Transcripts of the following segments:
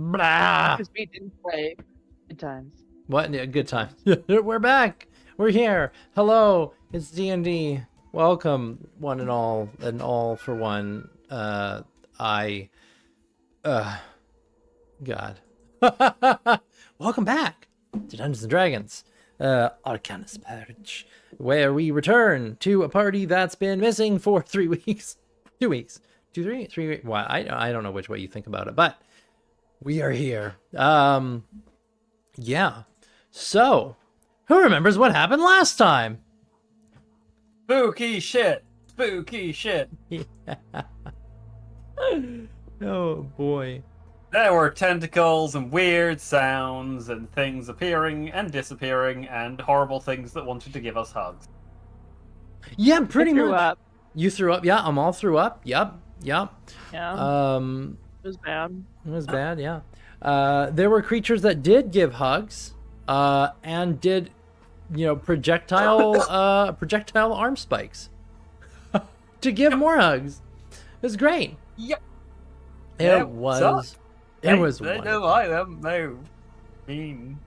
Blah. Because we didn't play good times. What? Yeah, good time. We're back. We're here. Hello. It's D&D. Welcome, one and all for one. God. Welcome back to Dungeons and Dragons, Arcana Purge, where we return to a party that's been missing for 3 weeks, 2 weeks, 3 weeks. Well, I don't know which way you think about it, but we are here. Yeah. So, who remembers what happened last time? Spooky shit. Spooky shit. Yeah. Oh boy. There were tentacles and weird sounds and things appearing and disappearing and horrible things that wanted to give us hugs. Yeah, pretty threw much. up. You threw up? Yeah, I'm all threw up. Yep. Yeah. Um, It was bad. It was bad, yeah. There were creatures that did give hugs, and did, projectile arm spikes to give more hugs. It was great. Yep. It was. It was They wonderful. don't like them. They mean.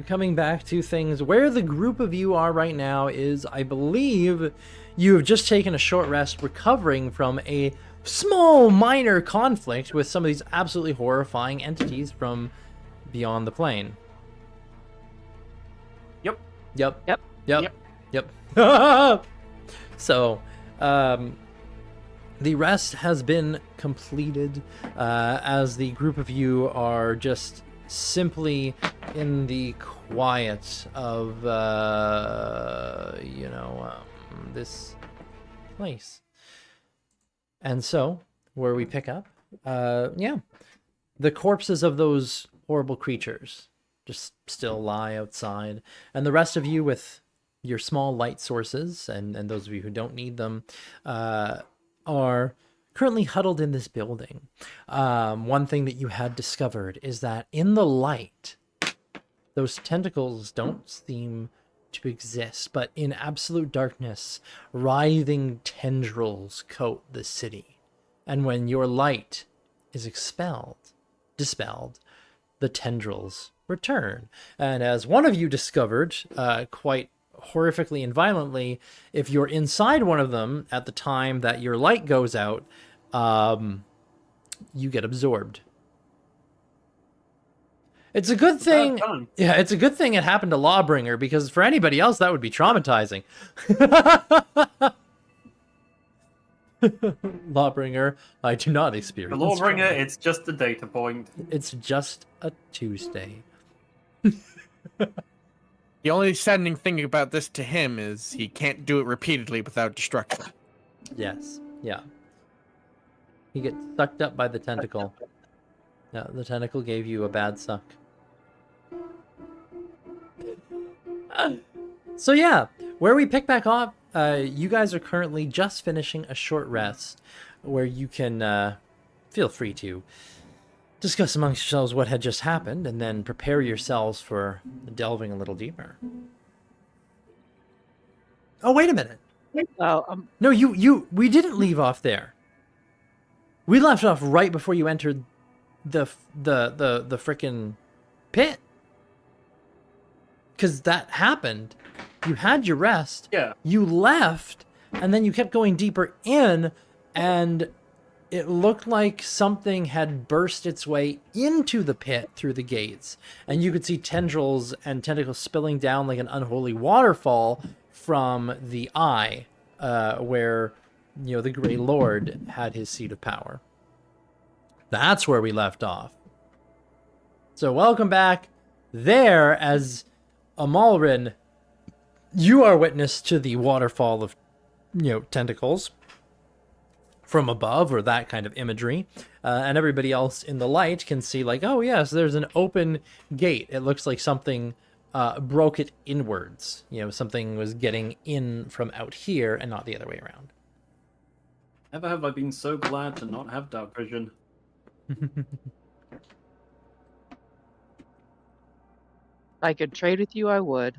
Coming back to things, where the group of you are right now is, I believe, you have just taken a short rest recovering from a small minor conflict with some of these absolutely horrifying entities from beyond the plane. Yep. So, the rest has been completed, as the group of you are just simply in the quiet of, this place. And so, where we pick up, the corpses of those horrible creatures just still lie outside, and the rest of you with your small light sources, and those of you who don't need them, are currently huddled in this building. One thing that you had discovered is that in the light, those tentacles don't seem to exist, but in absolute darkness, writhing tendrils coat the city. And when your light is dispelled, the tendrils return. And as one of you discovered, quite horrifically and violently, if you're inside one of them at the time that your light goes out, you get absorbed. It's a good thing. Yeah, it's a good thing it happened to Lawbringer, because for anybody else that would be traumatizing. Lawbringer, I do not experience. The Lawbringer, trauma. it's just a data point. It's just a Tuesday. The only saddening thing about this to him is he can't do it repeatedly without destruction. Yes. Yeah. He gets sucked up by the tentacle. Yeah, the tentacle gave you a bad suck. So yeah, where we pick back up, you guys are currently just finishing a short rest where you can feel free to discuss amongst yourselves what had just happened and then prepare yourselves for delving a little deeper. Oh, wait a minute. No, we didn't leave off there. We left off right before you entered the frickin' pit. Because that happened. You had your rest. Yeah. You left, and then you kept going deeper in, and it looked like something had burst its way into the pit through the gates. And you could see tendrils and tentacles spilling down like an unholy waterfall from the eye, where, the Grey Lord had his seat of power. That's where we left off. So welcome back there, as Amalrin, you are witness to the waterfall of, tentacles from above, or that kind of imagery. And everybody else in the light can see, like, oh yes, there's an open gate. It looks like something broke it inwards. Something was getting in from out here and not the other way around. Never have I been so glad to not have dark vision. If I could trade with you, I would.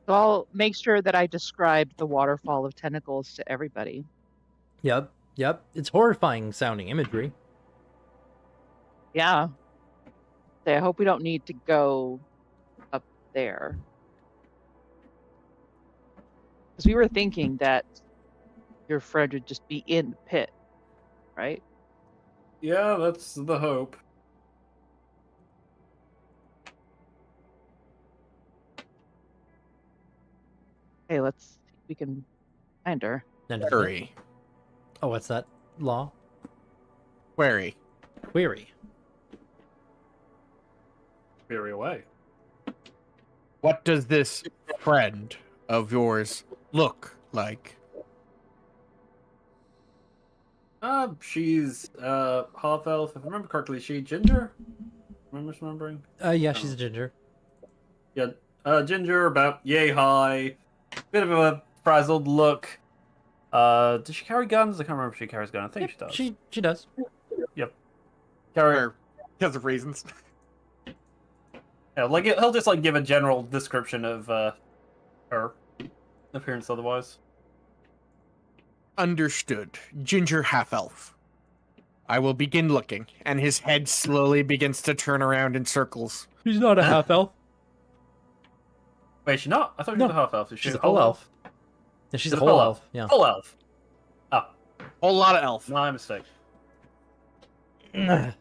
So I'll make sure that I describe the waterfall of tentacles to everybody. Yep. It's horrifying sounding imagery. Yeah. I hope we don't need to go up there. Because we were thinking that your friend would just be in the pit, right? Yeah, that's the hope. Hey, let's see if we can find her. Query. Oh, what's that? Law? Query. Query. Query away. What does this friend of yours look like? She's half elf. If I remember correctly, is she ginger? Remembering? Yeah, she's a ginger. Yeah, ginger, about yay high, bit of a frazzled look. Does she carry guns? I can't remember if she carries guns. I think she does. She does. Carry. Or because of reasons. Yeah, like he'll just like give a general description of her appearance. Otherwise, Understood. Ginger half-elf. I will begin looking, and his head slowly begins to turn around in circles. She's not a half elf. wait, she's not. I thought she No, was a half elf. She's a full elf. Yeah, she's a She's whole elf. Yeah. Full elf. Oh, Whole lot of elf. my mistake. A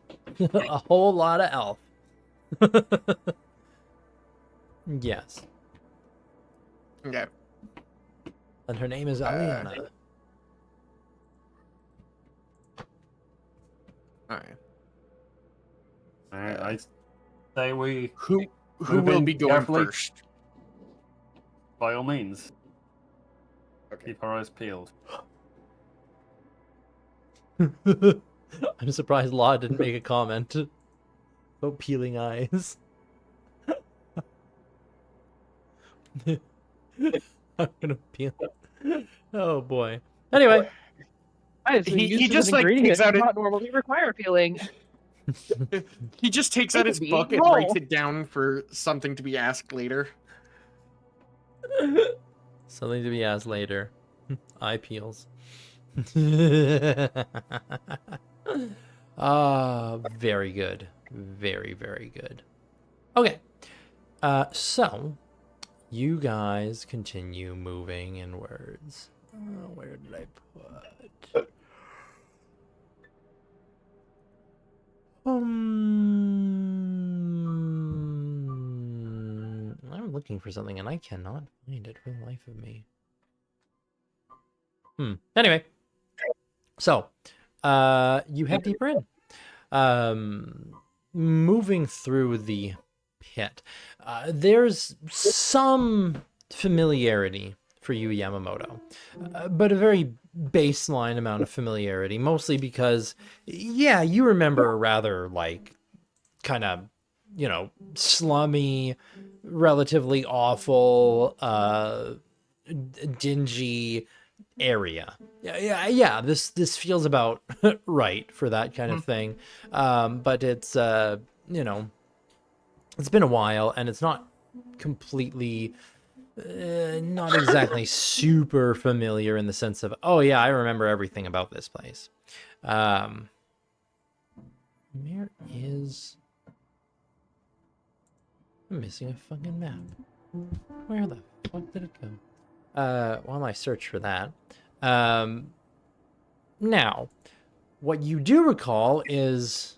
whole lot of elf. Yes. Okay. And her name is Aliana. Alright. All right, I say we, Who Move will in be going carefully. first? by all means, Okay. keep our eyes peeled. I'm surprised Law didn't make a comment about peeling eyes. I'm gonna peel. Oh boy. Anyway, He just, like, takes out not normally require peeling. He just takes out his Maybe. book and Roll. writes it down for something to be asked later. something to be asked later. Eye peels. Very good. Very, very good. Okay. So you guys continue moving inwards. Where did I put? I'm looking for something and I cannot find it for the life of me. Anyway, so you head deeper in. Moving through the pit, there's some familiarity for you, Yamamoto, but a very baseline amount of familiarity, mostly because, yeah, you remember a rather, like, kind of, you know, slummy, relatively awful, dingy area. Yeah, this feels about right for that kind of thing. But it's, you know, it's been a while, and it's not completely... not exactly super familiar in the sense of, oh yeah, I remember everything about this place. Where is... I'm missing a fucking map. Where the fuck did it go? While I search for that. Now, what you do recall is,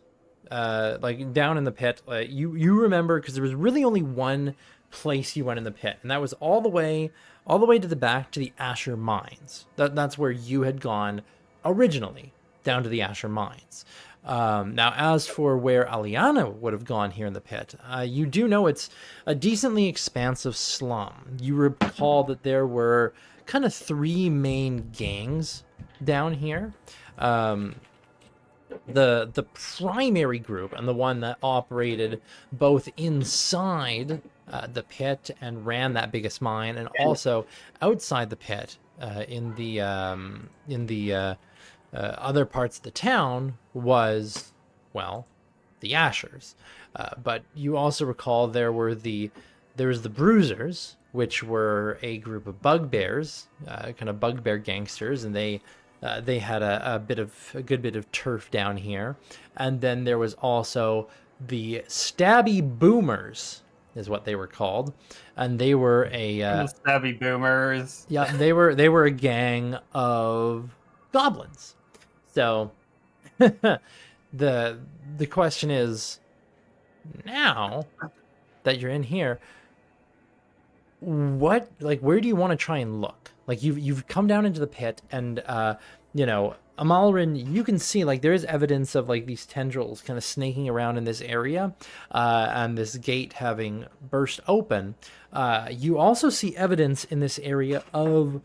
like, down in the pit, you remember, because there was really only one place you went in the pit, and that was all the way to the back to the Asher Mines. That's where you had gone originally, down to the Asher Mines. Now, as for where Aliana would have gone here in the pit, you do know it's a decently expansive slum. You recall that there were kind of three main gangs down here. The primary group, and the one that operated both inside the pit and ran that biggest mine, and also outside the pit in the other parts of the town, was, well, the Ashers. But you also recall there was the Bruisers, which were a group of bugbears, kind of bugbear gangsters, and they had a good bit of turf down here. And then there was also the Stabby Boomers, is what they were called, and they were Stabby boomers. yeah, they were a gang of goblins. So the question is, now that you're in here, where do you want to try and look? Like you've come down into the pit, and Amalrin, you can see like there is evidence of like these tendrils kind of snaking around in this area, and this gate having burst open. You also see evidence in this area of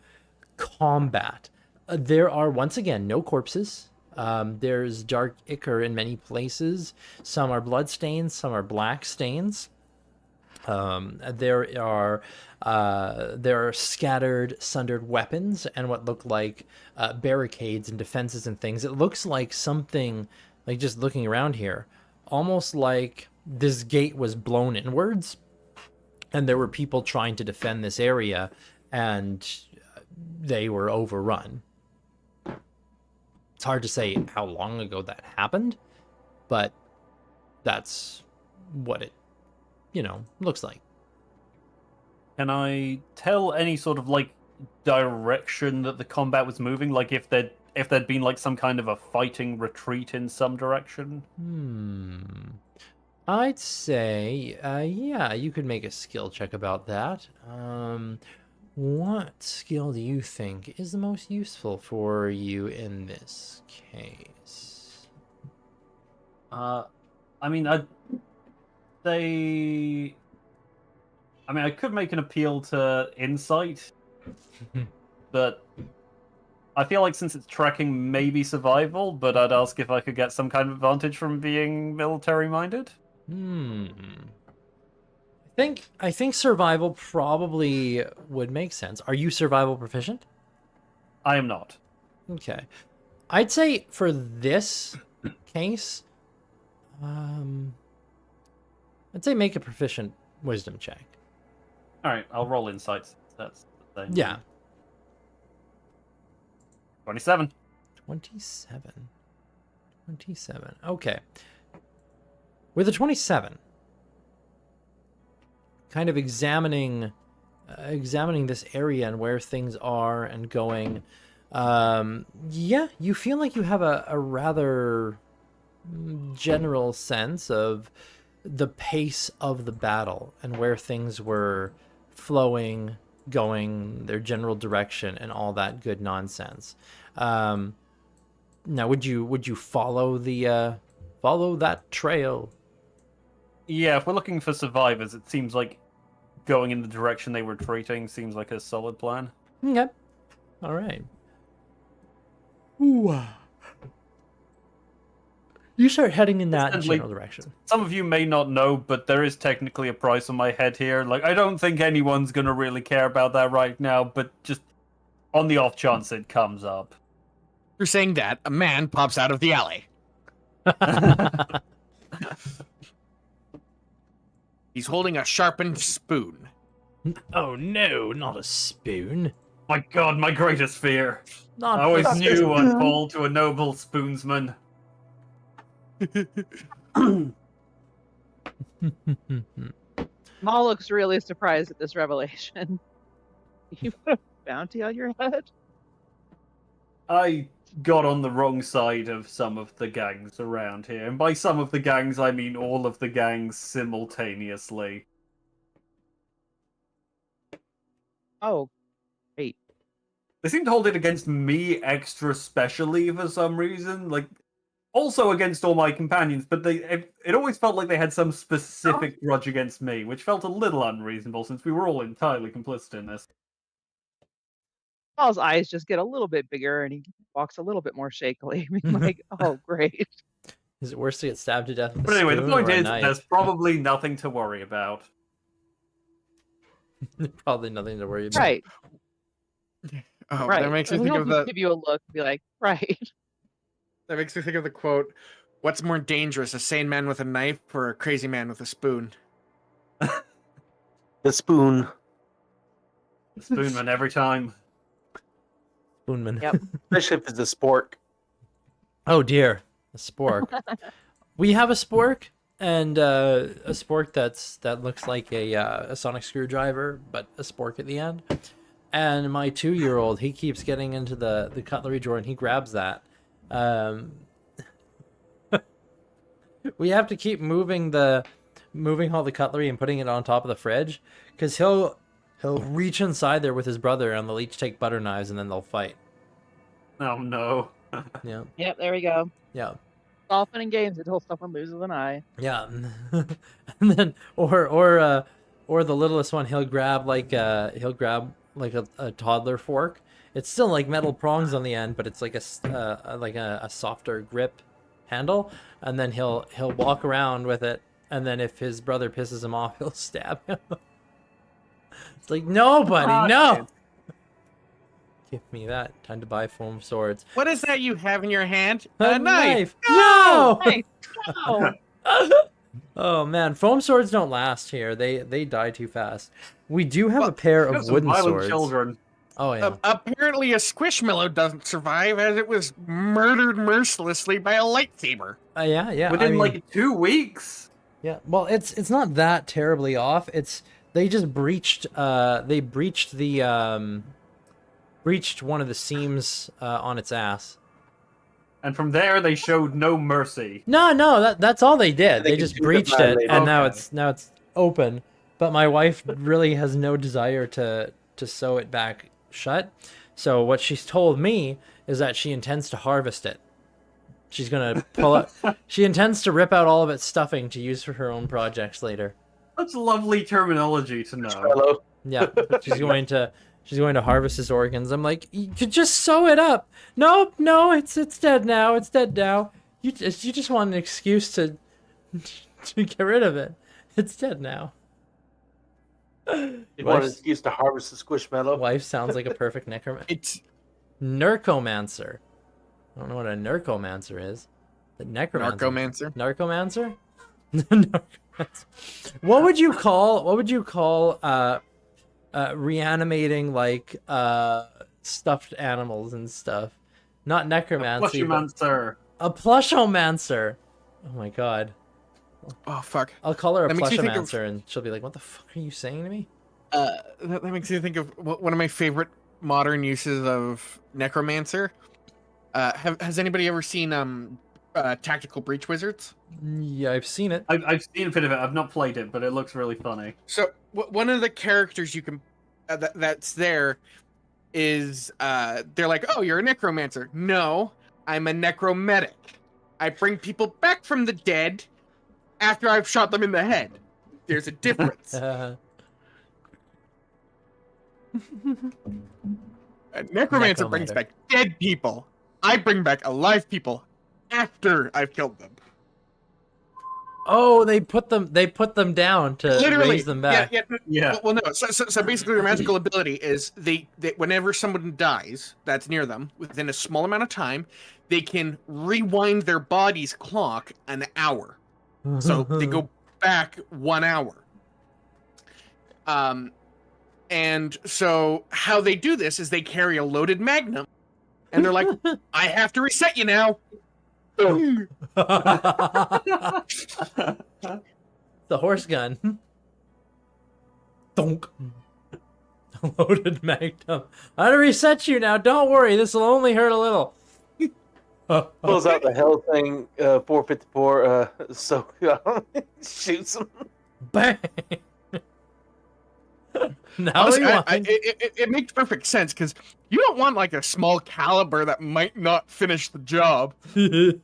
combat. There are once again no corpses. There's dark ichor in many places. Some are blood stains, some are black stains. There are scattered, sundered weapons and what look like barricades and defenses and things. It looks like something, like just looking around here, almost like this gate was blown inwards, and there were people trying to defend this area, and they were overrun. It's hard to say how long ago that happened, but that's what it looks like. Can I tell any sort of like direction that the combat was moving? Like if there'd been like some kind of a fighting retreat in some direction? I'd say, yeah, you could make a skill check about that. What skill do you think is the most useful for you in this case? I mean, I could make an appeal to insight, but I feel like since it's tracking, maybe survival, but I'd ask if I could get some kind of advantage from being military-minded. I think survival probably would make sense. Are you survival proficient? I am not. Okay. I'd say for this case, I'd say make a proficient wisdom check. All right, I'll roll insights. That's the thing. Yeah. 27. 27. Okay. With a 27, kind of examining this area and where things are and going, yeah, you feel like you have a rather general sense of the pace of the battle and where things were flowing, going, their general direction, and all that good nonsense. Now, would you follow that trail? Yeah, if we're looking for survivors, it seems like going in the direction they were retreating seems like a solid plan. Okay. All right. Ooh. You start heading in that general direction. Some of you may not know, but there is technically a price on my head here. Like, I don't think anyone's going to really care about that right now, but just on the off chance it comes up. You're saying that a man pops out of the alley. He's holding a sharpened spoon. Oh no, not a spoon. My God, my greatest fear. Not I always the knew spoon. I'd fall to a noble spoonsman. Maul looks really surprised at this revelation. You put a bounty on your head? I got on the wrong side of some of the gangs around here. And by some of the gangs, I mean all of the gangs simultaneously. Oh, great. They seem to hold it against me extra specially for some reason. Like, also against all my companions, but it always felt like they had some specific grudge against me, which felt a little unreasonable since we were all entirely complicit in this. Maul's eyes just get a little bit bigger and he walks a little bit more shakily. Being like, oh, great. Is it worse to get stabbed to death with But a anyway, the spoon point or a is, knife? there's probably nothing to worry about. Probably nothing to worry about. Right. Oh, Right. that makes me And think he'll of just the give you a look and be like, right. that makes me think of the quote, "What's more dangerous, a sane man with a knife or a crazy man with a spoon?" The spoon. Spoonman every time. Spoonman. Yep. Especially if it's a spork. Oh dear, a spork. We have a spork, and a spork that looks like a sonic screwdriver, but a spork at the end. And my 2-year-old, he keeps getting into the cutlery drawer, and he grabs that. We have to keep moving all the cutlery and putting it on top of the fridge, because he'll reach inside there with his brother, and they'll each take butter knives, and then they'll fight. Oh no. Yeah, Yep, there we go. yeah. All fun and games until someone loses an eye. Yeah, and then or the littlest one, he'll grab like a toddler fork. It's still like metal prongs on the end, but it's like a softer grip handle, and then he'll walk around with it, and then if his brother pisses him off, he'll stab him. It's like, no, buddy, no. Give me that. Time to buy foam swords. What is that you have in your hand? A A knife. No! Hey, no. Oh man, foam swords don't last here. They die too fast. We do have a pair Got of some wooden violent swords. children. Oh yeah. Apparently, a squishmallow doesn't survive as it was murdered mercilessly by a lightsaber. Yeah. Within I mean, like 2 weeks. yeah. Well, it's not that terribly off. They just breached breached one of the seams on its ass. And from there, they showed no mercy. No, that's all they did. They They can just shoot it breached by it, later. and now Okay. it's open. But my wife really has no desire to sew it back shut. So what she's told me is that she intends to harvest it. She's gonna pull it. She intends to rip out all of its stuffing to use for her own projects later. That's lovely terminology to know. Fellow. Yeah, she's going to harvest his organs. I'm like, you could just sew it up. Nope, no, it's dead now. It's dead now. You just want an excuse to get rid of it. It's dead now. You want an excuse to harvest the squishmallow? Wife sounds like a perfect necromancer. It's Nercomancer. I don't know what a nercomancer is. The necromancer. Narcomancer. Narcomancer. What would you call reanimating like stuffed animals and stuff? Not necromancy, but Plushymancer. a plushomancer. Oh my god. Oh fuck. I'll call her a That makes me think of- plushomancer and she'll be like, "What the fuck are you saying to me?" That makes me think of one of my favorite modern uses of necromancer. Has anybody ever seen Tactical Breach Wizards? Yeah, I've seen it. I've seen a bit of it. I've not played it, but it looks really funny. So one of the characters you can that's there is they're like, oh, you're a necromancer. No, I'm a necromantic. I bring people back from the dead after I've shot them in the head. There's a difference. A necromancer brings Necromancer. back dead people. I bring back alive people after I've killed them. Oh, they put them down to Literally, raise them back. Yeah. Well, no. So basically, their magical ability is they whenever someone dies that's near them within a small amount of time, they can rewind their body's clock an hour. So they go back 1 hour. And so how they do this is they carry a loaded magnum, and they're like, "I have to reset you now." The horse gun. Donk. Loaded magnum. I'm gonna reset you now. Don't worry, this will only hurt a little. Pulls out the hell thing, 454, so shoots him. Bang. Now Honestly, we it makes perfect sense because you don't want like a small caliber that might not finish the job. It's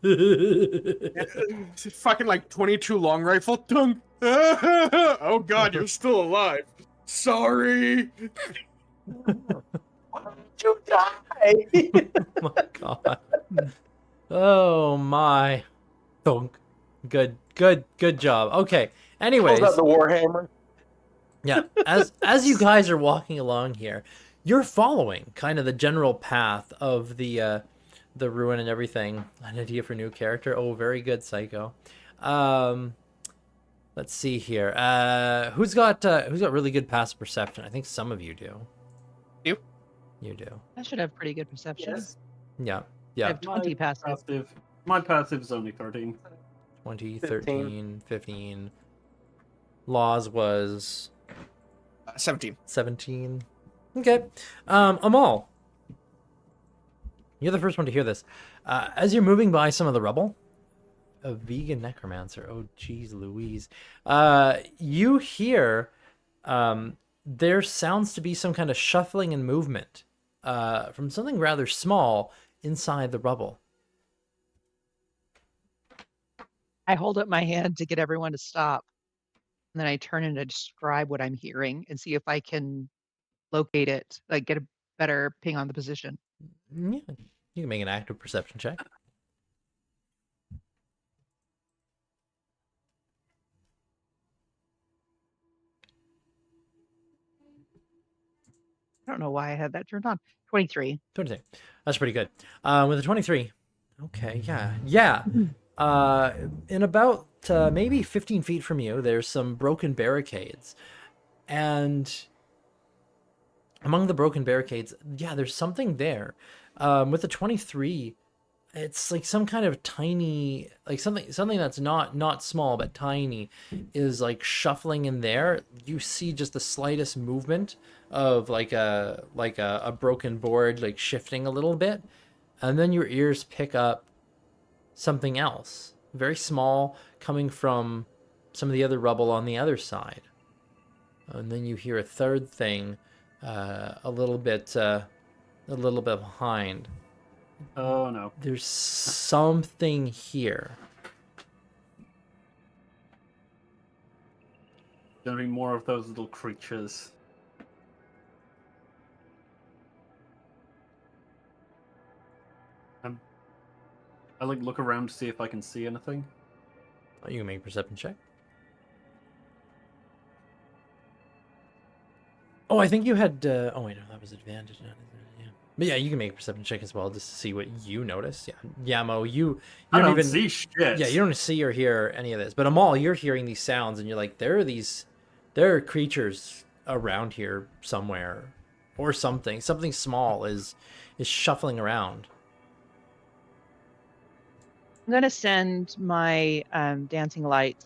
fucking like 22 long rifle. Dunk. Oh god, you're still alive. Sorry. You die! Oh my god. Oh my. Donk. Good job. Okay. Anyways. Pulls out the warhammer. Yeah, as you guys are walking along here, you're following kind of the general path of the ruin and everything. An idea for new character. Oh, very good, Psycho. Let's see here. Who's got really good passive perception? I think some of you do. You do. I should have pretty good perception. Yes. Yeah. I Yeah. have 20 passive. My passive is only 13. 20, 15. 13, 15. Laws was 17. 17. Okay. Amal. You're the first one to hear this. As you're moving by some of the rubble, a vegan necromancer. Oh, geez, Louise. You hear there sounds to be some kind of shuffling and movement from something rather small inside the rubble. I hold up my hand to get everyone to stop. And then I turn and I describe what I'm hearing and see if I can locate it, like get a better ping on the position. Yeah, you can make an active perception check. I don't know why I had that turned on. 23. 23. That's pretty good. With a 23. Okay, yeah. Yeah. In about maybe 15 feet from you, there's some broken barricades. And among the broken barricades, yeah, there's something there. With a 23, it's like some kind of tiny, like something that's not small but tiny is like shuffling in there. You see just the slightest movement of like a broken board like shifting a little bit, and then your ears pick up something else, very small, coming from some of the other rubble on the other side. And then you hear a third thing, a little bit behind. Oh no. There's something here. Gonna be more of those little creatures. I like look around to see if I can see anything. Oh, you can make a perception check. Oh, I think you had. Oh wait, no, that was advantage. Yeah, but yeah, you can make a perception check as well just to see what you notice. Yeah, Yamo, you I don't don't even see shit. Yeah, you don't see or hear any of this. But Amal, you're hearing these sounds, and you're like, there are creatures around here somewhere, or something. Something small is shuffling around. I'm going to send my dancing light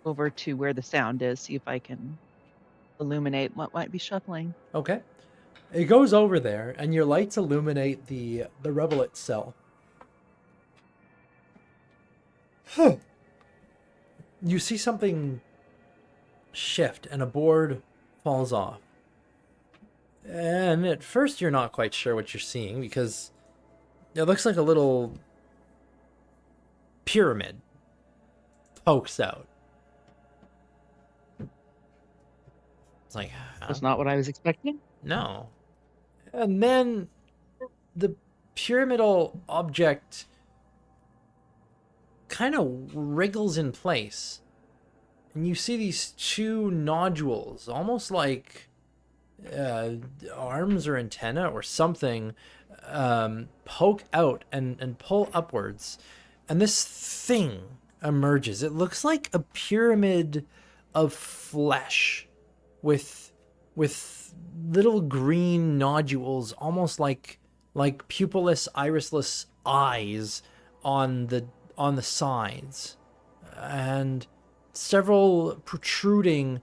over to where the sound is, see if I can illuminate what might be shuffling. Okay. It goes over there, and your lights illuminate the rubble itself. You see something shift, and a board falls off. And at first, you're not quite sure what you're seeing, because it looks like a little pyramid pokes out. It's like, That's not what I was expecting. no. And then the pyramidal object kind of wriggles in place. And you see these two nodules, almost like arms or antenna or something, poke out and pull upwards. And this thing emerges. It looks like a pyramid of flesh with little green nodules, almost like pupilless, irisless eyes on the sides, and several protruding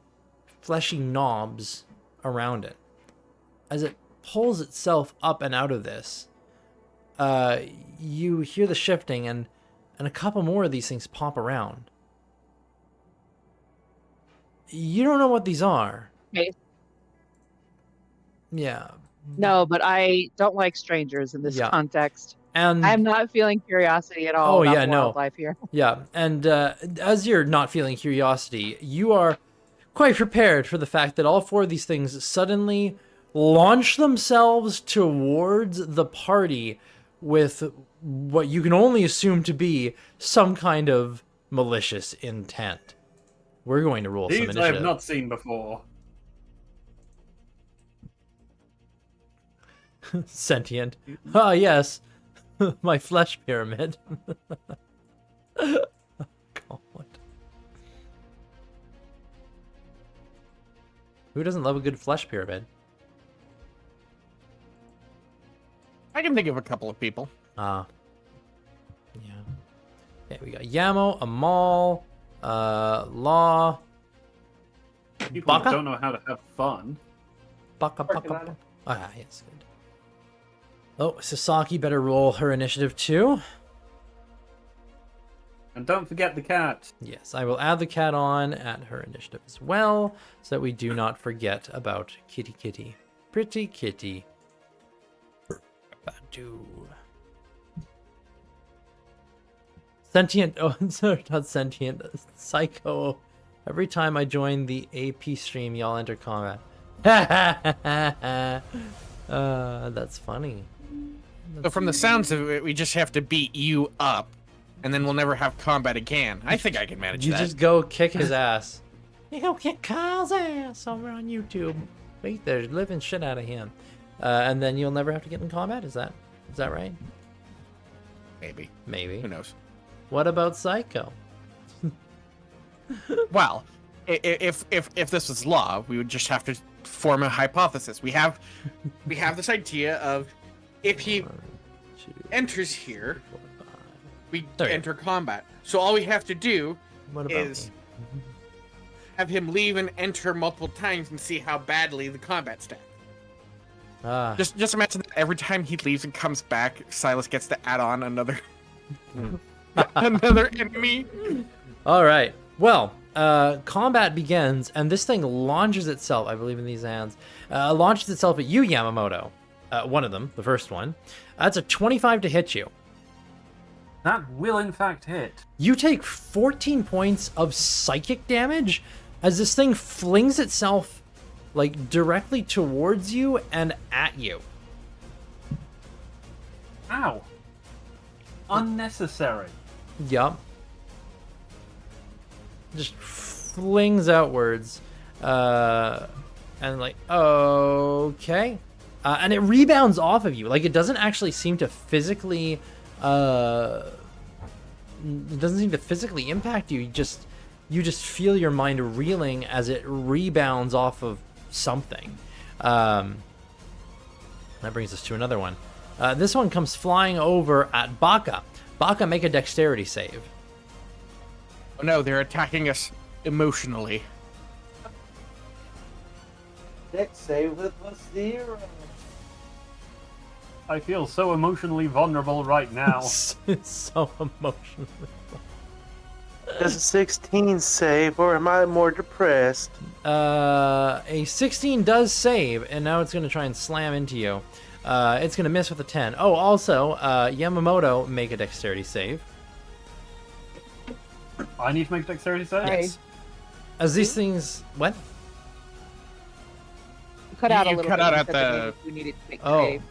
fleshy knobs around it. As it pulls itself up and out of this, you hear the shifting, and a couple more of these things pop around. You don't know what these are. Okay. Yeah. No, but I don't like strangers in this Yeah. context. And I'm not feeling curiosity at all Oh, about yeah, the no. wildlife here. yeah, and as you're not feeling curiosity, you are quite prepared for the fact that all four of these things suddenly launch themselves towards the party with what you can only assume to be some kind of malicious intent. We're going to roll some These I initiative. have not seen before. Sentient. Ah, yes. My flesh pyramid. God. Who doesn't love a good flesh pyramid? I can think of a couple of people. Yeah. Okay, we got Yamo, Amal, Law, People Baka? don't know how to have fun. Baka. Arcana. Ah, yes, good. Oh, Sasaki better roll her initiative too. And don't forget the cat. Yes, I will add the cat on at her initiative as well, so that we do not forget about Kitty Kitty. Pretty Kitty. Badu. Sentient, oh, sorry, not sentient, psycho. Every time I join the AP stream, y'all enter combat. That's funny. So from the sounds of it, we just have to beat you up, and then we'll never have combat again. I think I can manage You that. just go kick his ass. You go kick Kyle's ass over on YouTube. Wait, they're living shit out of him. And then you'll never have to get in combat? Is that right? Maybe. Maybe. Who knows? What about Psycho? Well, if this was law, we would just have to form a hypothesis. We have this idea of if he 1, 2, enters here, 4, 5. we There you enter combat. So all we have to do What about is me? have him leave and enter multiple times and see how badly the combat stack. Ah, Just imagine that every time he leaves and comes back, Silas gets to add on another another enemy. all right. Well, combat begins, and this thing launches itself, I believe in these hands, launches itself at you, Yamamoto. One of them, the first one. That's a 25 to hit you. That will in fact hit. You take 14 points of psychic damage as this thing flings itself like directly towards you and at you. Ow. Unnecessary. Yup. Just flings outwards. And like, okay. And it rebounds off of you. Like, it doesn't actually seem to physically impact you. You just feel your mind reeling as it rebounds off of something. That brings us to another one. This one comes flying over at Baka. Baka, make a dexterity save. Oh no, they're attacking us emotionally. Dex save with a 0. I feel so emotionally vulnerable right now. It's so emotional. Does a 16 save, or am I more depressed? A 16 does save, and now it's going to try and slam into you. It's going to miss with a 10. Oh, also, Yamamoto, make a dexterity save. I need to make a dexterity save? Yes. As these things... What? You cut out a You little cut bit. out You at said that the- maybe you needed to make a Oh. save.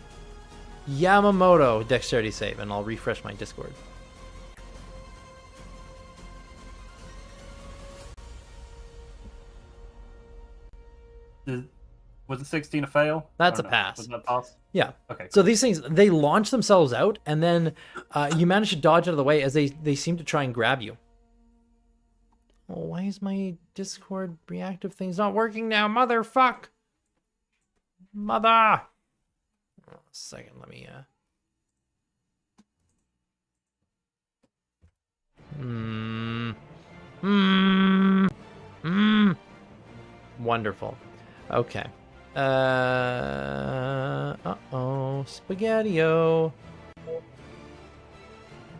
Yamamoto, dexterity save, and I'll refresh my Discord. Was it 16 a fail? That's I don't a know. pass. Was that a pass? Yeah. Okay. So these things, they launch themselves out, and then you manage to dodge out of the way as they seem to try and grab you. Oh, why is my Discord reactive thing's not working now? Motherfuck! Mother! Oh, a second, let me, Wonderful. Okay. Uh-oh. Spaghetti-o.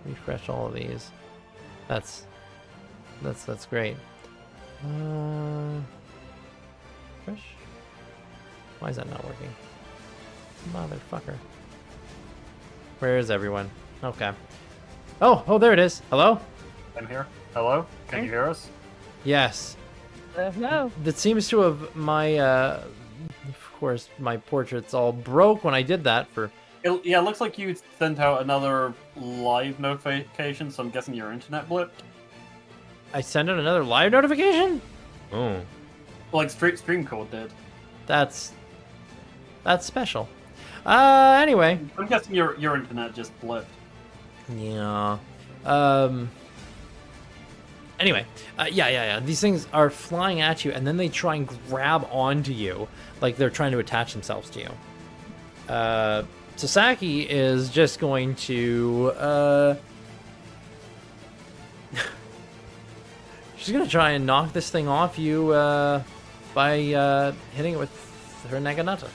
Refresh all of these. That's great. Refresh? Why is that not working? Motherfucker. Where is everyone? Okay. Oh, there it is. Hello? I'm here. Hello? Can you hear us? Yes. No. That seems to have of course, my portrait's all broke when I did that for... Yeah, it looks like you sent out another live notification, so I'm guessing your internet blipped. I sent out another live notification? Oh. Like Stream Code did. That's special. Anyway. I'm guessing your internet just blipped. Yeah. Anyway, yeah. These things are flying at you, and then they try and grab onto you, like they're trying to attach themselves to you. Sasaki is just going to she's gonna try and knock this thing off you by hitting it with her Naginata.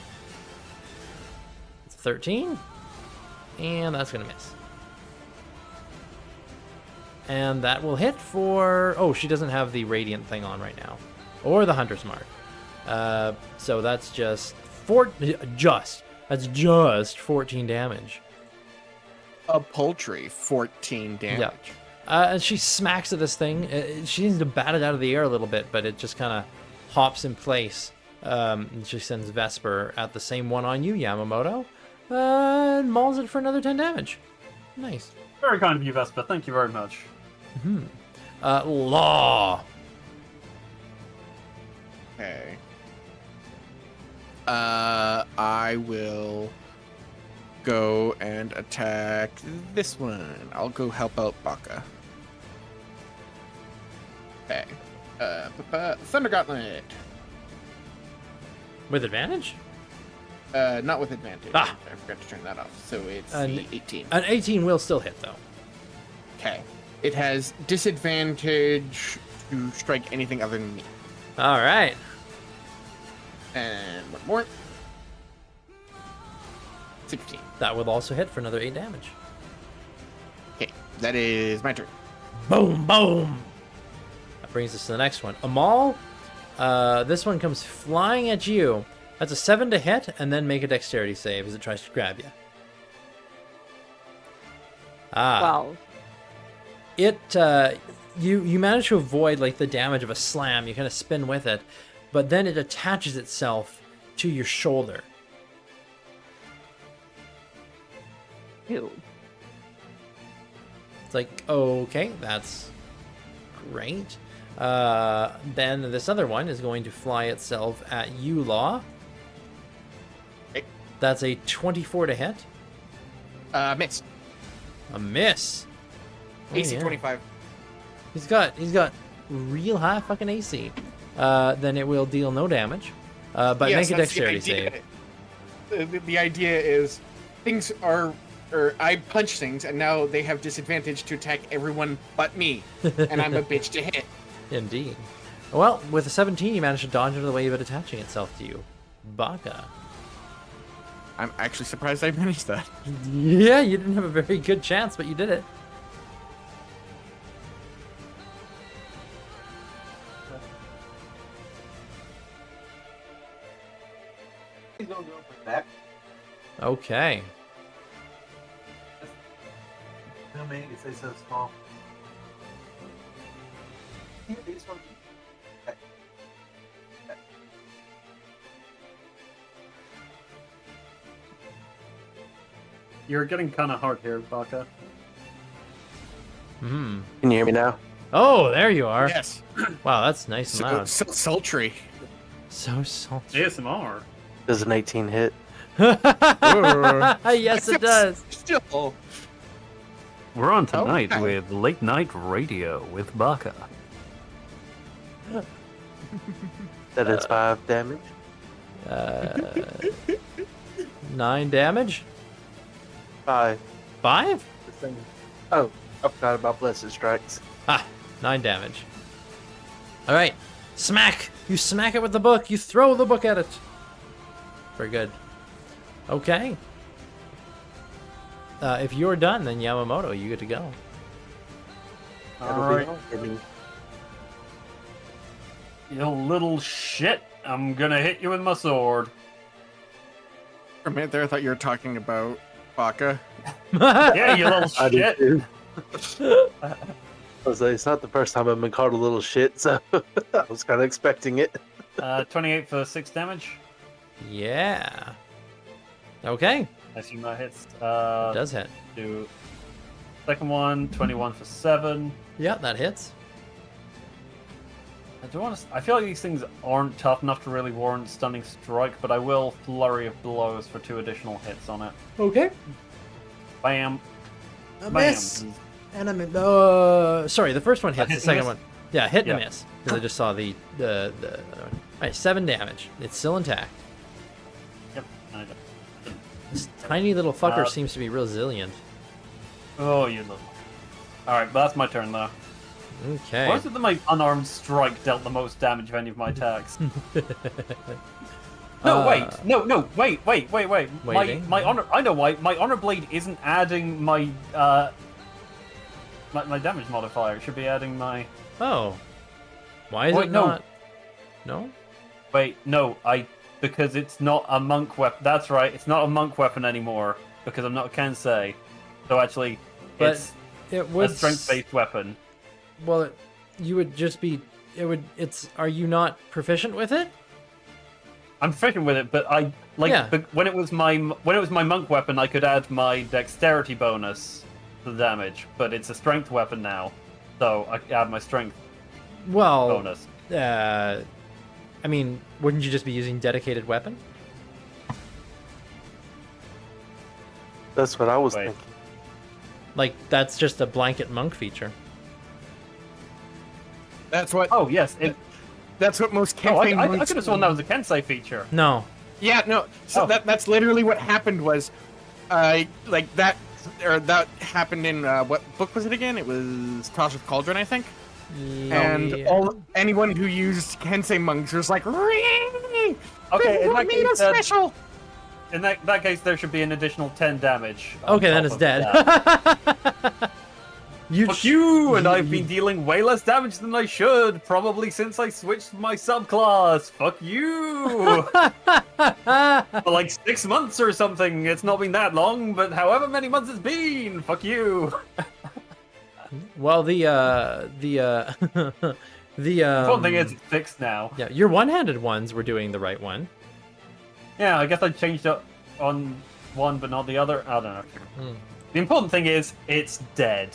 It's 13, and that's gonna miss. And that will hit for... Oh, she doesn't have the Radiant thing on right now. Or the Hunter's Mark. So that's just... That's just 14 damage. A paltry 14 damage. Yeah. And she smacks at this thing. She needs to bat it out of the air a little bit, but it just kind of hops in place. And she sends Vesper at the same one on you, Yamamoto. And mauls it for another 10 damage. Nice. Very kind of you, Vesper. Thank you very much. Law. Okay. I will go and attack this one. I'll go help out Baka. Okay. Thunder Gauntlet. With advantage? Not with advantage. Ah. I forgot to turn that off. So it's An- the 18. An 18 will still hit, though. Okay. It has disadvantage to strike anything other than me. All right. And one more. 16. That will also hit for another 8 damage. Okay, that is my turn. Boom, boom. That brings us to the next one. Amal, this one comes flying at you. That's a 7 to hit, and then make a dexterity save as it tries to grab you. Well, It, you manage to avoid, like, the damage of a slam. You kind of spin with it, but then it attaches itself to your shoulder. ew. It's like, okay, that's great. Then this other one is going to fly itself at you, Law. Okay. That's a 24 to hit. Miss. A miss. Oh, AC yeah. 25. He's got real high fucking AC. Then it will deal no damage. But Yes, make a that's the dexterity idea. save. The idea is things are, or I punch things, and now they have disadvantage to attack everyone but me, and I'm a bitch to hit. Indeed. Well, with a 17, you managed to dodge out of the way of it attaching itself to you. Baka. I'm actually surprised I managed that. Yeah, you didn't have a very good chance, but you did it. Okay. No, man, you say so small. These ones. You're getting kind of hard here, Baka. Hmm. Can you hear me now? Oh, there you are. Yes. Wow, that's nice and So, loud. so sultry. So salty. ASMR. Does an 18 hit? Yes, it does. Still. We're on tonight Okay. with Late Night Radio with Baka. That is 5 damage. 9 damage. 5. 5? Oh, I forgot about Blessed Strikes. Ah, 9 damage. All right, smack. You smack it with the book. You throw the book at it. Very good. Okay. If you're done, then Yamamoto, you get to go. That'll Alright. be all for me. You little shit. I'm gonna hit you with my sword. For a minute there, I thought you were talking about Baka. Yeah, you little I did shit. too. I was like, it's not the first time I've been called a little shit, so I was kind of expecting it. 28 for 6 damage. Yeah. Okay. I assume that hits. It does hit. Do second one, 21 for 7. Yeah, that hits. I feel like these things aren't tough enough to really warrant stunning strike, but I will flurry of blows for 2 additional hits on it. Okay. Bam. A Bam. miss. And a miss. Sorry, the first one hits. hit The and second miss? one. Yeah, hit and a Yeah. miss. Because I just saw the other one. All right, 7 damage. It's still intact. Yep. I This tiny little fucker Uh, seems to be resilient. Oh, you little. Alright, but that's my turn though. Okay. Why is it that my unarmed strike dealt the most damage of any of my attacks? No, wait. Wait. Waiting? My honor. I know why. My honor blade isn't adding my my damage modifier. It should be adding my. Oh. Why is Wait, it no. not? No? Wait, no. Because it's not a monk weapon. That's right. It's not a monk weapon anymore because I'm not a Kensei. So actually, But it's it a would strength-based weapon. Well, you would just be. It would. It's. Are you not proficient with it? I'm proficient with it, but I like Yeah. when it was my monk weapon, I could add my dexterity bonus to the damage. But it's a strength weapon now, so I add my strength Well, bonus. I mean, wouldn't you just be using dedicated weapon? That's what I was Wait. thinking. Like that's just a blanket monk feature. That's what. Oh yes, That's what most Oh, campaign I monks could have sworn that was a Kensei feature. No. Yeah, no. So Oh. that's literally what happened was, like that, or that happened in what book was it again? It was Toss of Cauldron, I think. And anyone who used Kensei monks was like, "Ree! Okay, in that made case, us special." in that case, there should be an additional 10 damage. on Okay, then top it's of dead. that. you. Fuck you! And I've you- been dealing way less damage than I should, probably since I switched my subclass. Fuck you! For like 6 months or something. It's not been that long, but however many months it's been, fuck you. Well, the One thing is, it's fixed now. yeah, your one-handed ones were doing the right one. Yeah, I guess I changed it on one but not the other. I don't know. Hmm. The important thing is, it's dead.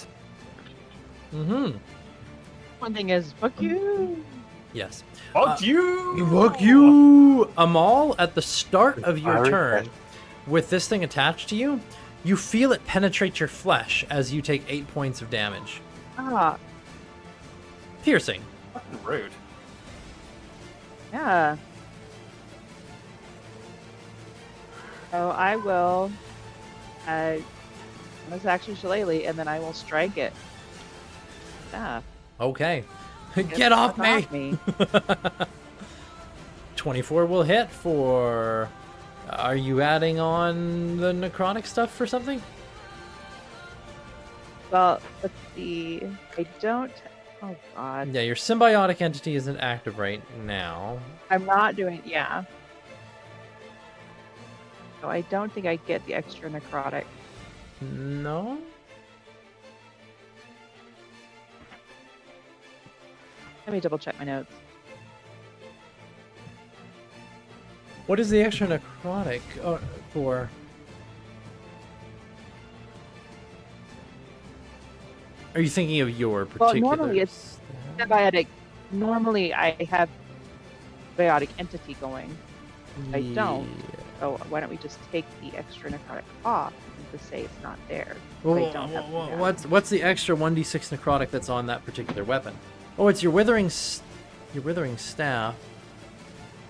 Mm-hmm. One thing is, fuck you. Yes. Fuck you! Fuck you! Amal, at the start of your Fiery turn, fish. with this thing attached to you, you feel it penetrate your flesh as you take 8 points of damage. Ah, Piercing. Fucking rude. yeah. So I will. Let's actually shillelagh, and then I will strike it. Yeah. Okay. Get off me! 24 will hit for... Are you adding on the necrotic stuff for something? Well, let's see. I don't. Oh God. Yeah, your symbiotic entity isn't active right now. I'm not doing. Yeah. So I don't think I get the extra necrotic. No? Let me double check my notes. What is the extra necrotic for? Are you thinking of your Well, particular... normally it's stat? Symbiotic. Normally I have symbiotic entity going. I don't. So why don't we just take the extra necrotic off and just say it's not there? So I don't have to do that. What's the extra 1d6 necrotic that's on that particular weapon? Oh, it's your withering staff.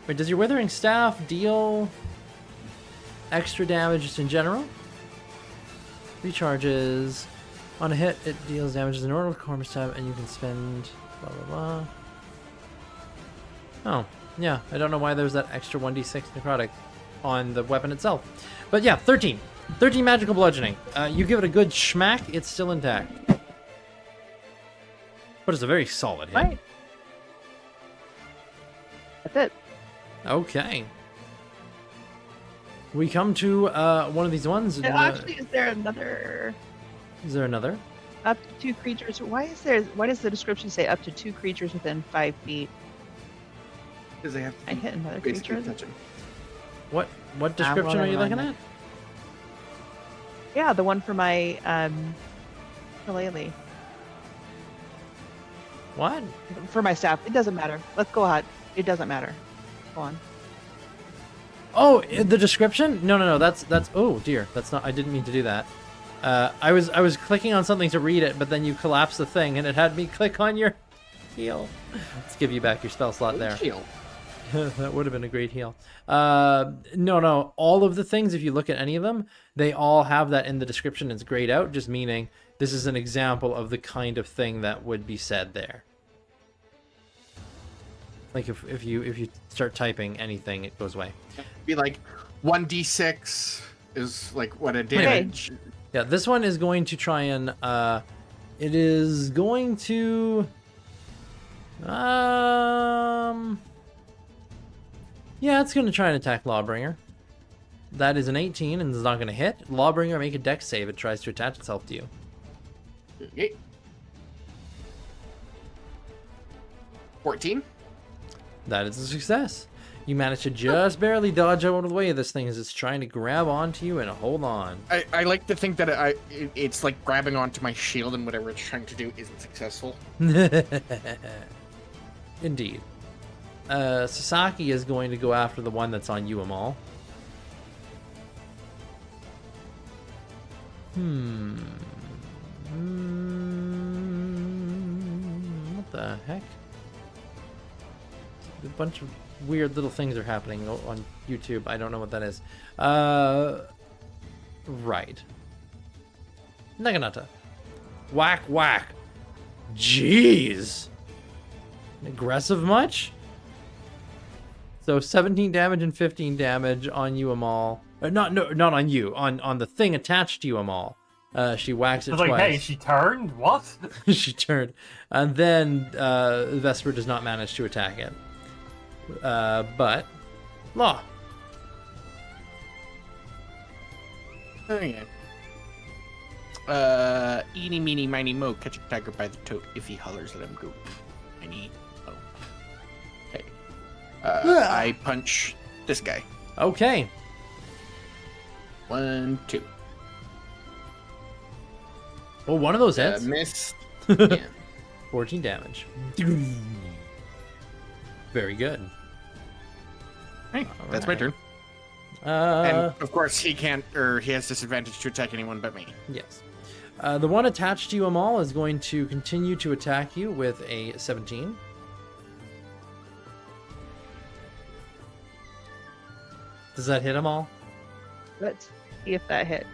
Wait, does your withering staff deal extra damage just in general? Recharges. On a hit, it deals damage as an order with corpus tab, and you can spend blah blah blah. Oh, yeah. I don't know why there's that extra 1d6 necrotic on the weapon itself. But yeah, 13. 13 magical bludgeoning. You give it a good schmack, it's still intact. But it's a very solid hit. Right. That's it. Okay. We come to one of these ones. Actually, is there another Is there another? up to 2 creatures? Why does the description say up to 2 creatures within 5 feet? Because they have to I hit another basically creature. touching. What description are you never looking mind at? Yeah, the one for my shillelagh. What? For my staff. It doesn't matter. Let's go ahead. It doesn't matter. Go on. Oh, the description? No. That's. Oh dear. That's not. I didn't mean to do that. I was clicking on something to read it, but then you collapsed the thing, and it had me click on your heal. Let's give you back your spell slot there. Shield. That would have been a great heal. No. All of the things, if you look at any of them, they all have that in the description. It's grayed out, just meaning this is an example of the kind of thing that would be said there. Like if you start typing anything, it goes away. Be like 1d6 is like what a damage. Yeah, this one is going to try and it is going to yeah, it's going to try and attack Lawbringer. That is an 18 and is not going to hit. Lawbringer, make a dex save. It tries to attach itself to you. Okay. 14. That is a success. You manage to just barely dodge out of the way of this thing as it's trying to grab onto you and hold on. I like to think that it's like grabbing onto my shield and whatever it's trying to do isn't successful. Indeed. Sasaki is going to go after the one that's on you, Amal. What the heck? A bunch of weird little things are happening on YouTube. I don't know what that is. Right. Naginata. Whack, whack. Jeez. Aggressive much? So 17 damage and 15 damage on you, Amal. Not on you. On the thing attached to you, Amal. She whacks it I was twice. like, hey, she turned? What? She turned. And then Vesper does not manage to attack it. But Law. Oh yeah. Eeny, meeny, miny, mo. Catch a tiger by the tote. If he hollers, let him go. Miny, mo. Okay. I punch this guy. Okay. 1, 2. Well, one of those hits. Missed. Yeah. 14 damage. Very good. Hey, that's my Alright. turn. And of course, he can't, or he has disadvantage to attack anyone but me. Yes. The one attached to you, Amal, is going to continue to attack you with a 17. Does that hit Amal? Let's see if that hit.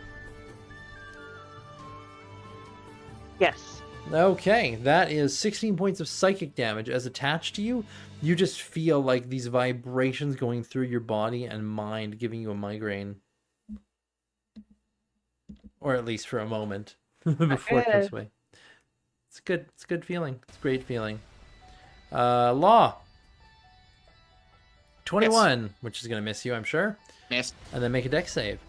Yes. Okay, that is 16 points of psychic damage. As attached to you, you just feel like these vibrations going through your body and mind, giving you a migraine. Or at least for a moment before it goes away. It's good. It's a good feeling. It's a great feeling. Law. 21, yes. Which is going to miss you, I'm sure. Missed. And then make a dex save.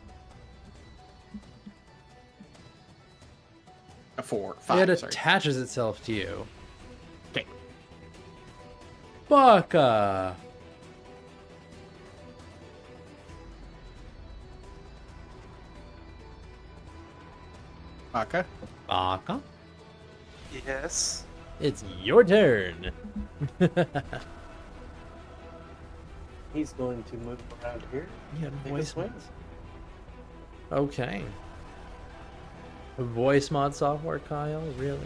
A 4, 5. It sorry. attaches itself to you. Okay. Baka. Baka. Baka. Yes. It's your turn. He's going to move around here. Yeah, Make a voice swing. mods. Okay. Voice mod software, Kyle? Really?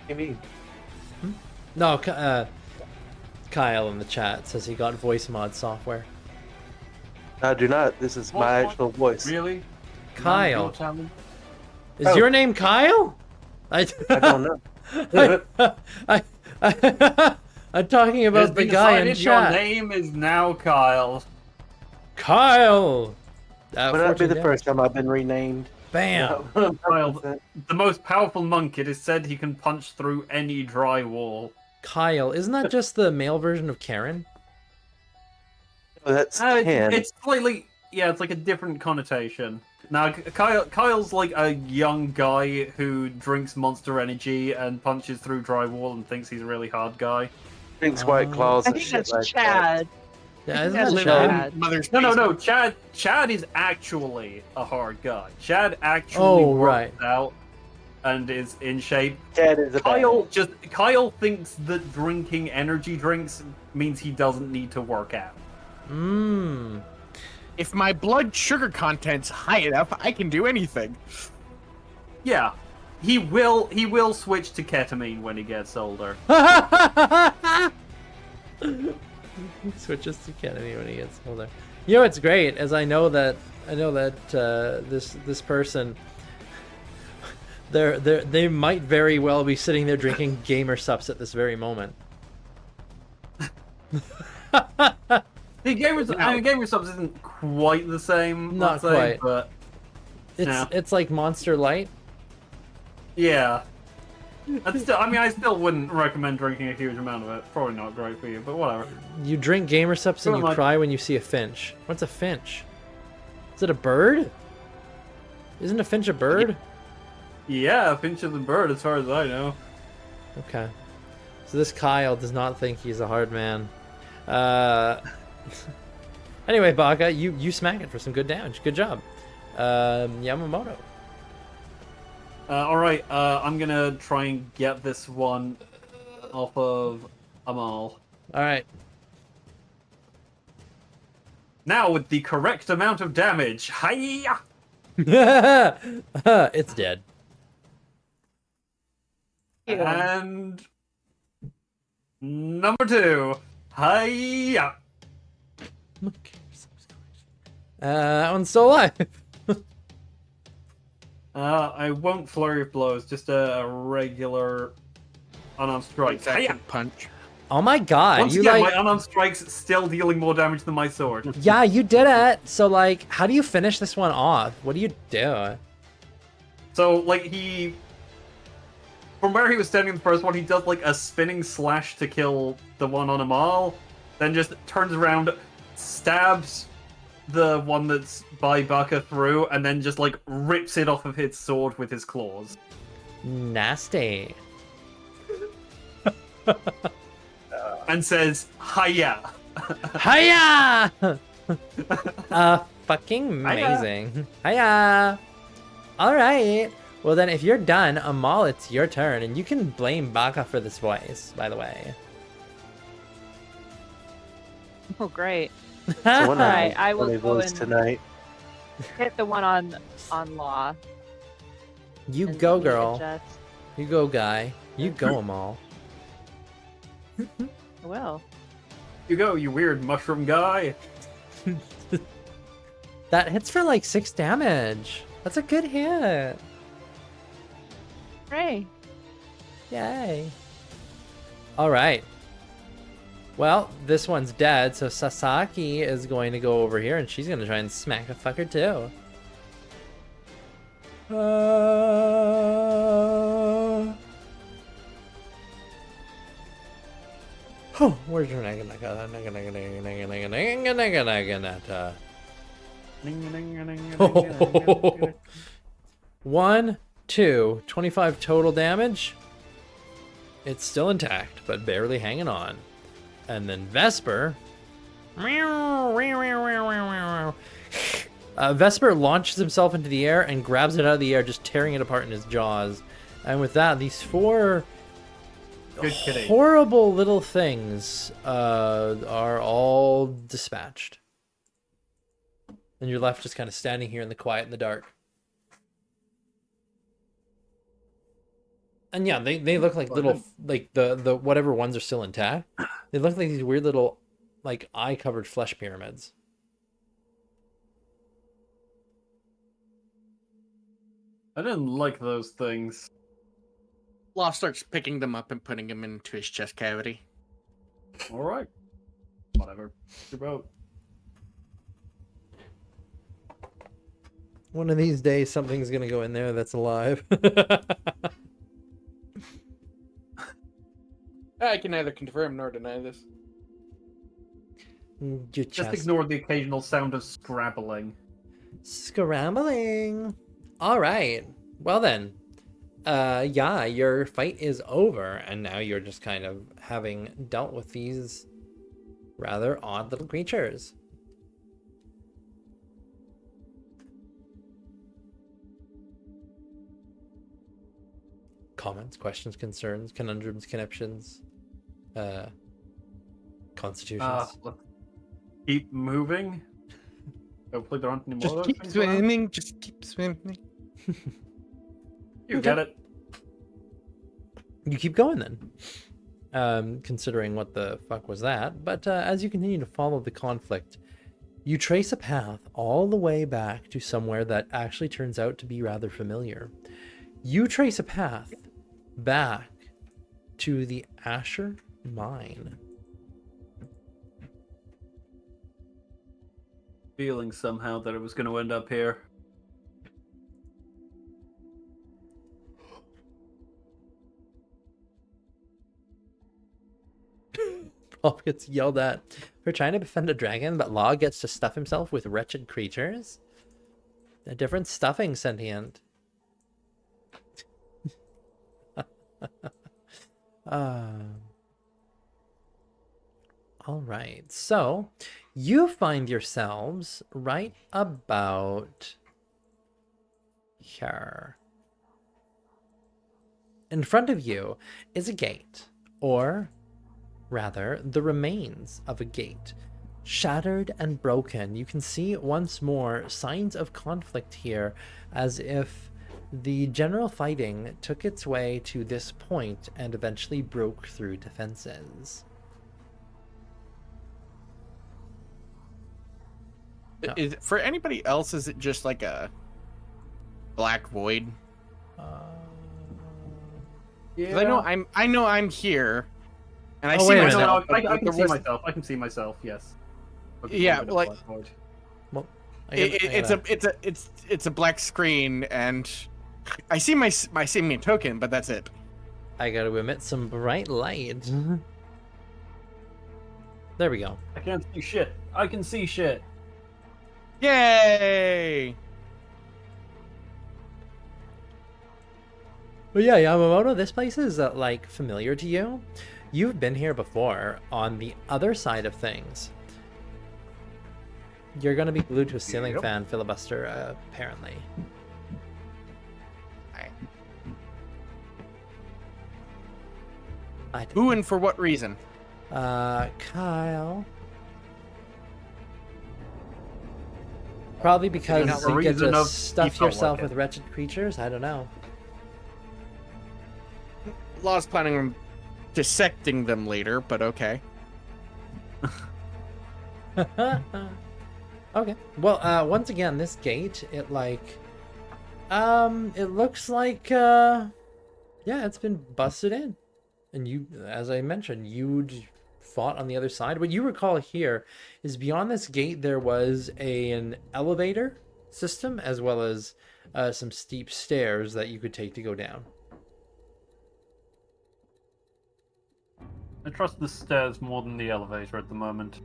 Maybe. No, Kyle in the chat says he got voice mod software. I do not. This is my actual voice. Really? Kyle. No, challenge? Is Oh. your name Kyle? I don't know. I'm talking It's about the been guy in decided your chat. name is now Kyle. Kyle! Would that be the first time I've been renamed? Bam! Kyle, the most powerful monk, it is said he can punch through any dry wall. Kyle, isn't that just the male version of Karen? Oh, that's 10. It's slightly, yeah, it's like a different connotation. Now, Kyle's like a young guy who drinks Monster Energy and punches through drywall and thinks he's a really hard guy. Drinks White Claws I and think shit that's like Chad. Yeah, isn't That's that Chad. Chad? Mother's No. Chad is actually a hard guy. Chad actually Oh, works right. out and is in shape. that. Cat is a Kyle thinks that drinking energy drinks means he doesn't need to work out. Mmm. If my blood sugar content's high enough, I can do anything. Yeah. He will switch to ketamine when he gets older. Switches to Kennedy when he gets older. You know, it's great as I know that this person, they might very well be sitting there drinking gamer subs at this very moment. The gamer subs isn't quite the same. Not I'd say, quite. but It's like Monster Light. yeah. I still wouldn't recommend drinking a huge amount of it. Probably not great for you, but whatever. You drink gamer subs and Sort you of like- cry when you see a finch. What's a finch? Is it a bird? Isn't a finch a bird? Yeah, Finch is a bird, as far as I know. Okay. So this Kyle does not think he's a hard man. Anyway, Baka, you smack it for some good damage. Good job. Yamamoto. Alright, I'm gonna try and get this one off of Amal. Alright. Now with the correct amount of damage. Hiya! It's dead. And number 2. Hiya! That one's still alive. I won't flurry of blows, just a regular unarmed strike. Hiya! Second punch. Oh my god, Once you again, like... my unarmed strike's still dealing more damage than my sword. Yeah, you did it. So like, how do you finish this one off? What do you do? So, like, from where he was standing in the first one, he does, like, a spinning slash to kill the one on Amal, then just turns around, stabs the one that's by Baka through, and then just, like, rips it off of his sword with his claws. Nasty. And says, Hiya! Hiya! Fucking amazing. Hiya! Alright. Well then, if you're done, Amal, it's your turn, and you can blame Baka for this voice, by the way. Oh, great. So one Alright, of I will funny go voice and tonight. hit the one on Law. You and go, let me girl. adjust. You go, guy. You go, Amal. I will. You go, you weird mushroom guy. That hits for like 6 damage. That's a good hit. Hooray. Yay. Alright. Well, this one's dead, so Sasaki is going to go over here and she's going to try and smack a fucker too. Oh, where's your naga? 1, 2, 25 total damage. It's still intact, but barely hanging on. And then Vesper. Vesper launches himself into the air and grabs it out of the air, just tearing it apart in his jaws. And with that, these 4 Good kitty. horrible little things are all dispatched. And you're left just kind of standing here in the quiet in the dark. And yeah, they look like little, like the whatever ones are still intact. They look like these weird little, like, eye-covered flesh pyramids. I didn't like those things. Law starts picking them up and putting them into his chest cavity. Alright. Whatever. Your boat. One of these days, something's gonna go in there that's alive. I can neither confirm nor deny this. Your Just chest. ignore the occasional sound of scrabbling. Scrambling. All right. Well then, yeah, your fight is over, and now you're just kind of having dealt with these rather odd little creatures. Comments, questions, concerns, conundrums, conniptions, constitutions. Let's keep moving. Hopefully there aren't any more Just of those keep things around. swimming. Just keep swimming. You get it. You keep going then. considering what the fuck was that. But as you continue to follow the conflict, you trace a path all the way back to somewhere that actually turns out to be rather familiar. You trace a path back to the Asher Mine. Feeling somehow that it was going to end up here. Rolf gets yelled at for trying to befriend a dragon, but Law gets to stuff himself with wretched creatures. A different stuffing, sentient. All right, so you find yourselves right about here. In front of you is a gate, or rather, the remains of a gate. Shattered and broken, you can see once more signs of conflict here, as if the general fighting took its way to this point and eventually broke through defenses. Is for anybody else, is it just like a black void? Yeah. 'Cause I know I'm here, and I Oh, see wait a minute. myself. I but can the see rest- myself. I can see myself. Yes. Yeah, I'm in a like- black void. Well, it's a black screen, and I see my token, but that's it. I gotta emit some bright light. There we go. I can't see shit. I can see shit. Yay! But yeah, Yamamoto, this place is like familiar to you. You've been here before on the other side of things. You're gonna be glued to a ceiling Yep. fan, filibuster, apparently. I Who and for what reason? Kyle. Probably because not a you get reason to of stuff people yourself like it. with wretched creatures. I don't know. Law's planning on dissecting them later, but okay. Okay. Well, once again, this gate, it looks like, yeah, it's been busted in. And you, as I mentioned, you fought on the other side. What you recall here is beyond this gate, there was an elevator system as well as some steep stairs that you could take to go down. I trust the stairs more than the elevator at the moment.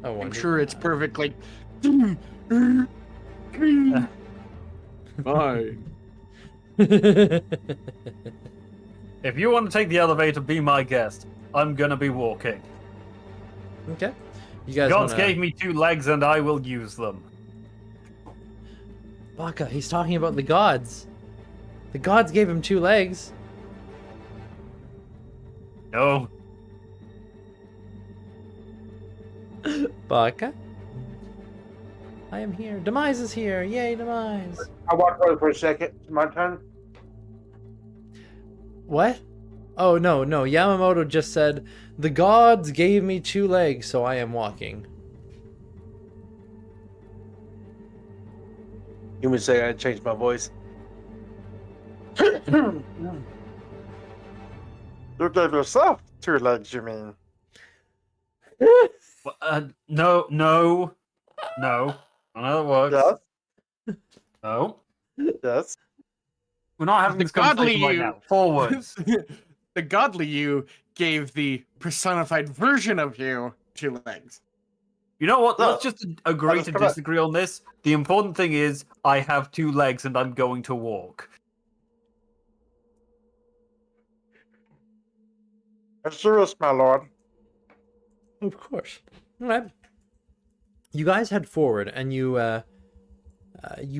Oh, I'm sure it's perfectly. Bye. If you want to take the elevator, be my guest. I'm gonna be walking. Okay. You guys Gods wanna... gave me 2 legs and I will use them. Baka, he's talking about the gods. The gods gave him 2 legs. No. Baka? I am here. Demise is here. Yay, Demise. I walked away for a second. It's my turn. What? Oh, no. Yamamoto just said, the gods gave me 2 legs, so I am walking. You would say I changed my voice. You gave yourself 2 legs, you mean? No. None of that works. Yes. No. Yes. We're not having The this conversation godly right you. now. Forwards. The godly you gave the personified version of you 2 legs. You know what? No. Let's just agree That to is correct. disagree on this. The important thing is I have 2 legs and I'm going to walk. It's serious, my lord. Of course. All right. You guys head forward, and you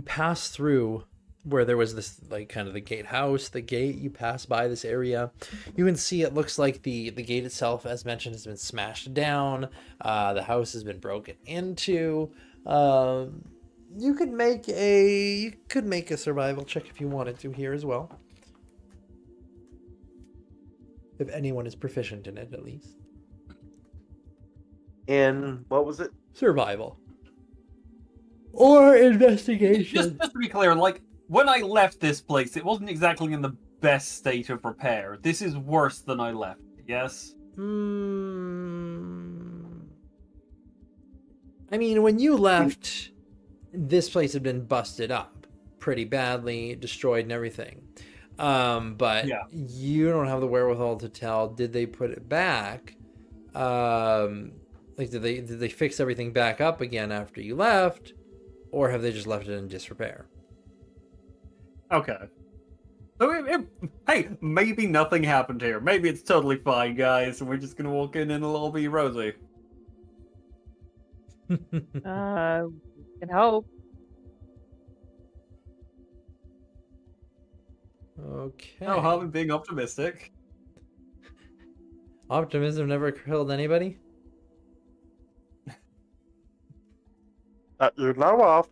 pass through where there was this, like, kind of the gatehouse, the gate. You pass by this area. You can see it looks like the gate itself, as mentioned, has been smashed down. The house has been broken into. You could make a survival check if you wanted to here as well. if anyone is proficient in it, at least. And what was it? Survival. Or investigation. Just to be clear, like, when I left this place, it wasn't exactly in the best state of repair. This is worse than I left, yes? I mean, when you left, this place had been busted up pretty badly, destroyed and everything. But Yeah. you don't have the wherewithal to tell, did they put it back? Like, did they fix everything back up again after you left? Or have they just left it in disrepair? Okay. So, hey, maybe nothing happened here. Maybe it's totally fine, guys, and we're just gonna walk in and it'll all be rosy. Can hope. Okay. No harm in being optimistic. Optimism never killed anybody? You're now off.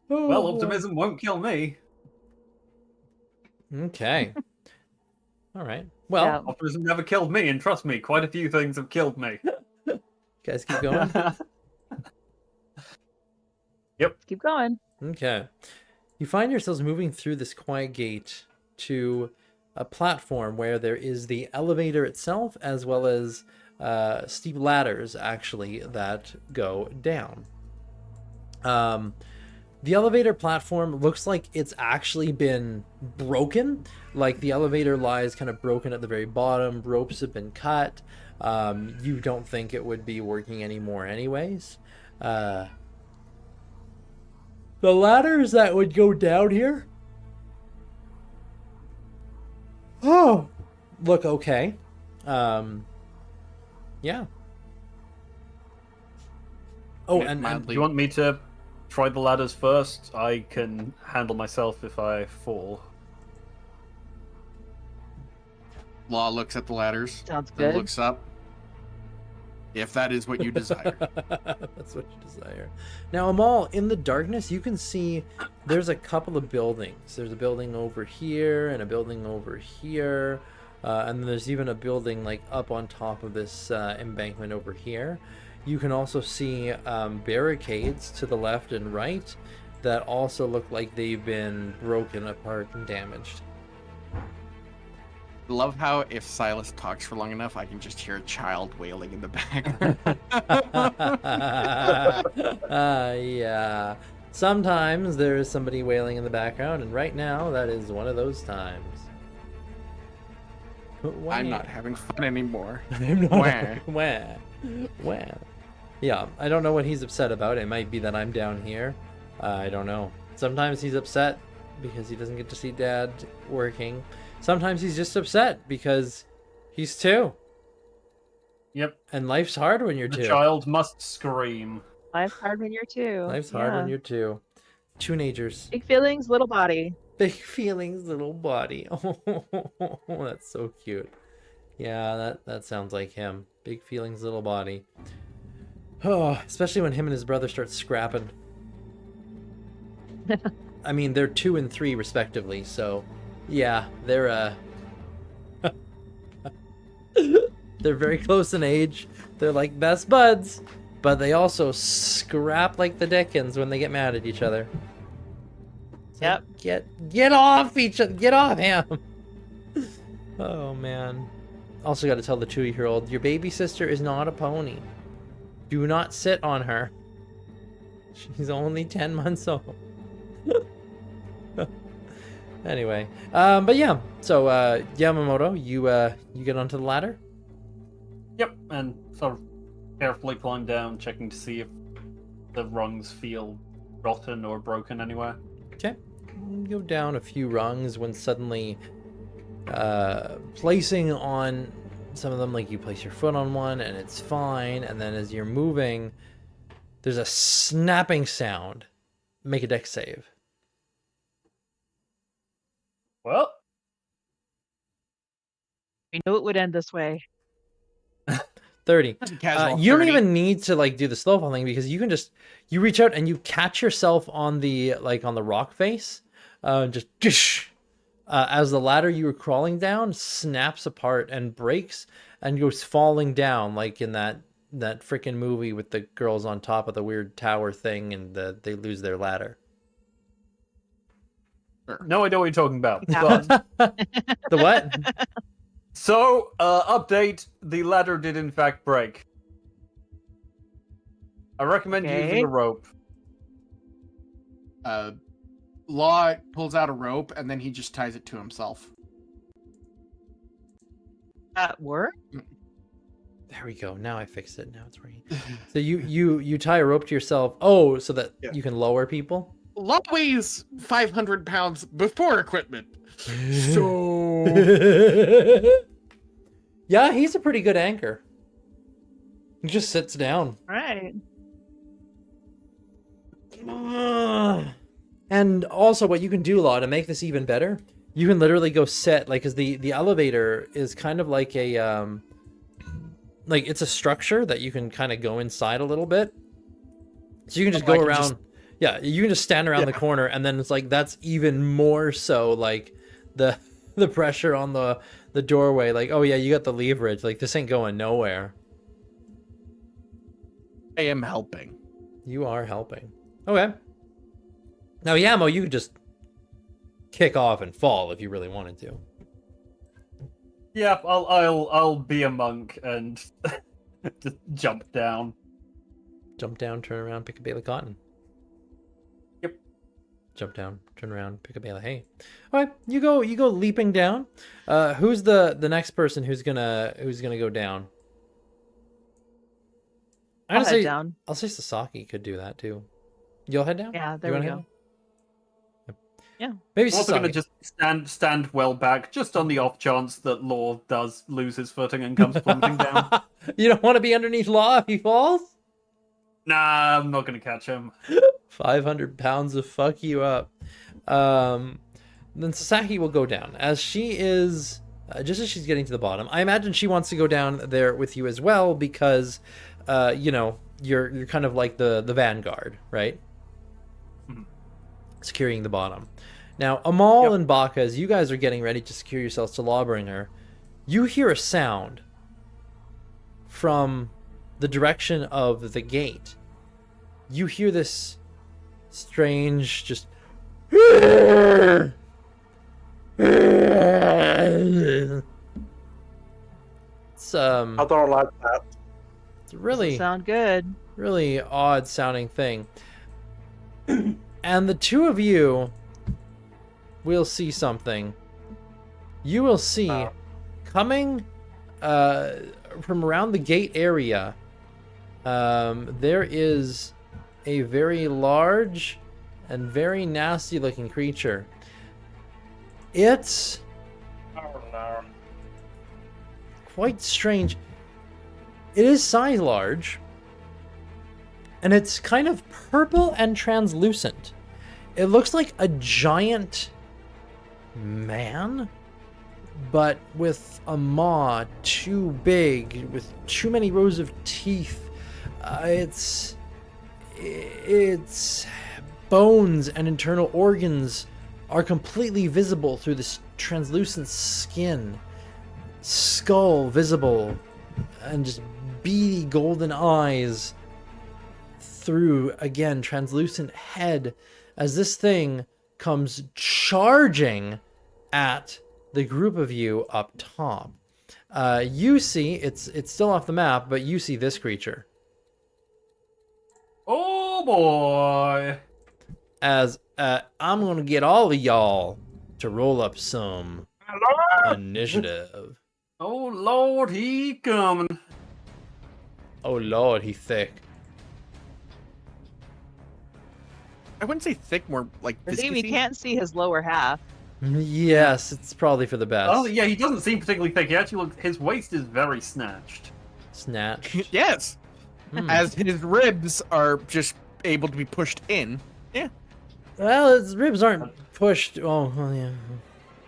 Oh, Well, boy. optimism won't kill me. Okay. All right. Well, Yeah. Optimism never killed me, and trust me, quite a few things have killed me. guys keep going. Let's keep going. Okay. You find yourselves moving through this quiet gate to a platform where there is the elevator itself, as well as steep ladders, actually, that go down. The elevator platform looks like it's actually been broken. Like, the elevator lies kind of broken at the very bottom. Ropes have been cut. You don't think it would be working anymore anyways. The ladders that would go down here, look okay. Yeah. Oh, and Do you want me to try the ladders first? I can handle myself if I fall. Law looks at the ladders, Sounds then good. looks up. If that is what you desire. That's what you desire. Now, Amal, in the darkness, you can see there's a couple of buildings. There's a building over here and a building over here. And then there's even a building like up on top of this embankment over here. You can also see barricades to the left and right that also look like they've been broken apart and damaged. Love how if Silas talks for long enough, I can just hear a child wailing in the back. Yeah. Sometimes there is somebody wailing in the background, and right now that is one of those times. I'm not having fun anymore. I'm not. Wah. Wah. Yeah, I don't know what he's upset about. It might be that I'm down here. I don't know. Sometimes he's upset because he doesn't get to see Dad working. Sometimes he's just upset because he's two. Yep. And life's hard when you're The two. child must scream. Life's hard when you're two. Life's hard when you're two. Teenagers. Big feelings, little body. Big feelings, little body. Oh, that's so cute. Yeah, that sounds like him. Big feelings, little body. Oh, especially when him and his brother start scrapping. I mean, they're 2 and 3 respectively, so yeah, they're they're very close in age. They're like best buds, but they also scrap like the Dickens when they get mad at each other. So Yep. Get off each other. Get off him. Oh man. Also got to tell the 2-year-old, your baby sister is not a pony. Do not sit on her. She's only 10 months old. Anyway, but yeah. So Yamamoto, you get onto the ladder. Yep, and sort of carefully climb down, checking to see if the rungs feel rotten or broken anywhere. Okay. Go down a few rungs when suddenly placing on some of them, like you place your foot on one and it's fine, and then as you're moving, there's a snapping sound. Make a dex save. Well, We knew it would end this way. 30. Casual You don't 30. even need to like do the slow fall thing because you can just reach out and you catch yourself on the rock face, just as the ladder you were crawling down snaps apart and breaks and goes falling down, like in that freaking movie with the girls on top of the weird tower thing and they lose their ladder. No, I know what you're talking about. That But The what? so, update: the ladder did in fact break. I recommend using Okay. a rope. Law pulls out a rope and then he just ties it to himself. That work? There we go. Now I fixed it. Now it's working. So you tie a rope to yourself. Oh, so that Yeah. you can lower people. Law weighs 500 pounds before equipment. So Yeah, he's a pretty good anchor. He just sits down. Right. And also what you can do, Law, to make this even better, you can literally go sit, like, because the elevator is kind of like a like it's a structure that you can kind of go inside a little bit. So you can just Oh, I go can around. just- Yeah, you can just stand around the corner, and then it's like that's even more so like the pressure on the doorway. Like, oh yeah, you got the leverage. Like this ain't going nowhere. I am helping. You are helping. Okay. Now, Yamo, you could just kick off and fall if you really wanted to. Yeah, I'll be a monk and just jump down. Jump down, turn around, pick a bale of cotton. Yep. Jump down, turn around, pick a bale of hay. All right, you go leaping down. Who's the next person who's gonna go down? I'll head down. I'll say Sasaki could do that too. You'll head down? Yeah, You there we wanna go. head down? Yeah. Maybe I'm also Sasaki. going to just stand well back, just on the off chance that Law does lose his footing and comes plummeting down. You don't want to be underneath Law if he falls? Nah, I'm not going to catch him. 500 pounds of fuck you up. Then Sasaki will go down as she is just as she's getting to the bottom. I imagine she wants to go down there with you as well because you're kind of like the vanguard, right? Mhm. Securing the bottom. Now, Amal Yep. and Baka, as you guys are getting ready to secure yourselves to Lawbringer, you hear a sound from the direction of the gate. You hear this strange, just it's I don't like that. it's a really Sound good. really odd sounding thing. And the two of you will see something. You will see coming from around the gate area. There is a very large and very nasty looking creature. It's Oh no. quite strange. It is size large, and it's kind of purple and translucent. It looks like a giant man, but with a maw too big, with too many rows of teeth. Its bones and internal organs are completely visible through this translucent skin. Skull visible, and just beady golden eyes through, again, translucent head, as this thing comes charging at the group of you up top. You see, it's still off the map, but you see this creature. Oh boy. As I'm gonna get all of y'all to roll up some initiative. Oh lord, he coming. Oh lord, he thick. I wouldn't say thick, more like I think we viscousy. can't see his lower half. Yes, it's probably for the best. Oh yeah, he doesn't seem particularly thick. He actually looks, his waist is very snatched. Snatch. Yes, Hmm. as his ribs are just able to be pushed in. Well, his ribs aren't pushed. Oh, well, yeah.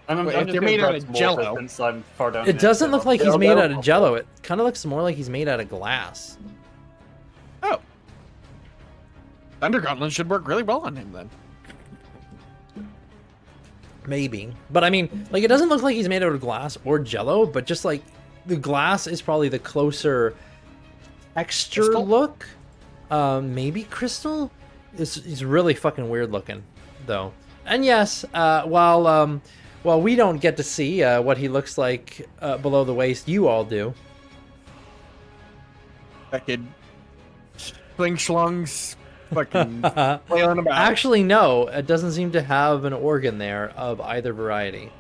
I'm Wait, I'm if just they're gonna made out grab of some Jell-O. water since I'm far down It here, doesn't so- look like Yeah, he's made that'll out of help. jello. It kind of looks more like he's made out of glass. Oh, Thunder Gauntlets should work really well on him then. Maybe. But I mean, like, it doesn't look like he's made out of glass or jello, but just like the glass is probably the closer texture Crystal? look. Maybe crystal? He's really fucking weird looking, though. And yes, while we don't get to see what he looks like below the waist, you all do. Fucking sling schlungs, fucking flailing about. Actually, no, it doesn't seem to have an organ there of either variety.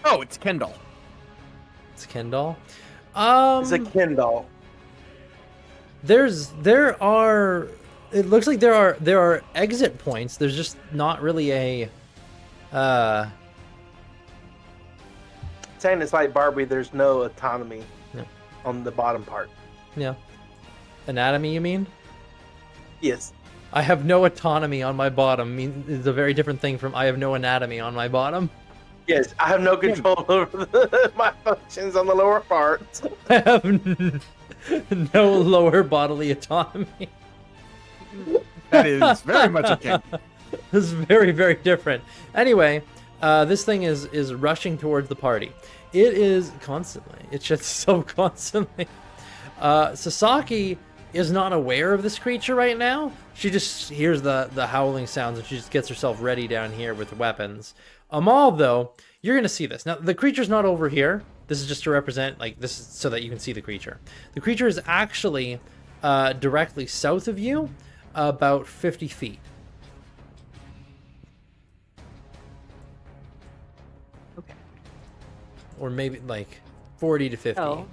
Oh, it's Kendall. It's Kendall. It's a Kindle. There are. It looks like there are exit points. There's just not really a. Saying it's like Barbie, there's no autonomy No. on the bottom part. Yeah. Anatomy, you mean? Yes. I have no autonomy on my bottom. Is a very different thing from I have no anatomy on my bottom. Yes, I have no control over my functions on the lower parts. I have no lower bodily autonomy. That is very much okay. This is very, very different. Anyway, this thing is rushing towards the party. It is constantly. It's just so constantly. Sasaki is not aware of this creature right now. She just hears the howling sounds and she just gets herself ready down here with weapons. Amal, though, you're going to see this. Now, the creature's not over here. This is just to represent, like, this is so that you can see the creature. The creature is actually directly south of you, about 50 feet. Okay. Or maybe, like, 40 to 50. Oh.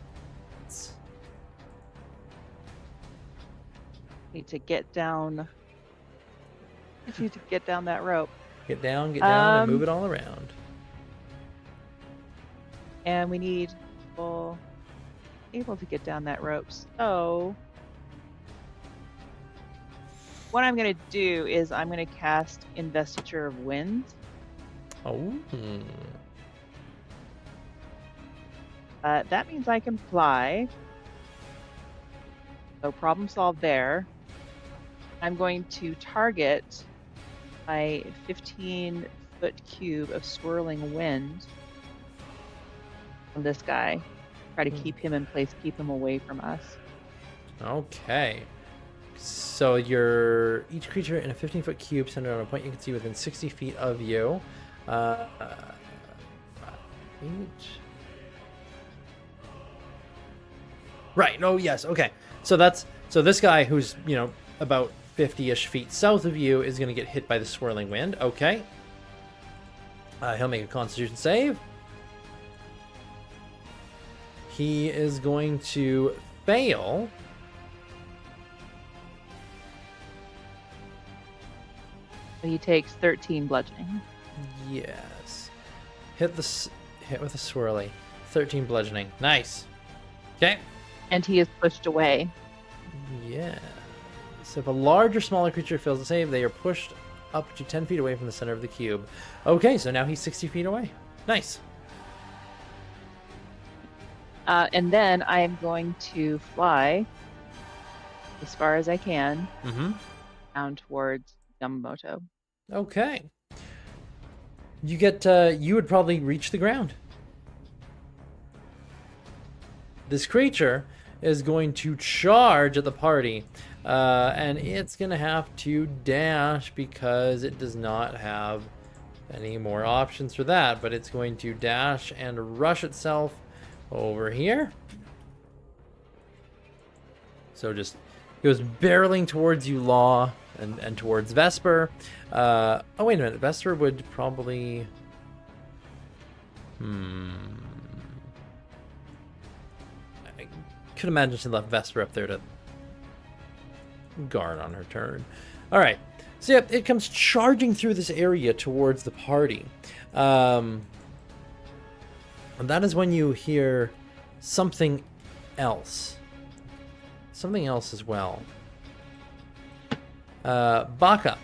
Need to get down. I need to get down that rope. Get down, and move it all around. And we need people able to get down that rope. So what I'm going to do is I'm going to cast Investiture of Wind. Oh. That means I can fly. So problem solved there. I'm going to target my 15-foot cube of swirling wind on this guy. Try to keep him in place, keep him away from us. Okay. So each creature in a 15-foot cube centered on a point you can see within 60 feet of you. Each. Right. Oh, yes. Okay. So this guy who's, about 50-ish feet south of you is going to get hit by the swirling wind. Okay. He'll make a Constitution save. He is going to fail. He takes 13 bludgeoning. Yes. Hit with a swirly. 13 bludgeoning. Nice. Okay. And he is pushed away. Yeah. So if a large or smaller creature fails to save, they are pushed up to 10 feet away from the center of the cube. Okay, so now he's 60 feet away. Nice. And then I am going to fly as far as I can down towards Yamamoto. Okay. You would probably reach the ground. This creature is going to charge at the party. And it's going to have to dash because it does not have any more options for that. But it's going to dash and rush itself over here. So just goes barreling towards you, Law, and towards Vesper. Oh, wait a minute. Vesper would probably... I could imagine she left Vesper up there to guard on her turn. All right. So, yep, it comes charging through this area towards the party. And that is when you hear something else. Something else as well. Baka,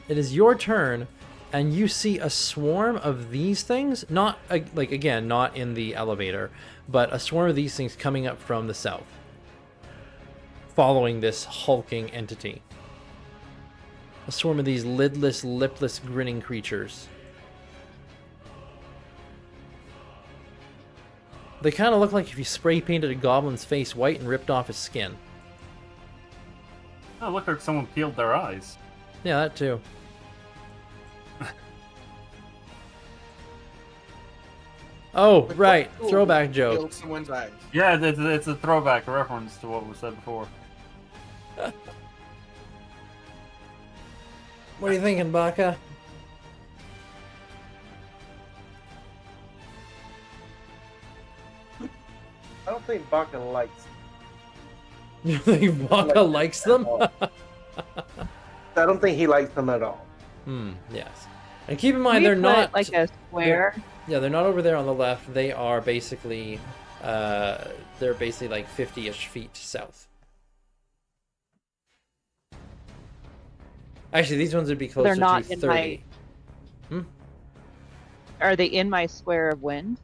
it is your turn, and you see a swarm of these things. Not, again, not in the elevator, but a swarm of these things coming up from the south, following this hulking entity. A swarm of these lidless, lipless, grinning creatures. They kind of look like if you spray painted a goblin's face white and ripped off his skin. Oh, look like someone peeled their eyes. Yeah, that too. Oh, right. Cool. Throwback joke. Peeled someone's eyes. Yeah, it's a throwback reference to what was said before. What are you thinking, Baka? I don't think Baka likes. You think Baka likes them? I don't think he likes them at all. Yes. And keep in mind, We they're put, not like a square. Yeah, they're not over there on the left. They are basically, they're basically like 50-ish feet south. Actually, these ones would be closer They're not to in 30. Are they in my square of wind?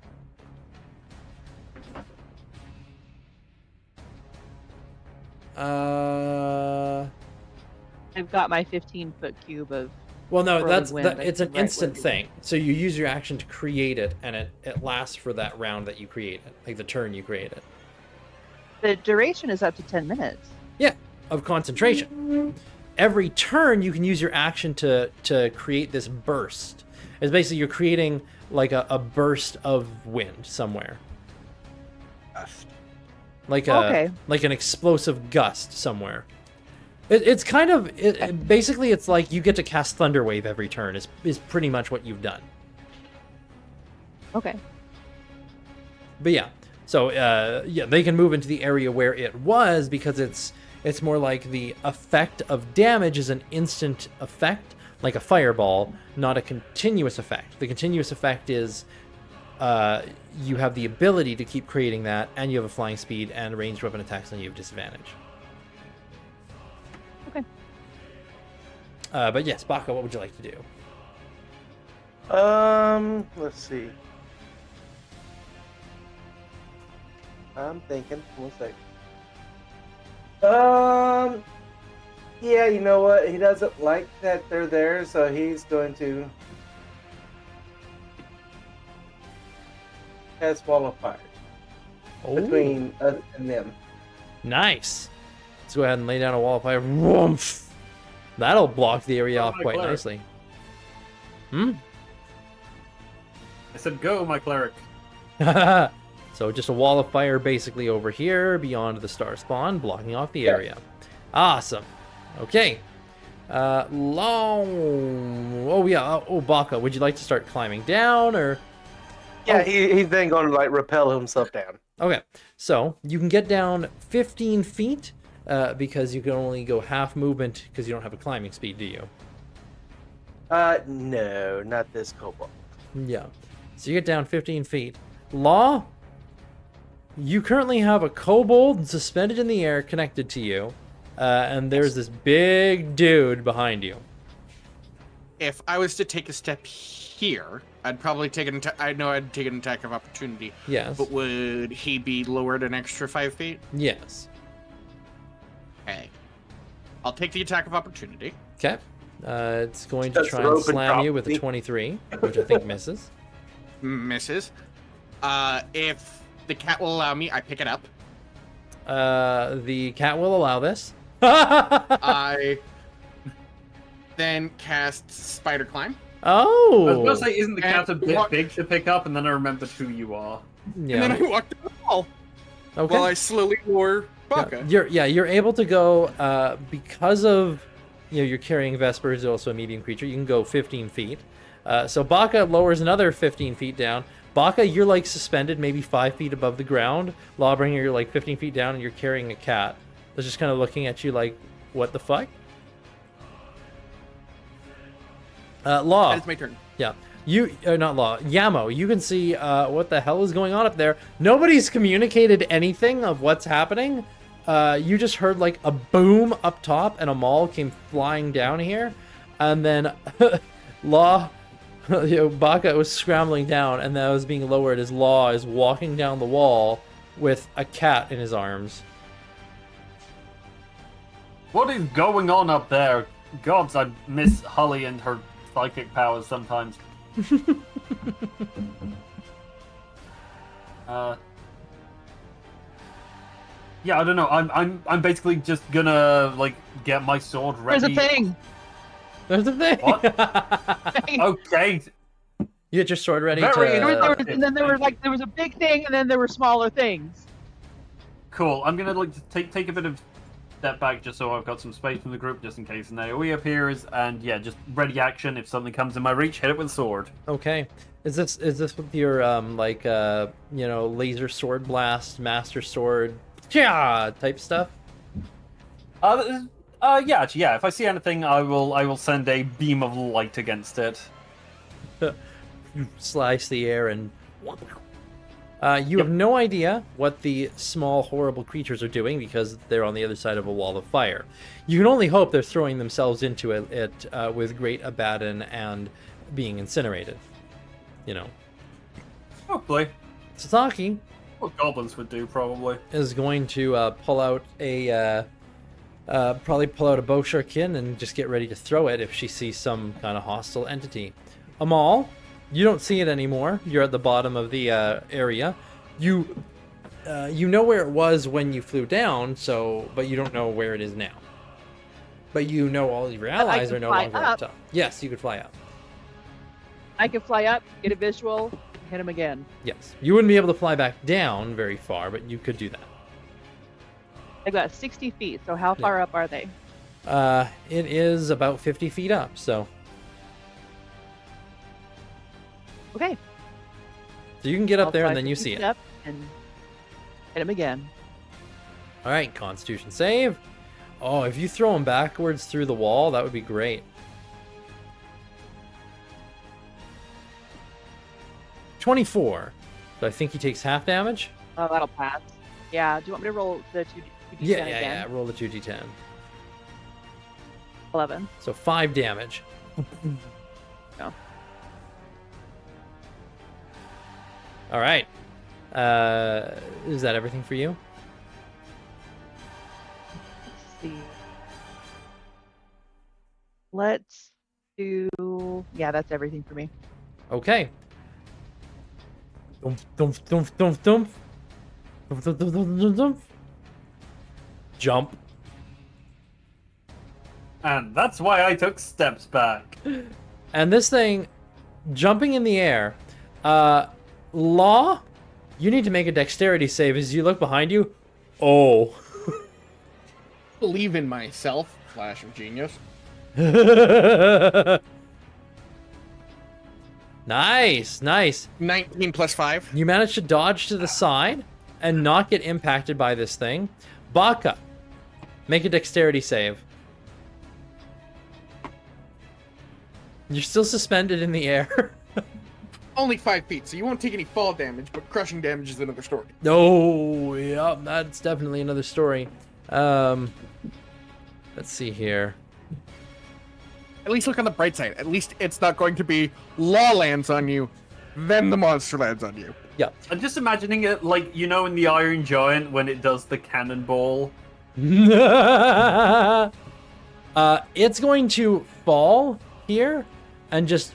I've got my 15-foot cube of. Well, no, Or that's the wind, that, I it's an can write instant what you thing. So you use your action to create it, and it lasts for that round that you create it, like the turn you create it. The duration is up to 10 minutes. Yeah, of concentration. Every turn, you can use your action to create this burst. It's basically you're creating like a burst of wind somewhere, like Okay. like an explosive gust somewhere. It's kind of basically it's like you get to cast Thunder Wave every turn. Is pretty much what you've done. Okay. But yeah, so yeah, they can move into the area where it was because it's more like the effect of damage is an instant effect, like a fireball, not a continuous effect. The continuous effect is you have the ability to keep creating that, and you have a flying speed and ranged weapon attacks, and you have disadvantage. Okay. But yes, Baka, what would you like to do? Let's see. I'm thinking. 1 sec. Yeah, you know what? He doesn't like that they're there, so he's going to cast Wall of Fire between us and them. Nice. Let's go ahead and lay down a wall of fire. Whoomph. That'll block the area off my quite cleric. nicely. I said, go, my cleric. So just a wall of fire basically over here beyond the star spawn, blocking off the area. Awesome. Okay. Long. Oh yeah. Oh, Baka, would you like to start climbing down or? Yeah, he's then going to like rappel himself down. Okay. So you can get down 15 feet because you can only go half movement because you don't have a climbing speed, do you? No, not this kobold. Yeah. So you get down 15 feet. Law, you currently have a kobold suspended in the air connected to you, and there's this big dude behind you. If I was to take a step here, I'd probably take an I know I'd take an attack of opportunity. Yes. But would he be lowered an extra 5 feet? Yes. Okay. I'll take the attack of opportunity. Okay. It's going to Just try and rope and slam you with a drop. 23, which I think misses. Misses. If the cat will allow me, I pick it up. The cat will allow this. I then cast Spider Climb. I was Oh. going to say, isn't the cat a And bit what- big to pick up? And then I remembered who you are. And then I Yeah. walk down the wall Okay. while I slowly lower Baka. You're able to go because of you're carrying Vesper, who's also a medium creature. You can go 15 feet. So Baka lowers another 15 feet down. Baka, you're like suspended maybe 5 feet above the ground. Lawbringer, you're like 15 feet down, and you're carrying a cat that's just kind of looking at you like, what the fuck? Law. It's my turn. Yeah. You not Law. Yamo, you can see what the hell is going on up there. Nobody's communicated anything of what's happening. You just heard like a boom up top and a maul came flying down here. And then Law Baka was scrambling down and that was being lowered as Law is walking down the wall with a cat in his arms. What is going on up there? Gods, I miss Holly and her psychic powers sometimes. Yeah, I don't know. I'm basically just gonna like get my sword ready. There's a thing. There's a thing. What? Okay. You get your sword ready Very There was, to. there was, and then there were like there was a big thing, and then there were smaller things. Cool. I'm gonna like take a bit of step back just so I've got some space from the group just in case an AoE appears, and yeah, just ready action. If something comes in my reach, hit it with a sword. Okay. Is this with your laser sword blast, master sword, type stuff? Yeah, actually, yeah. If I see anything, I will send a beam of light against it. Slice the air and. You have no idea what the small, horrible creatures are doing because they're on the other side of a wall of fire. You can only hope they're throwing themselves into it with great abandon and being incinerated. You know. Hopefully. Sasaki What goblins would do, probably. is going to pull out a bowshurkin and just get ready to throw it if she sees some kind of hostile entity. Amal, you don't see it anymore. You're at the bottom of the area. You know where it was when you flew down, but you don't know where it is now. But you know all of your allies are no longer up top. Yes, you could fly up. I can fly up, get a visual, hit him again. Yes, you wouldn't be able to fly back down very far, but you could do that. I've got 60 feet, so how far up are they? It is about 50 feet up, so Okay. you can get up I'll there fly and then you 50 see feet it. up and hit him again. All right, Constitution save. Oh, if you throw him backwards through the wall, that would be great. 24. So I think he takes half damage. Oh, that'll pass. Yeah. Do you want me to roll the 2d10 Yeah, again? Roll the 2d10. 11. So 5 damage. No. All right. Is that everything for you? Let's see. Let's do. Yeah, that's everything for me. Okay. Dumph, dumph, dumph, dumph, dumph. Dumph, dumph, dumph, dumph, dumph, dumph. Jump. And that's why I took steps back. And this thing, jumping in the air, Law, you need to make a dexterity save as you look behind you. Oh. Believe in myself. Flash of genius. Nice, nice. 19 plus 5. You managed to dodge to the side and not get impacted by this thing. Baka, make a dexterity save. You're still suspended in the air. Only 5 feet, so you won't take any fall damage, but crushing damage is another story. Oh, yeah, that's definitely another story. Let's see here. At least look on the bright side. At least it's not going to be law lands on you, then the monster lands on you. Yeah. I'm just imagining it like, you know, in the Iron Giant when it does the cannonball. It's going to fall here and just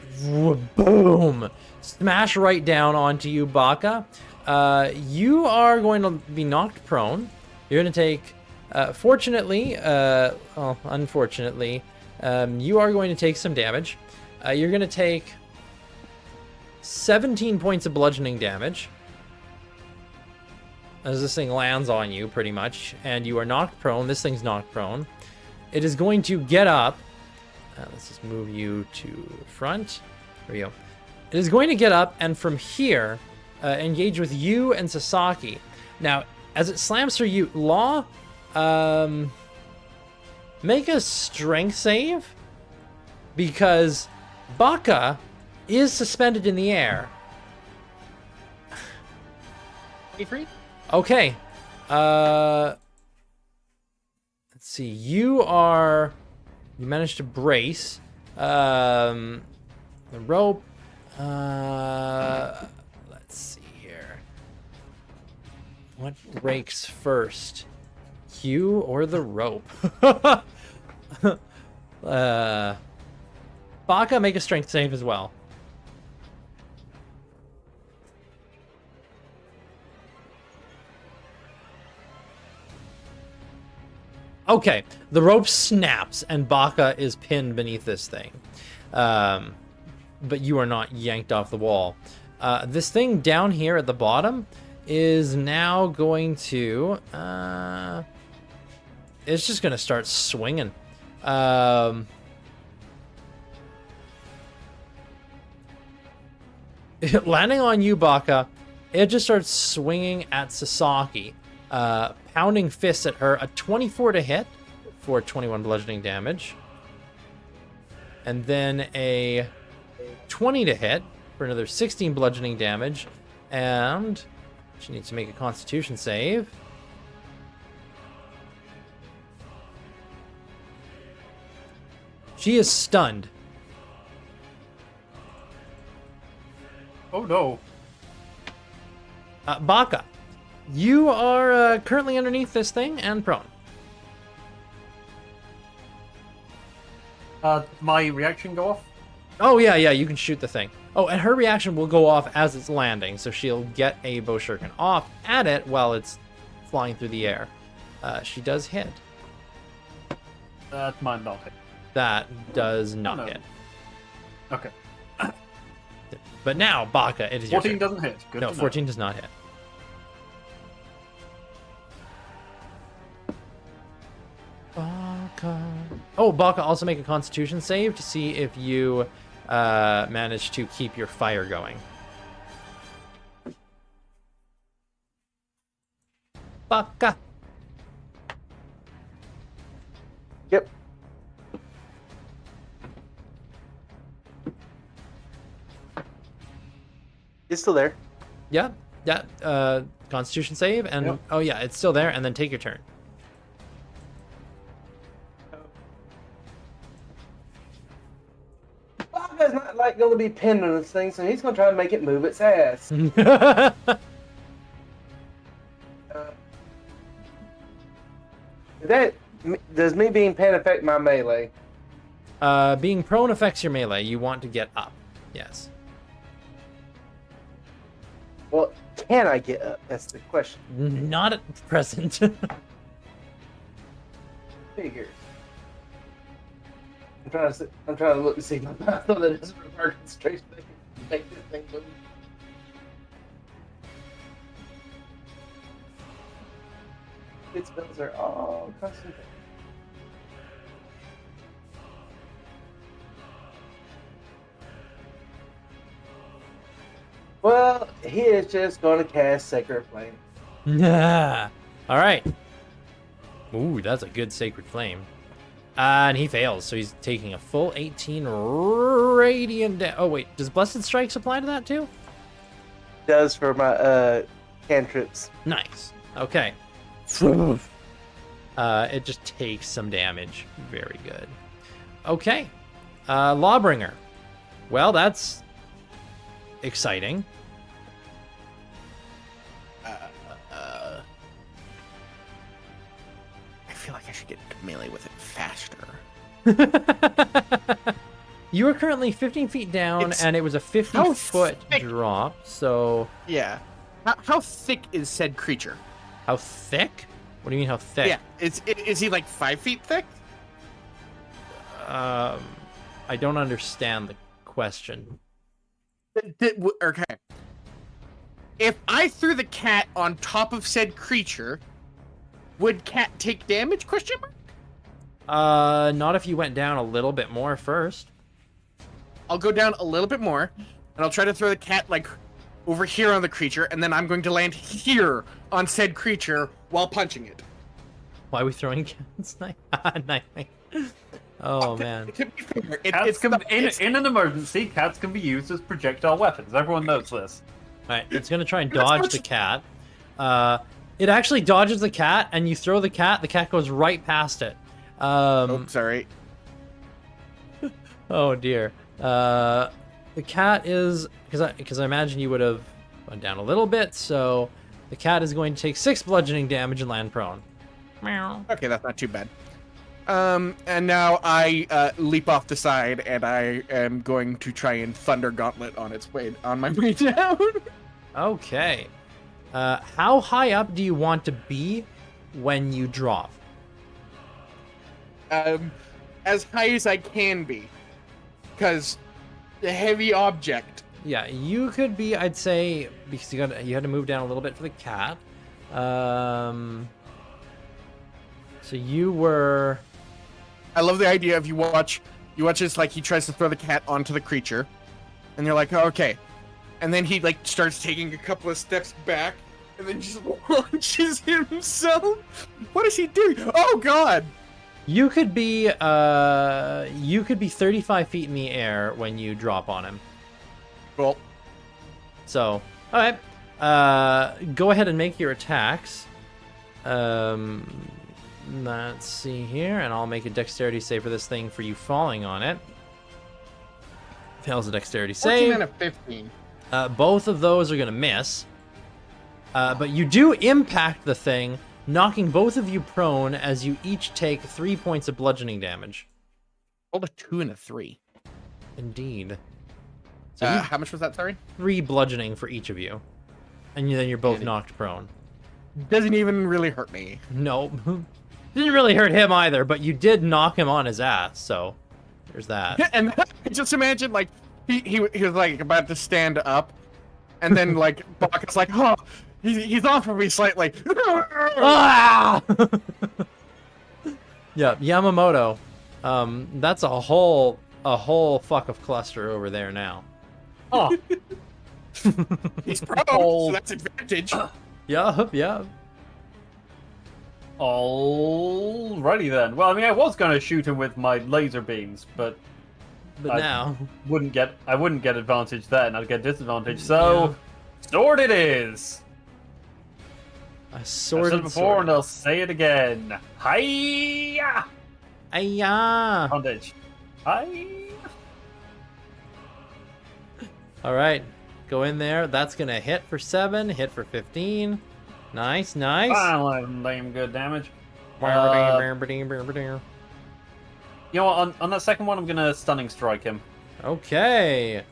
boom, smash right down onto you, Baka. You are going to be knocked prone. You're going to take, unfortunately, you are going to take some damage. You're going to take 17 points of bludgeoning damage as this thing lands on you, pretty much, and you are knocked prone. This thing's knocked prone. It is going to get up. Let's just move you to front. There we go. It is going to get up, and from here, engage with you and Sasaki. Now, as it slams through you, Law, make a strength save, because Baka is suspended in the air. 23? Okay. Let's see. You managed to brace. The rope. Let's see here. What breaks first? You or the rope? Baka, make a strength save as well. Okay, the rope snaps and Baka is pinned beneath this thing. But you are not yanked off the wall. This thing down here at the bottom is now going to... it's just going to start swinging. Landing on you, Baka, it just starts swinging at Sasaki. Pounding fists at her. A 24 to hit for 21 bludgeoning damage. And then a 20 to hit for another 16 bludgeoning damage. And she needs to make a Constitution save. She is stunned. Oh no. Baka, you are currently underneath this thing and prone. My reaction go off? Oh, yeah, you can shoot the thing. Oh, and her reaction will go off as it's landing, so she'll get a bow shuriken off at it while it's flying through the air. She does hit. That might not hit. That does not no. hit. Okay. But now, Baka, it is your 14 turn. doesn't hit. Good No, to know. 14 does not hit. Baka. Oh, Baka, also make a Constitution save to see if you manage to keep your fire going. Baka. Yep. It's still there. Yeah. Constitution save, and Yep. oh yeah, it's still there, and then take your turn. Baka's not like going to be pinned on this thing, so he's going to try to make it move its ass. Does me being pinned affect my melee? Being prone affects your melee. You want to get up. Yes. Well, can I get up? That's the question. Not at present. Figures. I'm trying to look to see my mouth so that it doesn't require concentration. They can make this thing move. Its spells are all concentrated. Well, he is just going to cast Sacred Flame. Yeah. All right. Ooh, that's a good Sacred Flame. And he fails, so he's taking a full 18 radiant oh, wait. Does Blessed Strikes apply to that too? Does for my cantrips. Nice. Okay. It just takes some damage. Very good. Okay. Lawbringer. Well, that's exciting. I feel like I should get into melee with it faster. You are currently 15 feet down, and it was a 50-foot thick- drop, so... Yeah. How thick is said creature? How thick? What do you mean, how thick? Yeah. Is he like 5 feet thick? I don't understand the question. Okay. If I threw the cat on top of said creature, would cat take damage? Question mark? Not if you went down a little bit more first. I'll go down a little bit more, and I'll try to throw the cat like over here on the creature, and then I'm going to land here on said creature while punching it. Why are we throwing cats? Nice. Oh, man. To be fair, In an emergency, cats can be used as projectile weapons. Everyone knows this. Alright, it's gonna try and dodge the cat. It actually dodges the cat, and you throw the cat goes right past it. oh, sorry. Oh dear. The cat is because I imagine you would have gone down a little bit, so the cat is going to take 6 bludgeoning damage and land prone. Meow. Okay, that's not too bad. And now I leap off the side, and I am going to try and thunder gauntlet on my way down. Okay. How high up do you want to be when you drop? as high as I can be, because the heavy object. Yeah, you could be. I'd say because you had to move down a little bit for the cat. So you were. I love the idea of you watch this like he tries to throw the cat onto the creature, and you're like, oh, okay, and then he like starts taking a couple of steps back, and then just launches himself. What is he doing? Oh God! You could be 35 feet in the air when you drop on him. Cool. So, all right. Go ahead and make your attacks. Let's see here, and I'll make a dexterity save for this thing for you falling on it. Fails a dexterity 14 save. and a 15. Both of those are going to miss. But you do impact the thing, knocking both of you prone as you each take 3 points of bludgeoning damage. Rolled a 2 and a 3. Indeed. So How much was that, sorry? 3 bludgeoning for each of you. And then you're both knocked prone. Doesn't even really hurt me. Nope. Didn't really hurt him either, but you did knock him on his ass, so there's that. And just imagine, like, he was, like, about to stand up, and then, like, Bach is like, oh, he's off of me slightly. Ah! Yeah, Yamamoto. That's a whole fuck of cluster over there now. Oh, He's prone, so that's advantage. Yeah. alrighty then. Well, I mean, I was gonna shoot him with my laser beams, but But now, I wouldn't get advantage then. I'd get disadvantage. So, sword it is. a I've sword. said it before, and I'll say it again. Hiya! Ayah! Advantage. Hi. All right, go in there. That's gonna hit for 7, hit for 15. Nice. Finally, damn good damage. You know what? On that second one, I'm gonna stunning strike him. Okay.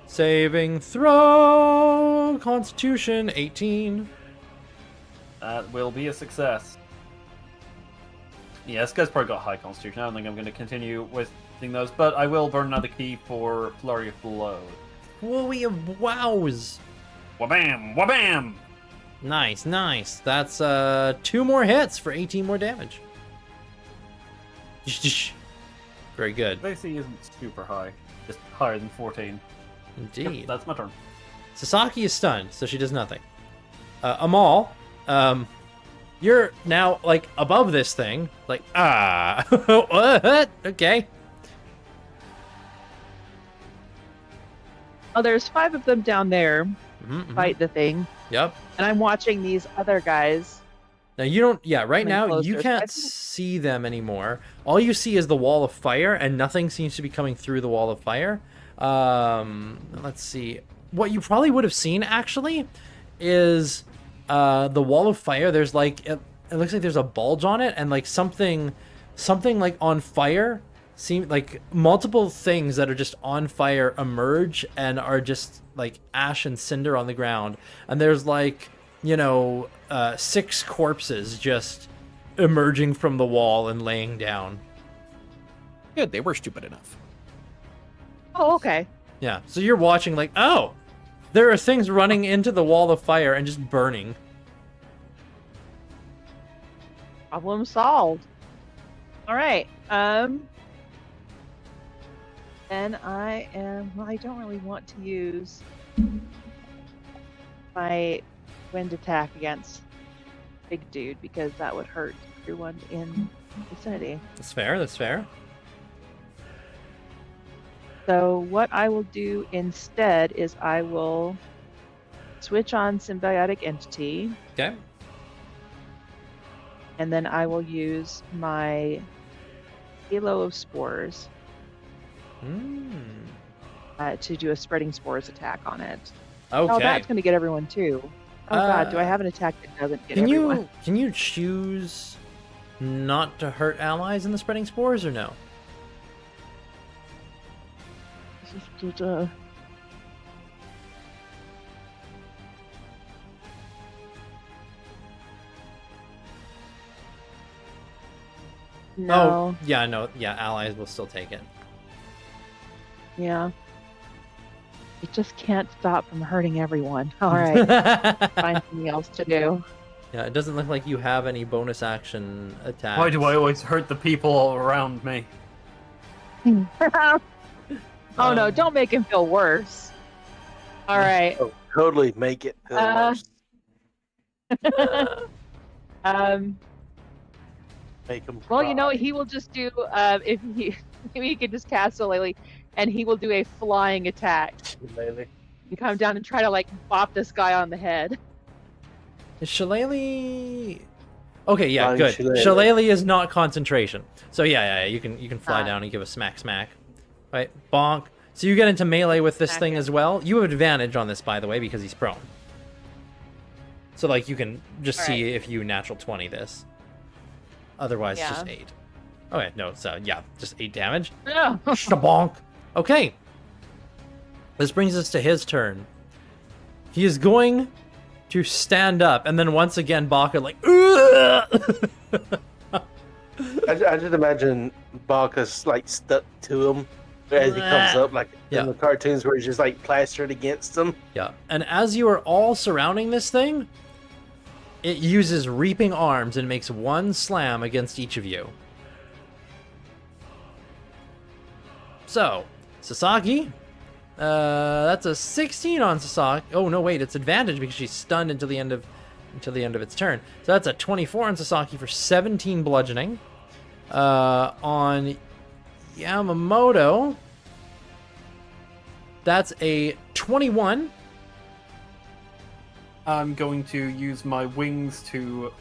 Saving throw. Constitution 18. That will be a success. Yeah, this guy's probably got high constitution. I don't think I'm going to continue with those, but I will burn another key for Flurry of Blows. Whoa, wows. Wabam! Wabam! Nice. That's 2 more hits for 18 more damage. Very good. AC isn't super high, just higher than 14. Indeed. Yep, that's my turn. Sasaki is stunned, so she does nothing. Amal, you're now like above this thing, like what? Okay. Oh, there's 5 of them down there Mhm. fight the thing, Yep. and I'm watching these other guys. Now you don't. Yeah, right Coming now closer, you so I can't think- see them anymore. All you see is the wall of fire, and nothing seems to be coming through the wall of fire. Let's see. What you probably would have seen actually is the wall of fire. There's like it looks like there's a bulge on it, and like something like on fire. Seem like multiple things that are just on fire emerge and are just like ash and cinder on the ground, and there's like 6 corpses just emerging from the wall and laying down. Good, they were stupid enough. Oh, okay. Yeah, so you're watching like, oh, there are things running into the wall of fire and just burning. Problem solved. All right. Then I don't really want to use my wind attack against big dude because that would hurt everyone in the vicinity. That's fair. So what I will do instead is I will switch on symbiotic entity, Okay. and then I will use my halo of spores to do a spreading spores attack on it. Okay. Oh, that's going to get everyone too. Oh God, do I have an attack that doesn't get Can everyone? can you choose not to hurt allies in the spreading spores or no? No. Oh, yeah, no, yeah, allies will still take it. Yeah. It just can't stop from hurting everyone. All right. Find something else to do. Yeah, it doesn't look like you have any bonus action attacks. Why do I always hurt the people all around me? Oh no, Um, don't make him feel worse. All right. Oh, totally make it feel worse. Make him Well, you know, cry. he will just do if he could just cast a lily, and he will do a flying attack Lily. and come down and try to like bop this guy on the head. Is Shillelagh... Okay, yeah, Flying good. shillelagh. Shillelagh is not concentration. So yeah, you can fly Ah. down and give a smack. Right, bonk. So you get into melee with this Smack thing him. as well. You have advantage on this, by the way, because he's prone. So like you can just see Alright. if you natural 20 this. Otherwise, Yeah. just 8. Okay, no, so yeah, just 8 damage. No. Shabonk. Okay. This brings us to his turn. He is going to stand up, and then once again, Baka like, "Ugh!" I just imagine Bacchus like stuck to him as he comes up, like Yeah. in the cartoons where he's just like plastered against him. Yeah, and as you are all surrounding this thing, it uses Reaping Arms and makes one slam against each of you. So, Sasaki, that's a 16 on Sasaki. Oh no, wait, it's advantage because she's stunned until the end of its turn. So that's a 24 on Sasaki for 17 bludgeoning. On Yamamoto, that's a 21. I'm going to use my wings to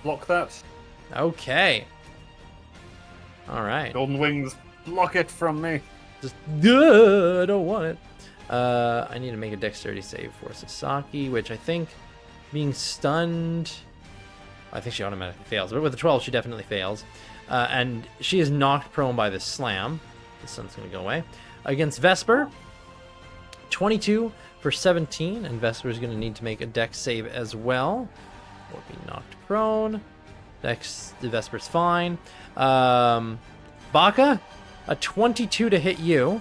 block that. Okay. All right. Golden wings, block it from me. Just, I don't want it. I need to make a dexterity save for Sasaki, which I think being stunned, I think she automatically fails. But with a 12, she definitely fails. And she is knocked prone by this slam. The sun's going to go away. Against Vesper, 22 for 17. And Vesper is going to need to make a dex save as well. Or be knocked prone. The Vesper's fine. Baka, a 22 to hit you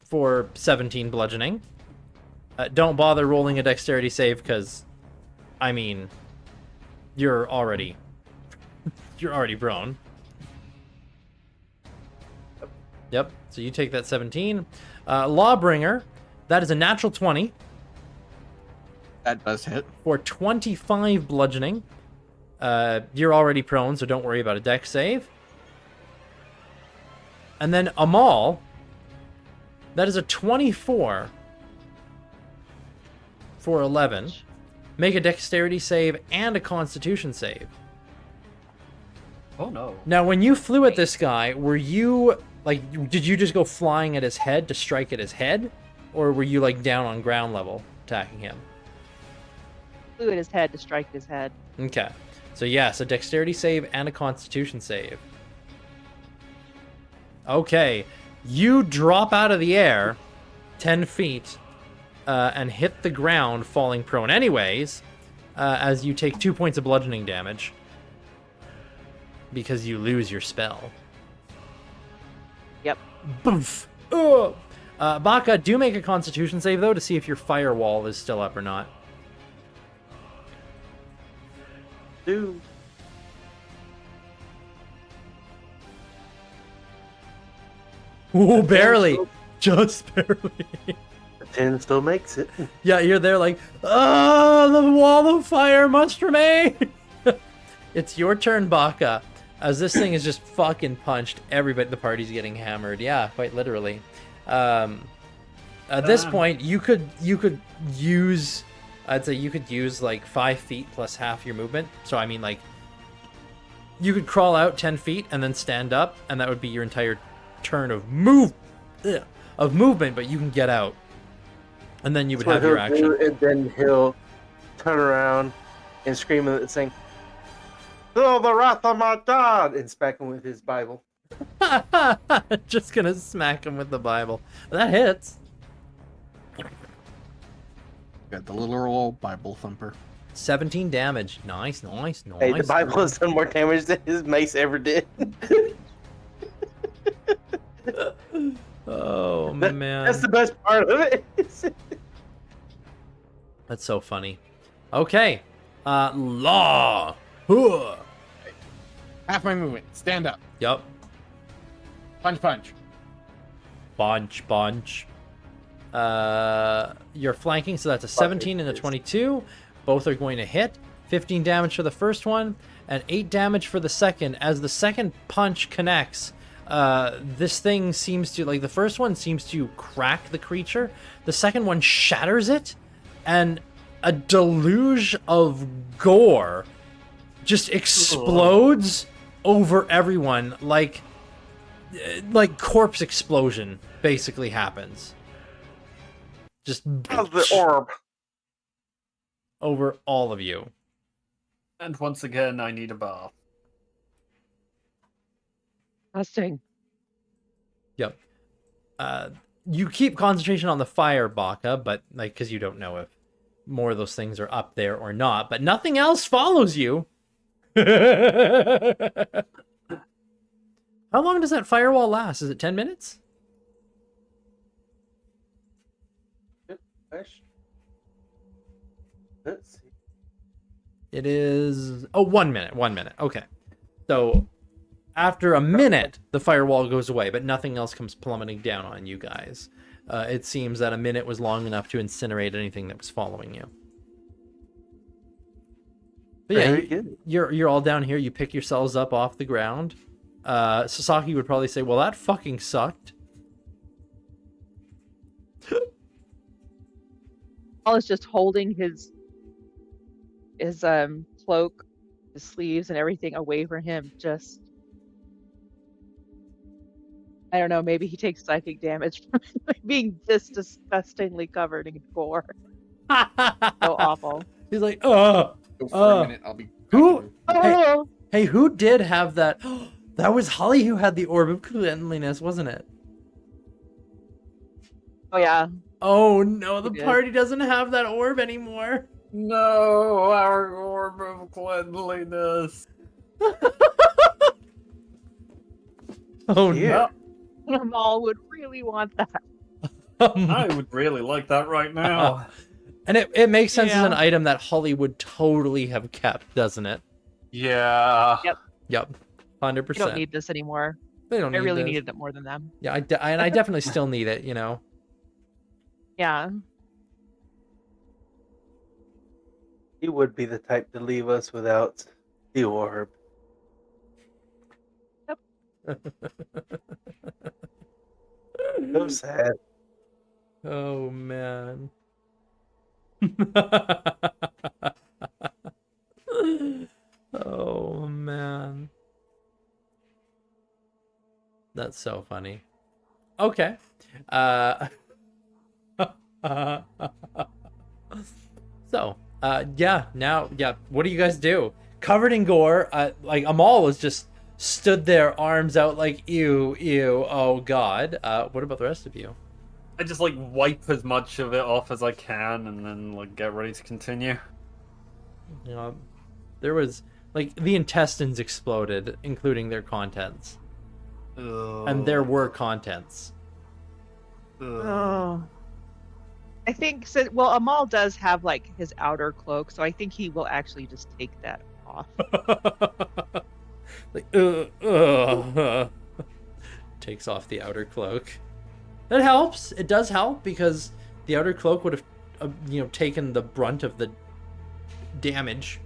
for 17 bludgeoning. Don't bother rolling a dexterity save because, I mean, you're already prone. Yep. So you take that 17. Lawbringer, that is a natural 20 That does hit. for 25 bludgeoning. You're already prone, so don't worry about a dex save. And then Amal, that is a 24 for 11. Make a dexterity save and a constitution save. Oh no. Now, when you flew at this guy, were you, like, did you just go flying at his head to strike at his head? Or were you, like, down on ground level attacking him? Flew at his head to strike his head. Okay. So, yes, a dexterity save and a constitution save. Okay. You drop out of the air 10 feet and hit the ground, falling prone anyways, as you take 2 points of bludgeoning damage because you lose your spell. Yep. Boof. Ugh. Baka, do make a constitution save, though, to see if your firewall is still up or not. Dude. Ooh, barely. Just barely. The 10 still makes it. Yeah, you're there like, the wall of fire must remain. It's your turn, Baka. As this thing is just fucking punched, everybody, the party's getting hammered. Yeah, quite literally. At this point, you could use, I'd say you could use like 5 feet plus half your movement. So I mean, like, you could crawl out 10 feet and then stand up, and that would be your entire turn of movement. But you can get out, and then you would That's have what your he'll action. do, and then he'll turn around and scream and sing, "Feel the wrath of my God!" and smack him with his Bible. Just gonna smack him with the Bible. That hits. Got the little old Bible thumper. 17 damage. Nice, nice, nice. Hey, the Bible has done more damage than his mace ever did. Oh, man. That's the best part of it. That's so funny. Okay. Law. Huh. Half my movement. Stand up. Yep. Punch, punch. Bunch. You're flanking, so that's a 17 and a 22. Both are going to hit. 15 damage for the first one, and 8 damage for the second. As the second punch connects, this thing seems to, like, the first one seems to crack the creature. The second one shatters it, and a deluge of gore just explodes over everyone, like corpse explosion basically happens. Just How's the orb? over all of you. And once again, I need a bath. Disgusting. Yep. You keep concentration on the fire, Baka, but like, because you don't know if more of those things are up there or not, but nothing else follows you. How long does that firewall last? Is it 10 minutes? Let's see. It is 1 minute. 1 minute. Okay. So after a minute, the firewall goes away, but nothing else comes plummeting down on you guys. It seems that a minute was long enough to incinerate anything that was following you. But yeah, Very good. you're all down here. You pick yourselves up off the ground. Sasaki would probably say, "Well, that fucking sucked." Paul is just holding his cloak, his sleeves, and everything away from him. Just, I don't know. Maybe he takes psychic damage from being this disgustingly covered in gore. So awful. He's like, Go for a minute. I'll be. who? Hey, Oh, hey, who did have that? That was Holly who had the orb of cleanliness, wasn't it? oh yeah. Oh no, the He did. party doesn't have that orb anymore. No, our orb of cleanliness. Oh Yeah. Amal would really want that. no. I would really like that right now. And it makes sense as Yeah. an item that Holly would totally have kept, doesn't it? Yeah. Yep. 100%. We don't need this anymore. They don't I need really this. needed it more than them. Yeah, I definitely still need it, you know. Yeah. He would be the type to leave us without the orb. So sad. Oh man. Oh man. That's so funny. Okay. So, yeah, now, yeah, what do you guys do? Covered in gore, like Amal was just stood there, arms out, like, ew, oh god. What about the rest of you? I just like wipe as much of it off as I can and then like get ready to continue. You know, there was, like, the intestines exploded, including their contents. And there were contents. Oh. I think so. Well, Amal does have like his outer cloak, so I think he will actually just take that off. Like, takes off the outer cloak. That helps. It does help because the outer cloak would have, taken the brunt of the damage.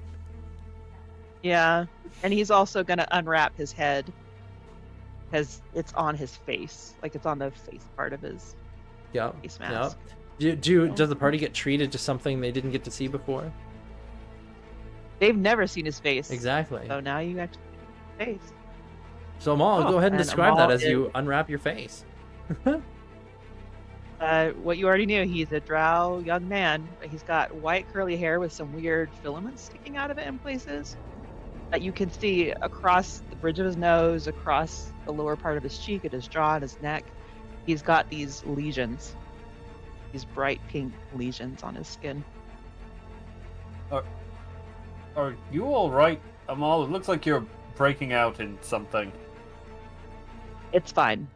Yeah, and he's also gonna unwrap his head because it's on his face, like it's on the face part of his Yep. face Yep. mask. Does the party get treated to something they didn't get to see before? They've never seen his face, Exactly. so now you actually see his face. So Amal, go ahead and And describe that Amal as you unwrap your face. What you already knew, he's a drow young man. He's got white curly hair with some weird filaments sticking out of it in places that you can see across the bridge of his nose, across the lower part of his cheek, at his jaw, and his neck. He's got these lesions, these bright pink lesions on his skin. Are you all right, Amal? It looks like you're breaking out in something. It's fine.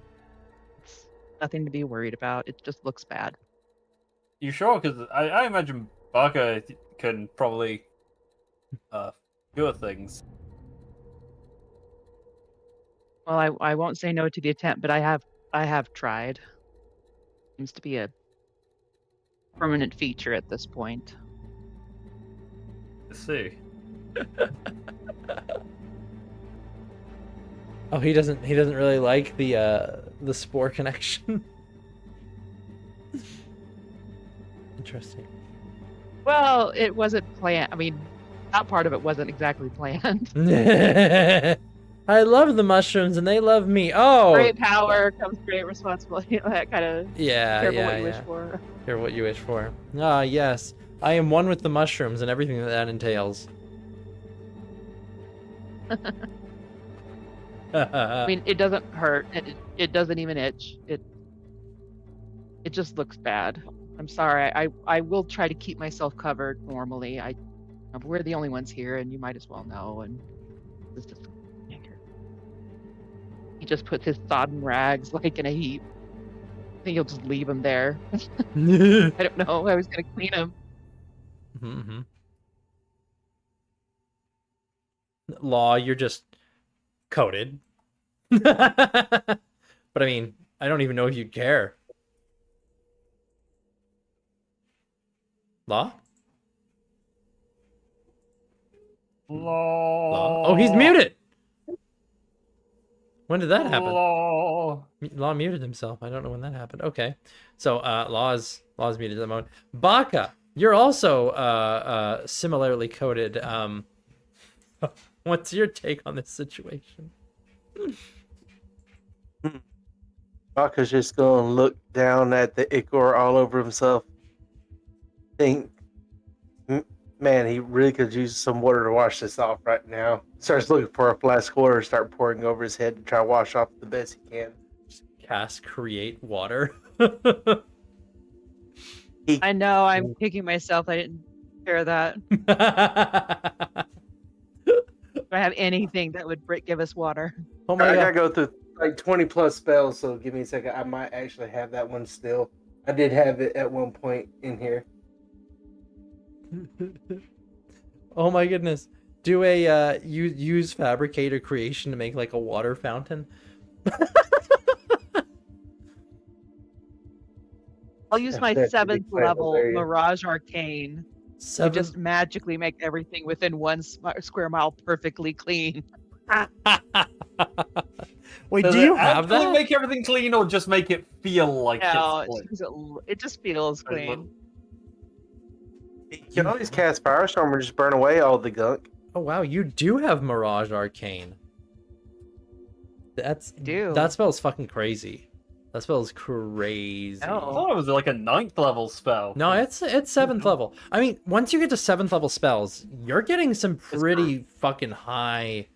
It's nothing to be worried about. It just looks bad. You sure? Because I imagine Baka can probably cure things. Well, I won't say no to the attempt, but I have tried. Seems to be a permanent feature at this point. Let's see. Oh, he doesn't really like the spore connection. Interesting. Well, it wasn't planned. I mean, that part of it wasn't exactly planned. I love the mushrooms and they love me. Oh, Great power comes great responsibility. That kind of yeah, careful yeah, what you yeah. wish for. Hear what you wish for. Ah, yes. I am one with the mushrooms and everything that entails. I mean, it doesn't hurt. It doesn't even itch. It just looks bad. I'm sorry. I will try to keep myself covered normally. We're the only ones here, and you might as well know. And this is he just puts his sodden rags like in a heap. I think he'll just leave them there. I don't know. I was gonna clean them. Mm-hmm. Law, you're just coated. But I mean, I don't even know if you'd care. Law? Law? Oh, he's muted! When did that happen? Law. Law muted himself. I don't know when that happened. Okay. So, Law's muted at the moment. Baka, you're also similarly coded. What's your take on this situation? Baka's just gonna look down at the ichor all over himself. Think, man, he really could use some water to wash this off right now. Starts looking for a flask of water, start pouring over his head to try to wash off the best he can. Cast create water. I know. I'm kicking myself. I didn't hear that. Do I have anything that would give us water? Oh my I god. gotta go through like 20 plus spells, so give me a second. I might actually have that one still. I did have it at one point in here. Oh my goodness. Do a use fabricator creation to make like a water fountain. I'll use my That's a big 7th plan, level there you go. Mirage Arcane to just magically make everything within 1 square mile perfectly clean. Wait, Does do you it have actually that? make everything clean or just make it feel like No, it's clean? it just feels clean. You can always cast Firestorm and just burn away all the gunk. Oh wow, you do have Mirage Arcane. That spell's fucking crazy. That spell's crazy. I No. thought it was like a 9th level spell. No, it's 7th level. I mean, once you get to 7th level spells, you're getting some pretty fucking high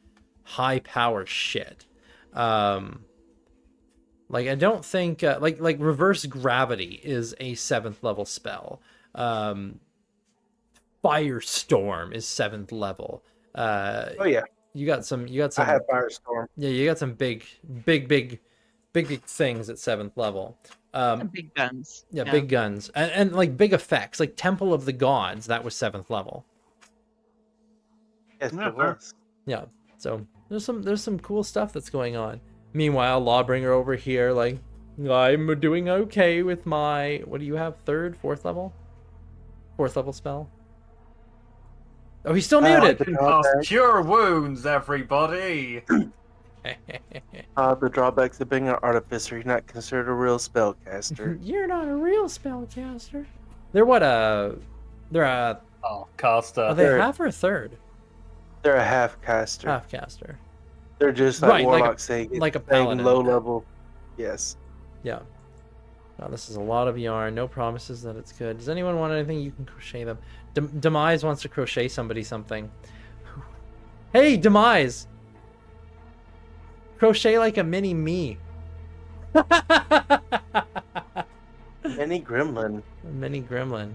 power shit. Like I don't think like reverse gravity is a 7th level spell. Firestorm is 7th level. Oh yeah, You got some. I have Firestorm. Yeah, you got some big things at 7th level. Some big guns. Yeah, big guns and like big effects, like Temple of the Gods. That was 7th level. Yes, Yeah, it was. Yeah, so there's some cool stuff that's going on. Meanwhile, Lawbringer over here, like, I'm doing okay with my, what do you have? 3rd, 4th level? 4th level spell. Oh, he's still muted. I can cast Cure Wounds, everybody! The drawbacks of being an artificer, you're not considered a real spellcaster. You're not a real spellcaster. They're what? They're Oh, caster. are they They're- half or a 3rd? They're a half caster. Half caster. They're just like Right, like a- warlocks saying like a paladin. low level. Yes. Yeah. Now this is a lot of yarn. No promises that it's good. Does anyone want anything? You can crochet them. Demise wants to crochet somebody something. Hey, Demise! Crochet like a mini me. And mini gremlin. Mini gremlin.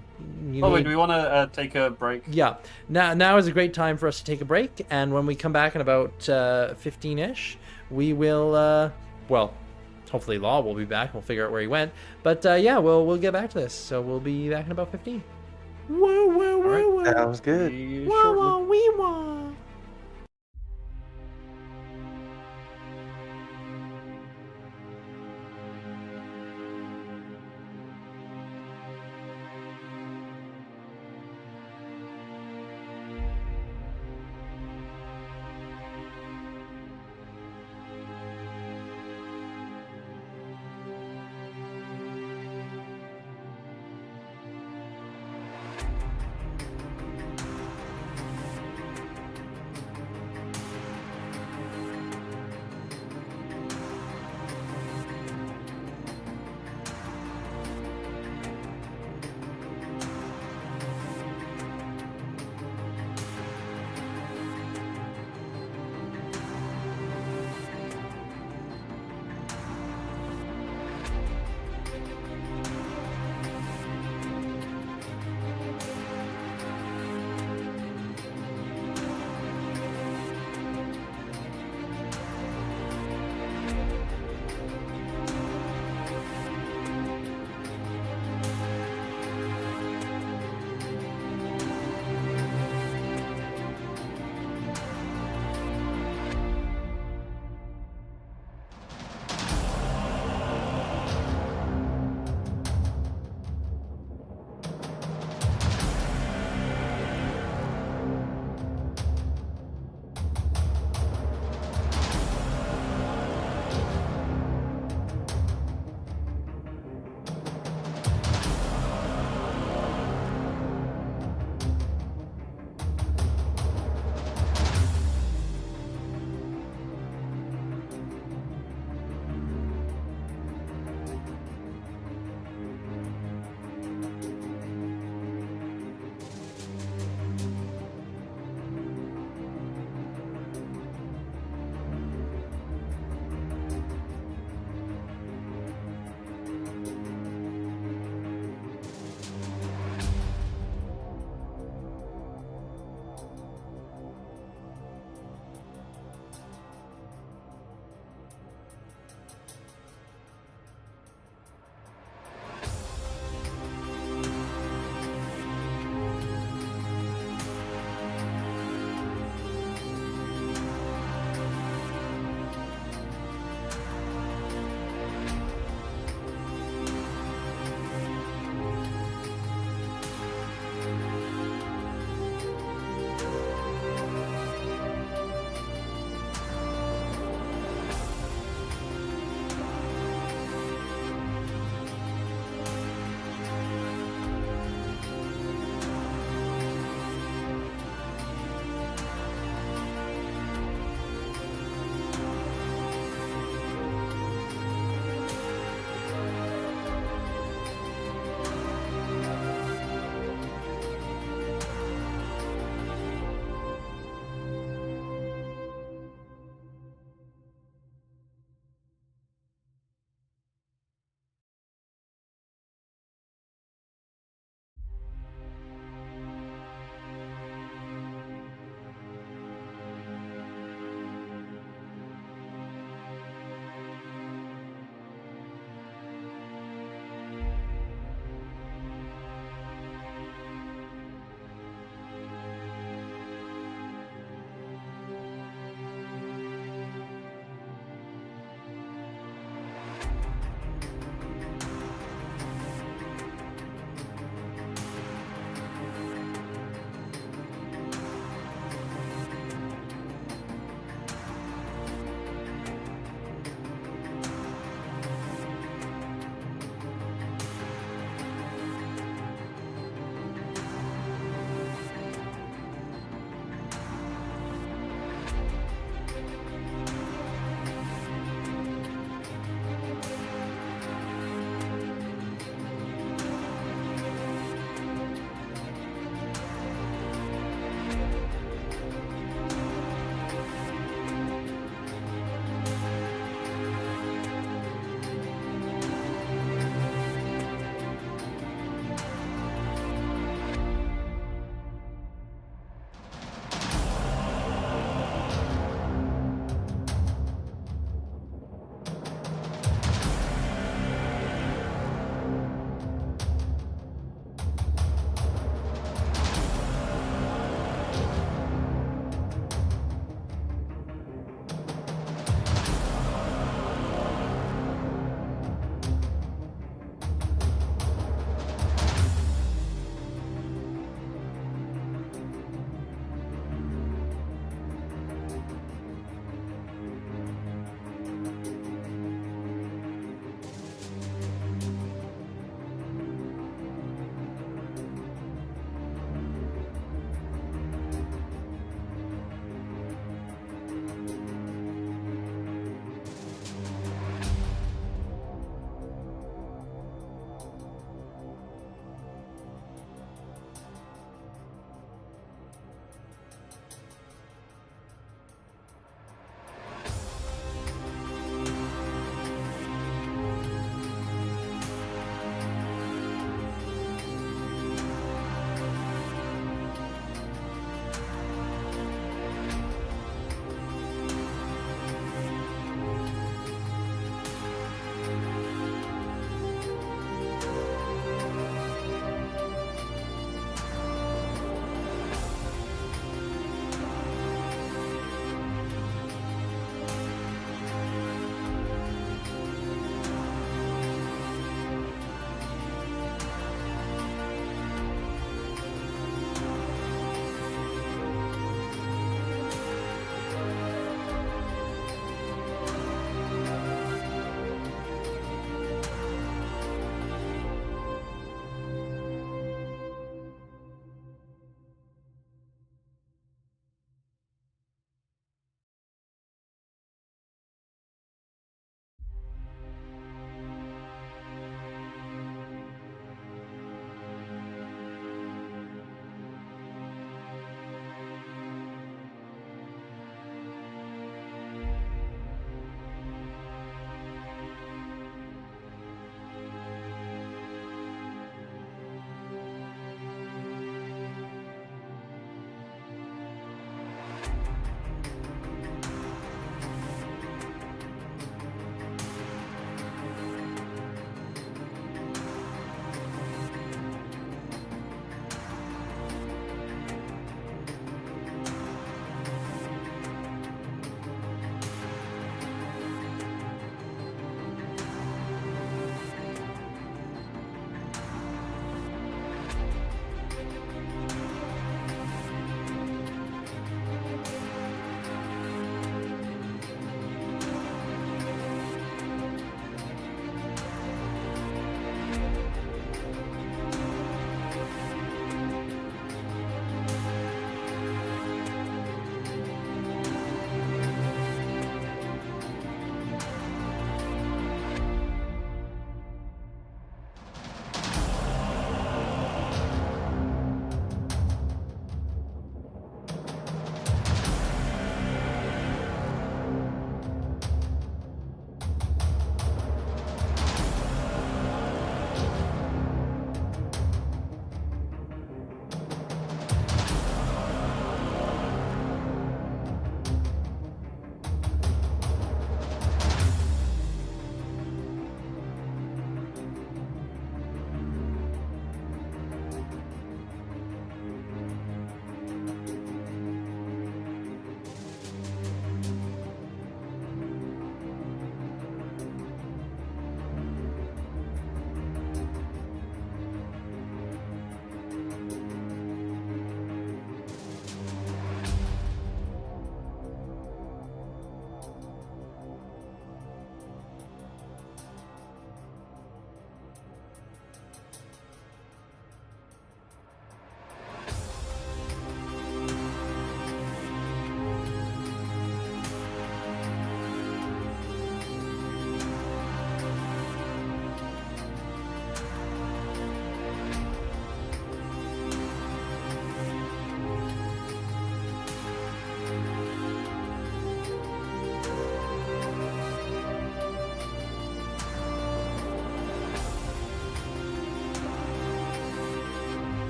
You Oh, wait, need- do we want to take a break? Yeah. Now is a great time for us to take a break, and when we come back in about 15-ish, we will well, hopefully Law will be back. We'll figure out where he went. But yeah, we'll get back to this. So we'll be back in about 15. Whoa, whoa, whoa, whoa. Sounds good. See you Wah, shortly. wah, wee, wah.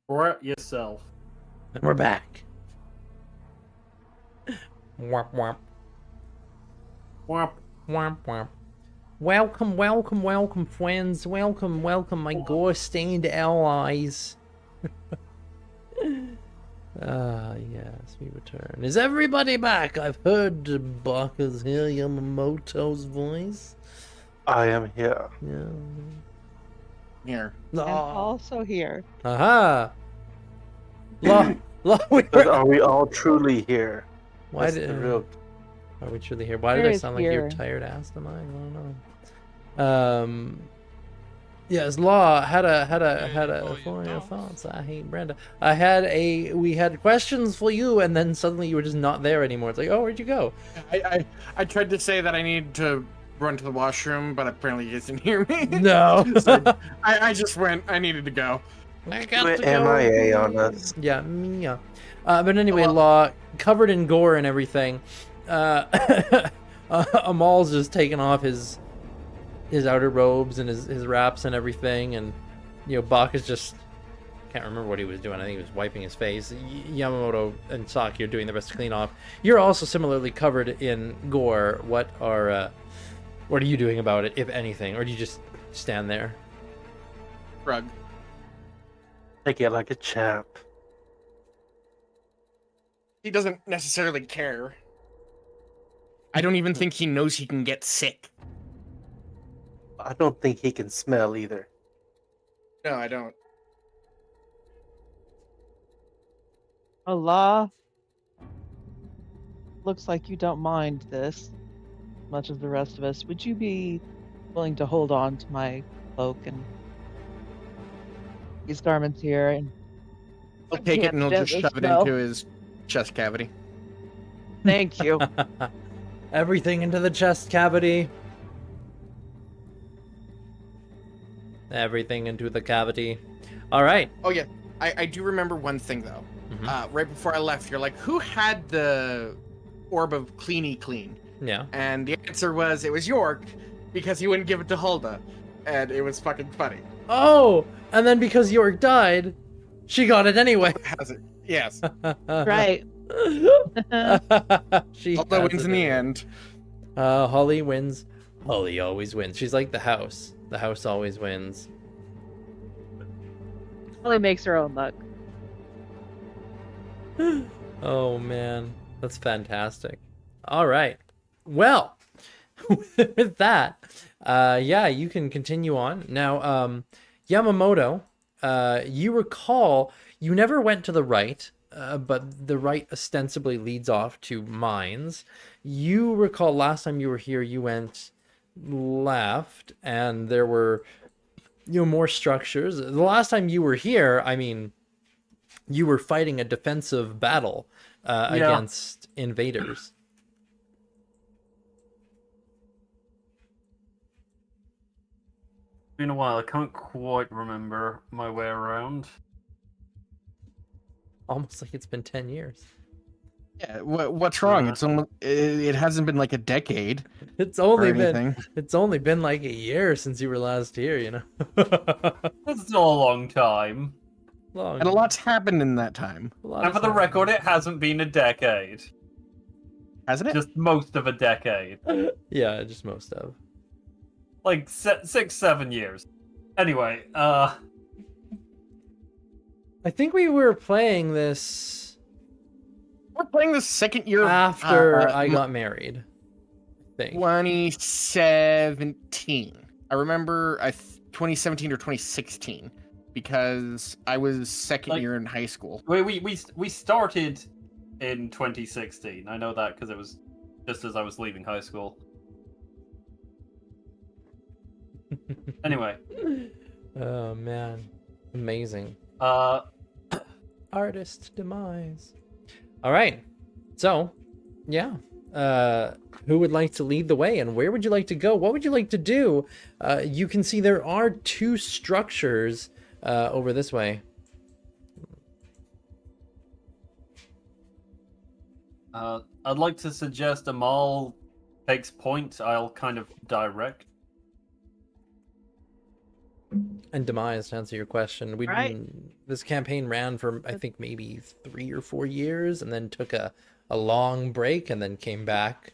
Brat yourself. And we're back. Womp womp. Whomp. Womp womp. Welcome, welcome, welcome, friends. Welcome, welcome, my gore-stained allies. Yes, we return. Is everybody back? I've heard Baka's here, Yamamoto's voice. I am here. Yeah. Here. I'm Oh. also here. Aha! We But were... are we all truly here? Why That's did... the real. Are we truly here? Why did Where I is sound like you're here? tired ass tonight? I don't know. Yes, Law had a for your thoughts. I hate Brenda. We had questions for you, and then suddenly you were just not there anymore. It's like, oh, where'd you go? I tried to say that I needed to run to the washroom, but apparently you guys didn't hear me. No. So I just went. I needed to go. I You got went to go. MIA on us. Yeah, Mia. But anyway, Well- Law, covered in gore and everything. Amal's just taking off his outer robes and his wraps and everything, and Bach is just can't remember what he was doing. I think he was wiping his face. Yamamoto and Saki are doing their best to clean off. You're also similarly covered in gore. What are you doing about it, if anything, or do you just stand there? Rug. Take it like a champ. He doesn't necessarily care. I don't even think he knows he can get sick. I don't think he can smell either. No, I don't. Allah. Looks like you don't mind this, much as the rest of us. Would you be willing to hold on to my cloak and these garments here? And He'll take it and he'll just Gently shove it smell. into his chest cavity. thank you. Everything into the chest cavity. Everything into the cavity. All right. Oh yeah, I do remember one thing though. Mhm. Right before I left, you're like, who had the orb of Cleany Clean? Yeah. And the answer was it was York, because he wouldn't give it to Hulda, and it was fucking funny. Oh, and then because York died, she got it anyway. Has it? Yes. Right. She Hulda has wins it in the anyway. end. Holly wins. Holly always wins. She's like the house. The house always wins. Only makes her own luck. Oh man, that's fantastic. All right. Well, with that, yeah, you can continue on. Now, Yamamoto, you recall you never went to the right, but the right ostensibly leads off to mines. You recall last time you were here, you went left, and there were more structures. The last time you were here, I mean, you were fighting a defensive battle against invaders. Been a while. I can't quite remember my way around. Almost like it's been 10 years. Yeah. What's wrong? It's almost. It hasn't been like a decade It's or only been anything. like a year since you were last here, That's still a long time. Long. And a lot's happened in that time, a lot And of for the time. record, it hasn't been a decade. hasn't it? Just most of a decade. Yeah, just most of. Like 6, 7 years. Anyway, I think we were playing this We're playing the second year of, after I got married. I think. 2017. I remember 2017 or 2016 because I was second Like- year in high school. we started in 2016. I know that because it was just as I was leaving high school. Anyway, Oh man, amazing. Artist demise. All right, so yeah, who would like to lead the way, and where would you like to go? What would you like to do? You can see there are 2 structures over this way. I'd like to suggest Amal takes point, I'll kind of direct. And Demise, to answer your question, Right. this campaign ran for I think maybe 3 or 4 years, and then took a long break, and then came back.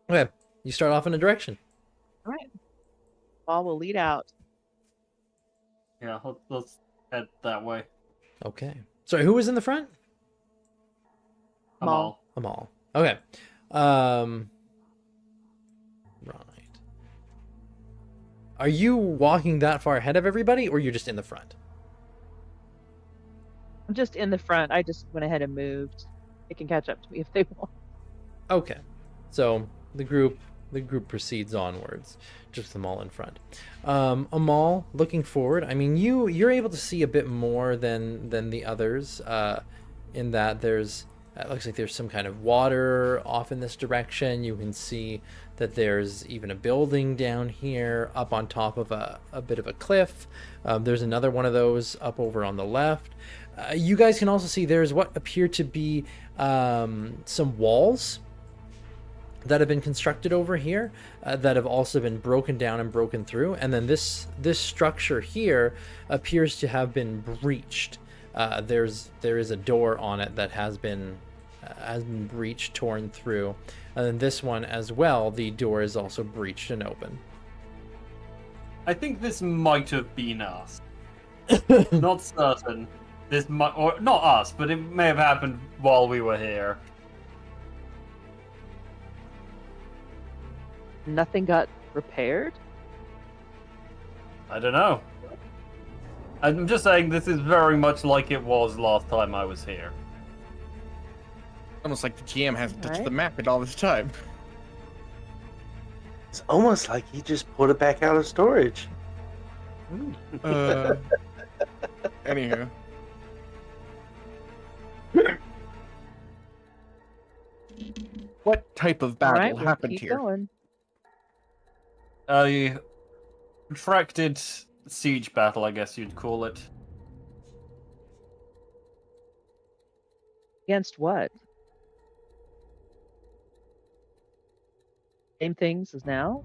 Okay, you start off in a direction. All right. Ball will lead out. Yeah, let's head that way. Okay. Sorry, who was in the front? Amal. Amal. Okay. Right. Are you walking that far ahead of everybody, or you're just in the front? I'm just in the front. I just went ahead and moved. They can catch up to me if they want. Okay. So the group proceeds onwards, just them all in front. Amal, looking forward, I mean, you're able to see a bit more than the others, in that it looks like there's some kind of water off in this direction. You can see that there's even a building down here up on top of a bit of a cliff. There's another one of those up over on the left. You guys can also see there's what appear to be some walls that have been constructed over here, that have also been broken down and broken through, and then this structure here appears to have been breached. There is a door on it that has been breached, torn through, and then this one as well. The door is also breached and open. I think this might have been us. Not certain. This might, or not us, but it may have happened while we were here. Nothing got repaired. I don't know. I'm just saying this is very much like it was last time I was here. Almost like the GM hasn't touched Alright. the map in all this time. It's almost like he just pulled it back out of storage. Anywho. What type of All battle right, we'll happened keep here? going. A protracted siege battle, I guess you'd call it. Against what? Same things as now?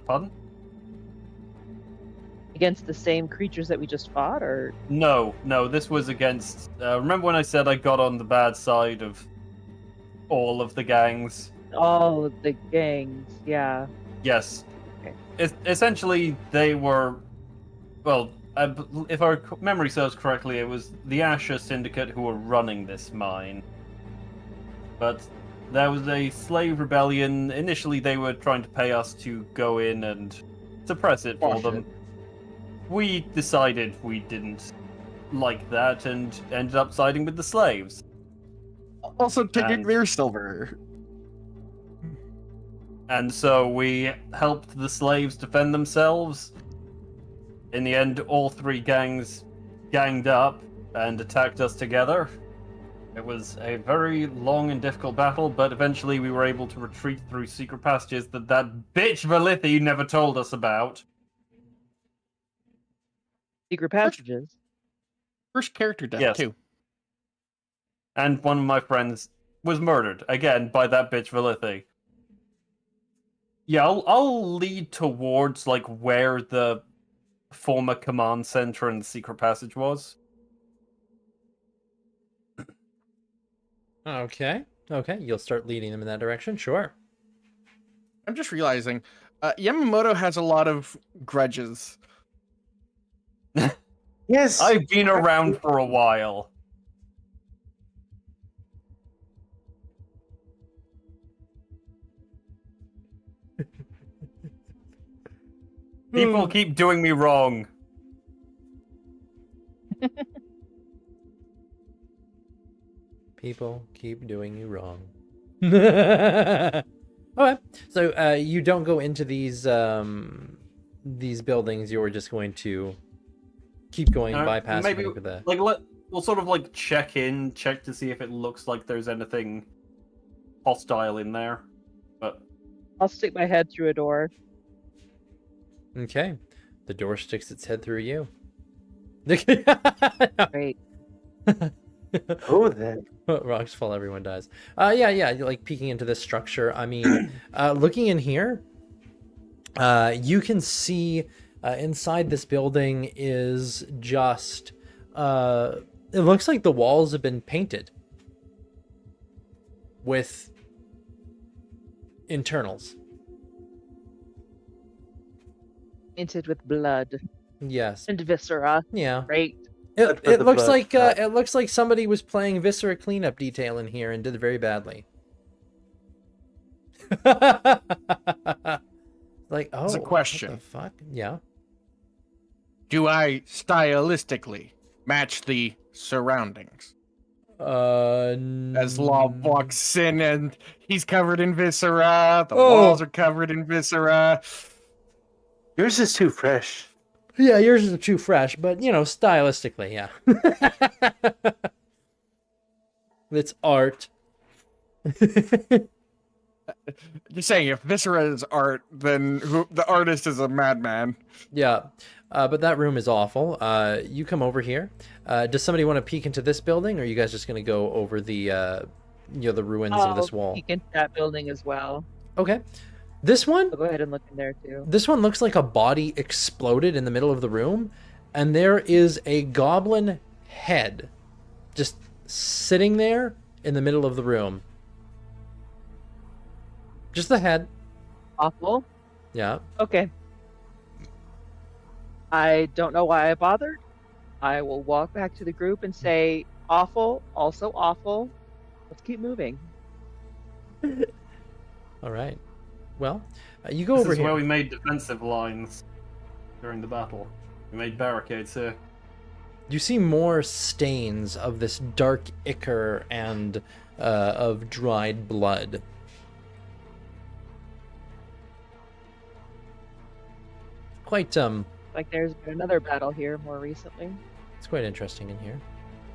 Pardon? Against the same creatures that we just fought, or No, this was against... remember when I said I got on the bad side of all of the gangs? all of the gangs? Yeah. Yes. Okay. Essentially, they were... Well, if our memory serves correctly, it was the Asher Syndicate who were running this mine. But there was a slave rebellion. Initially, they were trying to pay us to go in and suppress it for Quash them. it. We decided we didn't like that and ended up siding with the slaves. Also, taking And- their silver. And so we helped the slaves defend themselves. In the end, all three gangs ganged up and attacked us together. It was a very long and difficult battle, but eventually we were able to retreat through secret passages that bitch Valithi never told us about. Secret passages. First character death, Yes. too. And one of my friends was murdered, again, by that bitch Valithi. Yeah, I'll lead towards, like, where the former command center and the secret passage was. Okay. You'll start leading them in that direction. Sure. I'm just realizing, Yamamoto has a lot of grudges. Yes. I've been around for a while. People keep doing me wrong. People keep doing you wrong. Okay, so you don't go into these buildings. You're just going to keep going, bypass maybe over the. we'll sort of like check to see if it looks like there's anything hostile in there. But I'll stick my head through a door. Okay, the door sticks its head through you. Great. Oh, then. Rocks fall, everyone dies. Yeah, like peeking into this structure. I mean, looking in here, you can see inside this building is just, it looks like the walls have been painted with internals. Painted with blood Yes. and viscera. Yeah. Right. It, for it the looks blood like shot. it looks like somebody was playing viscera cleanup detail in here and did it very badly. Like, oh, It's a question. what the fuck? Yeah. Do I stylistically match the surroundings? As Law walks in and he's covered in viscera, the Oh. walls are covered in viscera. Yours is too fresh. Yeah, yours is too fresh, but you know, stylistically, yeah. It's art. You're saying if viscera is art, then the artist is a madman. Yeah, but that room is awful. You come over here. Does somebody want to peek into this building, or are you guys just gonna go over the, the ruins of this I'll wall? peek into that building as well. Okay. This one, I'll go ahead and look in there too. this one looks like a body exploded in the middle of the room, and there is a goblin head just sitting there in the middle of the room. Just the head. Awful. Yeah. Okay. I don't know why I bothered. I will walk back to the group and say, awful, also awful. Let's keep moving. All right. Well, you go This over is here. where we made defensive lines during the battle. We made barricades here. You see more stains of this dark ichor and of dried blood. Quite Like there's been another battle here more recently. it's quite interesting in here.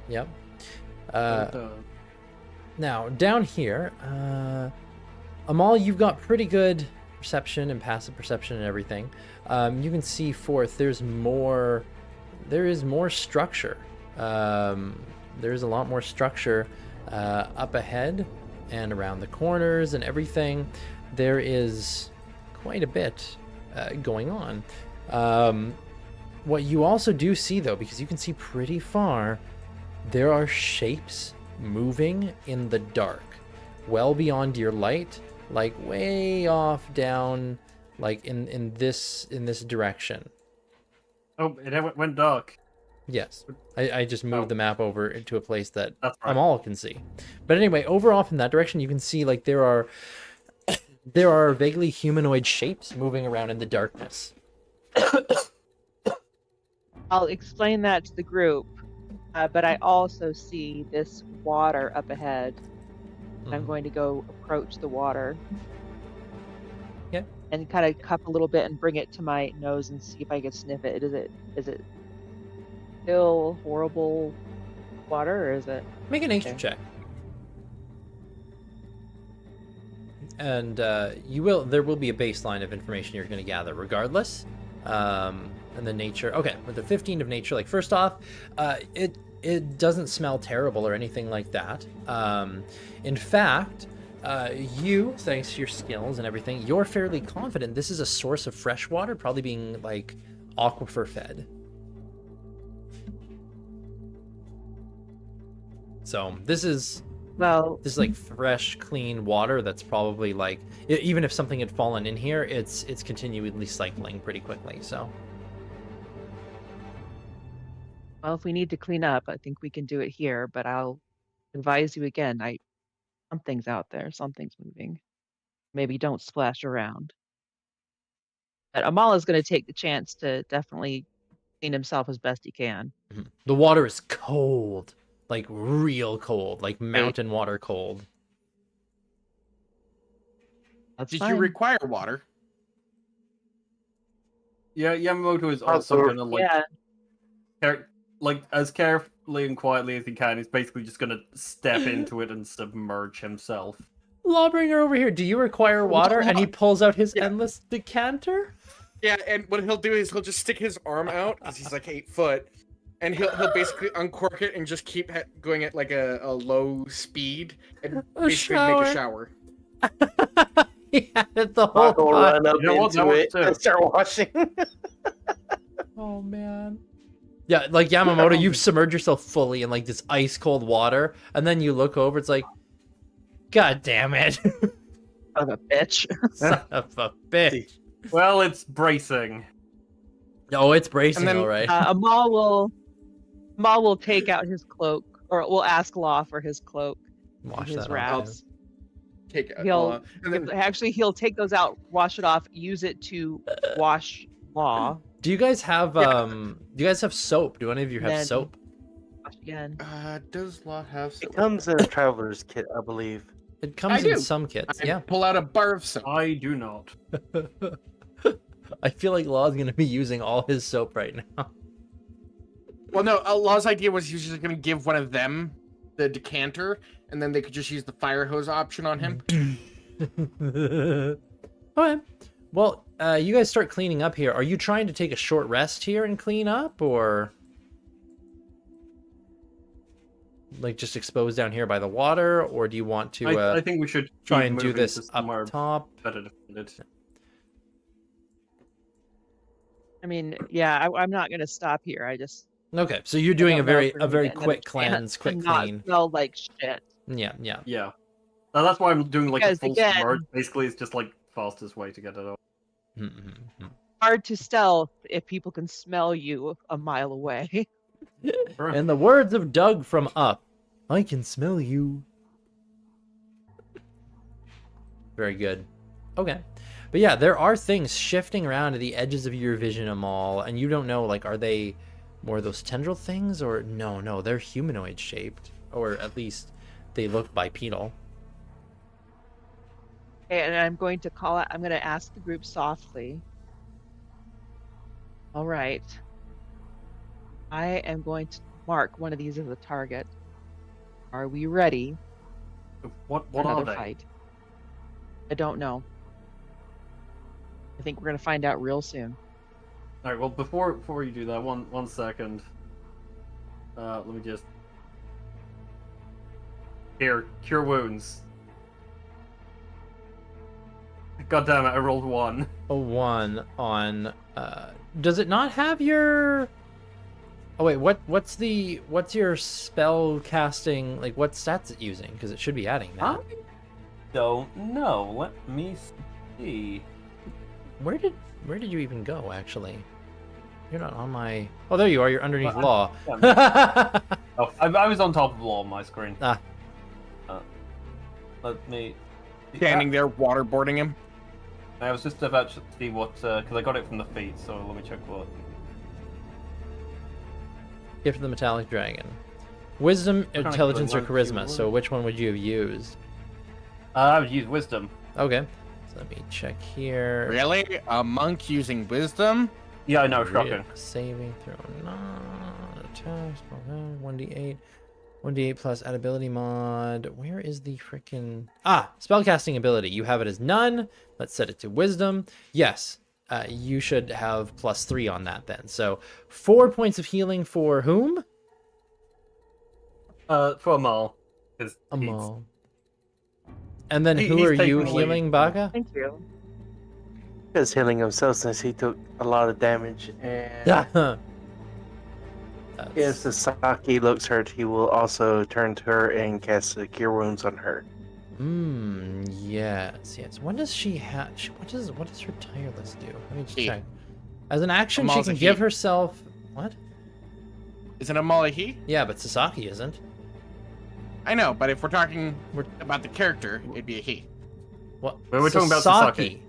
Yep. Uh, Now down here, Amal, you've got pretty good perception and passive perception and everything. You can see forth. There is more structure. There is a lot more structure up ahead and around the corners and everything. There is quite a bit going on. What you also do see, though, because you can see pretty far, there are shapes moving in the dark, well beyond your light, like way off down, like in this direction. oh, it went dark. Yes, I just moved Oh. the map over into a place that That's right. Amal can see. But anyway, over off in that direction, you can see like there are vaguely humanoid shapes moving around in the darkness. I'll explain that to the group, but I also see this water up ahead. I'm Mhm. going to go approach the water. Okay. And kind of cup a little bit and bring it to my nose and see if I can sniff it. Is it still horrible water, or is it? Make a nature Okay. check. And there will be a baseline of information you're going to gather regardless. And the nature, okay, with the 15 of nature, like first off, it doesn't smell terrible or anything like that. In fact, you, thanks to your skills and everything, you're fairly confident this is a source of fresh water, probably being like aquifer fed. So this is Well, like fresh, clean water that's probably like even if something had fallen in here, it's continually cycling pretty quickly. So if we need to clean up, I think we can do it here. But I'll advise you again. Something's out there. Something's moving. Maybe don't splash around. But Amal is going to take the chance to definitely clean himself as best he can. the water is cold, like real cold, like mountain water cold. That's Did fine. you require water? Yeah, Yamamoto is also Absorb. gonna like Yeah. like as carefully and quietly as he can. He's basically just gonna step into it and submerge himself. Lawbringer over here, do you require water? And he pulls out his Yeah. endless decanter. Yeah, and what he'll do is he'll just stick his arm out because he's like 8 foot, and he'll basically uncork it and just keep going at like a low speed and basically make a shower. Yeah, it's the whole Baka will time. run up You know what? That into works it and too. start washing. Oh man. Yeah, like Yamamoto, you've submerged yourself fully in like this ice cold water, and then you look over, it's like, God damn it. Son of a bitch. Son of a bitch. Well, it's bracing. Oh, it's bracing, And then- all right. Amal will take out his cloak, or will ask Law for his cloak, Wash his that off, wraps. Take it. He'll And then he'll take those out, wash it off, use it to wash Law. Do you guys have do you guys have soap? Do any of you have Then- soap? Wash again. does Law have It soap? comes in a traveler's kit, I believe. It comes in do. some kits, I yeah. pull out a bar of soap. I do not. I feel like Law's gonna be using all his soap right now. Well, no, Law's idea was he was just going to give one of them the decanter, and then they could just use the fire hose option on him. Okay. Well, you guys start cleaning up here. Are you trying to take a short rest here and clean up, or like just expose down here by the water, or do you want to I think we should try keep and do moving this to up somewhere top? better defended. I mean, yeah, I'm not gonna stop here. I just Okay, so you're doing a don't know very if we're gonna very get another quick chance cleanse, to quick not clean. smell like shit. Yeah, yeah. Yeah. Now, that's why I'm doing like a Because, full again- submerge. Basically, it's just like fastest way to get it off. Mm-hmm. Hard to stealth if people can smell you a mile away. In the words of Doug from Up, I can smell you. Very good. Okay. But yeah, there are things shifting around to the edges of your vision, Amal, and you don't know, like, are they more of those tendril things, or no, they're humanoid shaped, or at least they look bipedal. And I'm going to call it, I'm going to ask the group softly. All right. I am going to mark one of these as a target. Are we ready What for are another they? fight? I don't know. I think we're going to find out real soon. All right. Well, before you do that, one second. Let me just here cure wounds. God damn it! I rolled 1. A 1 on, does it not have your... Oh wait, what's your spell casting, like what stats it using? Because it should be adding that. I don't know. Let me see. Where did you even go, actually? You're not on my... Oh, there you are. You're underneath Well, law. Oh, I was on top of law on my screen. Ah. Let me. Standing there, waterboarding him. I was just about to see what, because I got it from the feet. So let me check what. Gift of the Metallic Dragon. Wisdom, of intelligence, or learn charisma. few So words. which one would you have used? I would use wisdom. Okay. So let me check here. Really? A monk using wisdom? Yeah, I know. Shocking. Saving throw. Attacks. 1d8. 1d8 plus add ability mod. Where is the freaking... spellcasting ability. You have it as none. Let's set it to wisdom. Yes. You should have +3 on that then. So 4 points of healing for whom? For Amal. Amal. And then He- who he's are you taking the lead. healing, Baka? Thank you. He's healing himself since he took a lot of damage. And Yeah. if Sasaki looks hurt, he will also turn to her and cast the Cure Wounds on her. Yes. When does she have... What does her tireless do? Let me just He. check. As an action, Amal's she a can give he. herself... What? Isn't a Molly he? Yeah, but Sasaki isn't. I know, but if we're talking about the character, it'd be a he. What? We're talking about Sasaki.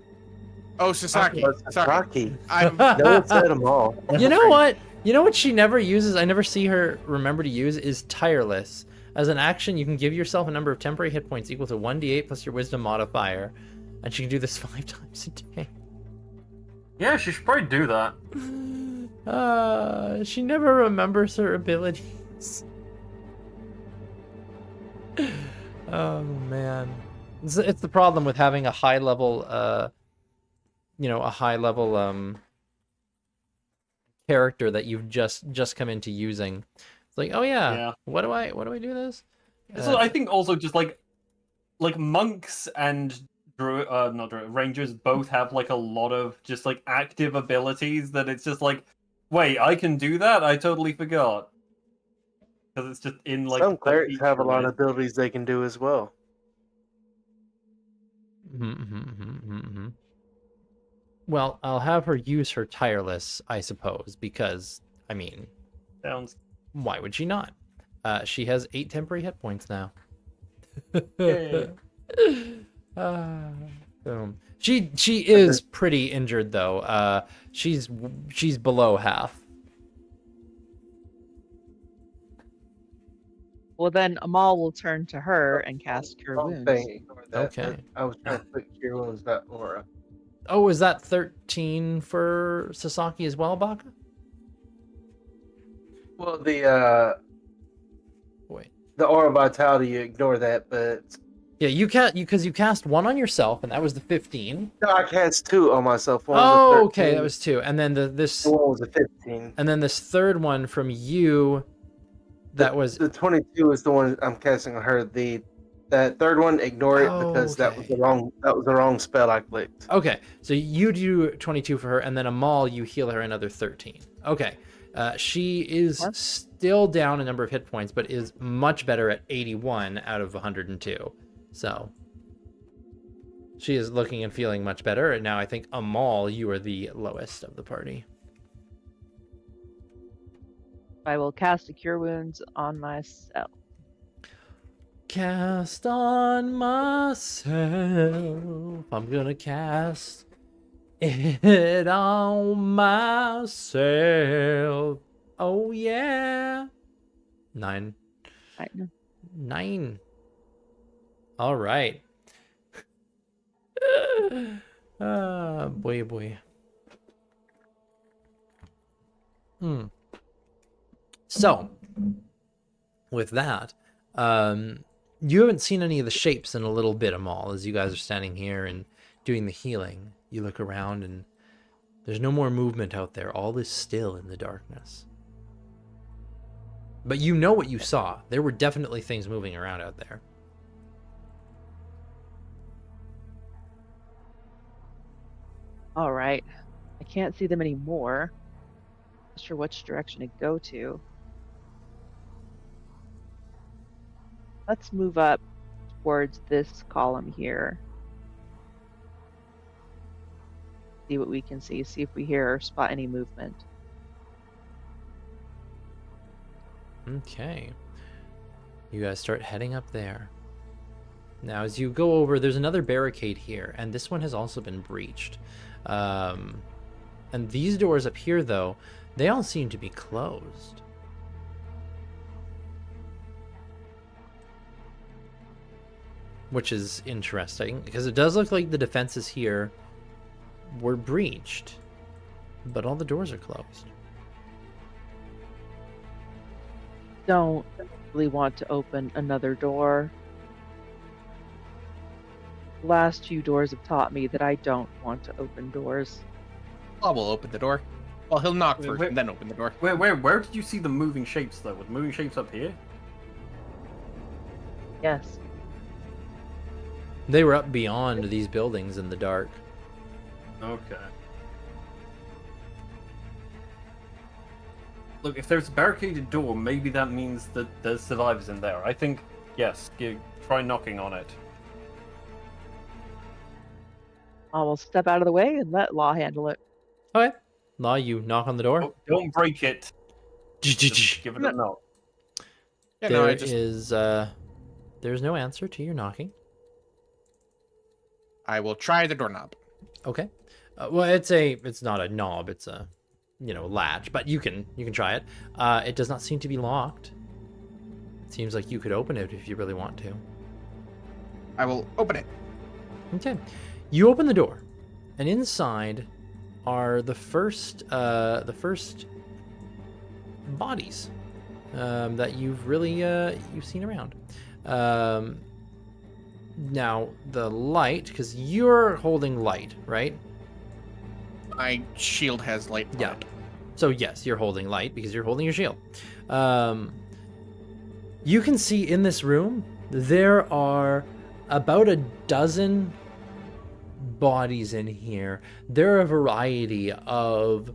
Oh, Sasaki. Sorry. Sasaki. I'm No one said them all. You know what? You know what she never uses? I never see her remember to use is tireless. As an action, you can give yourself a number of temporary hit points equal to 1d8 plus your wisdom modifier, and she can do this 5 times a day. Yeah, she should probably do that. She never remembers her abilities. Oh man, it's the problem with having a high level, character that you've just come into using. It's like, oh yeah, Yeah. what do I do this? So I think also just like monks and not druid, rangers both have like a lot of just like active abilities that it's just like, wait, I can do that? I totally forgot. Because it's just in like Some clerics feature have a lot of list. abilities they can do as well. Well, I'll have her use her tireless, I suppose, because I mean, Sounds why would she not? She has 8 temporary hit points now. Yay. Boom. She is pretty injured though. She's below half. Well, then Amal will turn to her and cast Cure Wrong Wounds. thing, ignore that. Okay. I was trying to put Cure Wounds that aura. Oh, is that 13 for Sasaki as well, Baka? Well, the Wait. the aura vitality, you ignore that, but Yeah, you cast 1 on yourself, and that was the 15. no, I cast 2 on myself. One was Oh, a 13, okay, that was 2. And then this one was a 15. and then this third one from you, that was The 22 is the one I'm casting on her. That third one, ignore it because that was Okay. the wrong spell I clicked. okay. So you do 22 for her, and then Amal, you heal her another 13. Okay. She is Huh? still down a number of hit points, but is much better at 81 out of 102. So she is looking and feeling much better. And now I think Amal, you are the lowest of the party. I will cast a Cure Wounds on myself. Cast on myself. I'm gonna cast it on myself. Oh yeah. 9. I know. 9. All right. Boy. So, with that, you haven't seen any of the shapes in a little bit, Amal, as you guys are standing here and doing the healing. You look around and there's no more movement out there. All is still in the darkness. But you know what you saw. There were definitely things moving around out there. All right. I can't see them anymore. Not sure which direction to go to. Let's move up towards this column here. See what we can see. See if we hear or spot any movement. Okay. You guys start heading up there. Now, as you go over, there's another barricade here, and this one has also been breached. And these doors up here, though, they all seem to be closed. Which is interesting, because it does look like the defenses here were breached, but all the doors are closed. Don't really want to open another door. The last few doors have taught me that I don't want to open doors. I will open the door. Well, he'll knock Wait, first wait. and then open the door. where did you see the moving shapes though? Were the moving shapes up here? Yes. They were up beyond these buildings in the dark. Okay. Look, if there's a barricaded door, maybe that means that there's survivors in there. I think, yes, try knocking on it. I will step out of the way and let Law handle it. Okay. Law, you knock on the door. Oh, don't break it. Just give it a knock. Yeah, no, I There just is there's no answer to your knocking. I will try the doorknob. Okay. Well, it's not a knob, it's a latch, but you can try it. It does not seem to be locked. It seems like you could open it if you really want to. I will open it. Okay. You open the door, and inside are the first bodies that you've really you've seen around. Now the light, because you're holding light, right? My shield has light on Yeah. it. So yes, you're holding light because you're holding your shield. You can see in this room there are about a dozen bodies in here. There are a variety of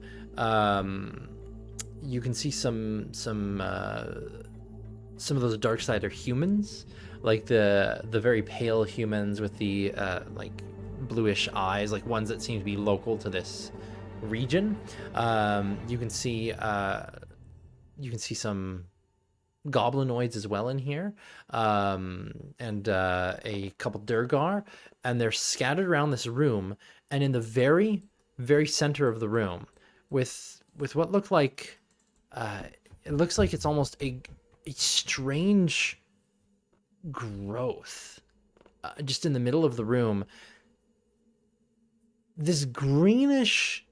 you can see some of those Darksider humans, like the very pale humans with the like bluish eyes, like ones that seem to be local to this region. You can see some goblinoids as well in here, and a couple Durgar, and they're scattered around this room. And in the very, very center of the room, with what look like, it looks like it's almost a strange growth, just in the middle of the room. This greenish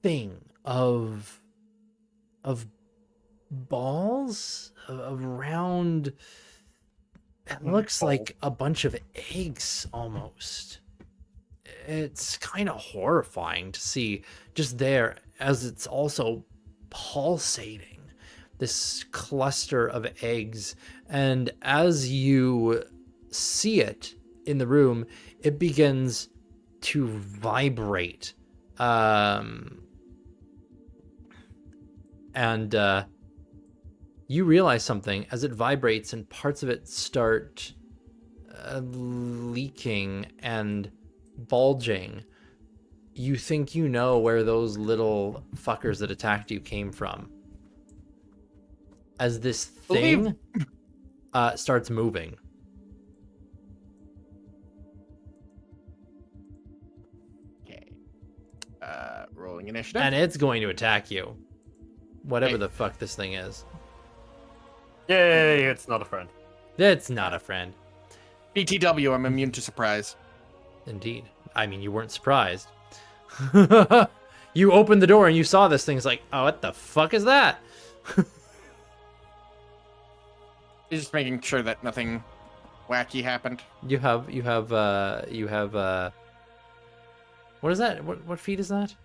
thing of balls around. It looks like a bunch of eggs almost. It's kind of horrifying to see just there, as it's also pulsating, this cluster of eggs. And as you see it in the room, it begins to vibrate. And you realize something as it vibrates, and parts of it start leaking and bulging. You think you know where those little fuckers that attacked you came from, as this thing starts moving. Okay. Rolling initiative. And it's going to attack you. Whatever the fuck this thing is. Yay, it's not a friend. It's not a friend. BTW, I'm immune to surprise. Indeed. I mean, you weren't surprised. You opened the door and you saw this thing. It's like, oh, what the fuck is that? Just making sure that nothing wacky happened. You have what is that? What feat is that?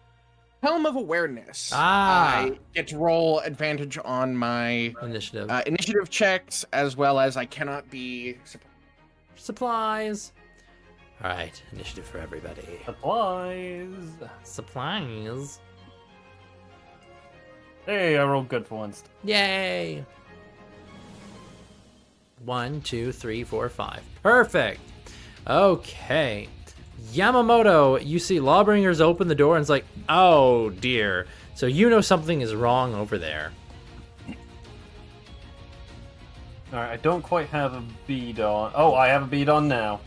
Helm of Awareness. Ah. I get to roll advantage on my Initiative. initiative checks, as well as I cannot be... Supplies. All right, initiative for everybody. Supplies. Supplies. Hey, I rolled good for once. Yay! 1, 2, 3, 4, 5. Perfect. Okay. Yamamoto, you see Lawbringers open the door and it's like, oh dear. So you know something is wrong over there. Alright, I don't quite have a bead on. Oh, I have a bead on now.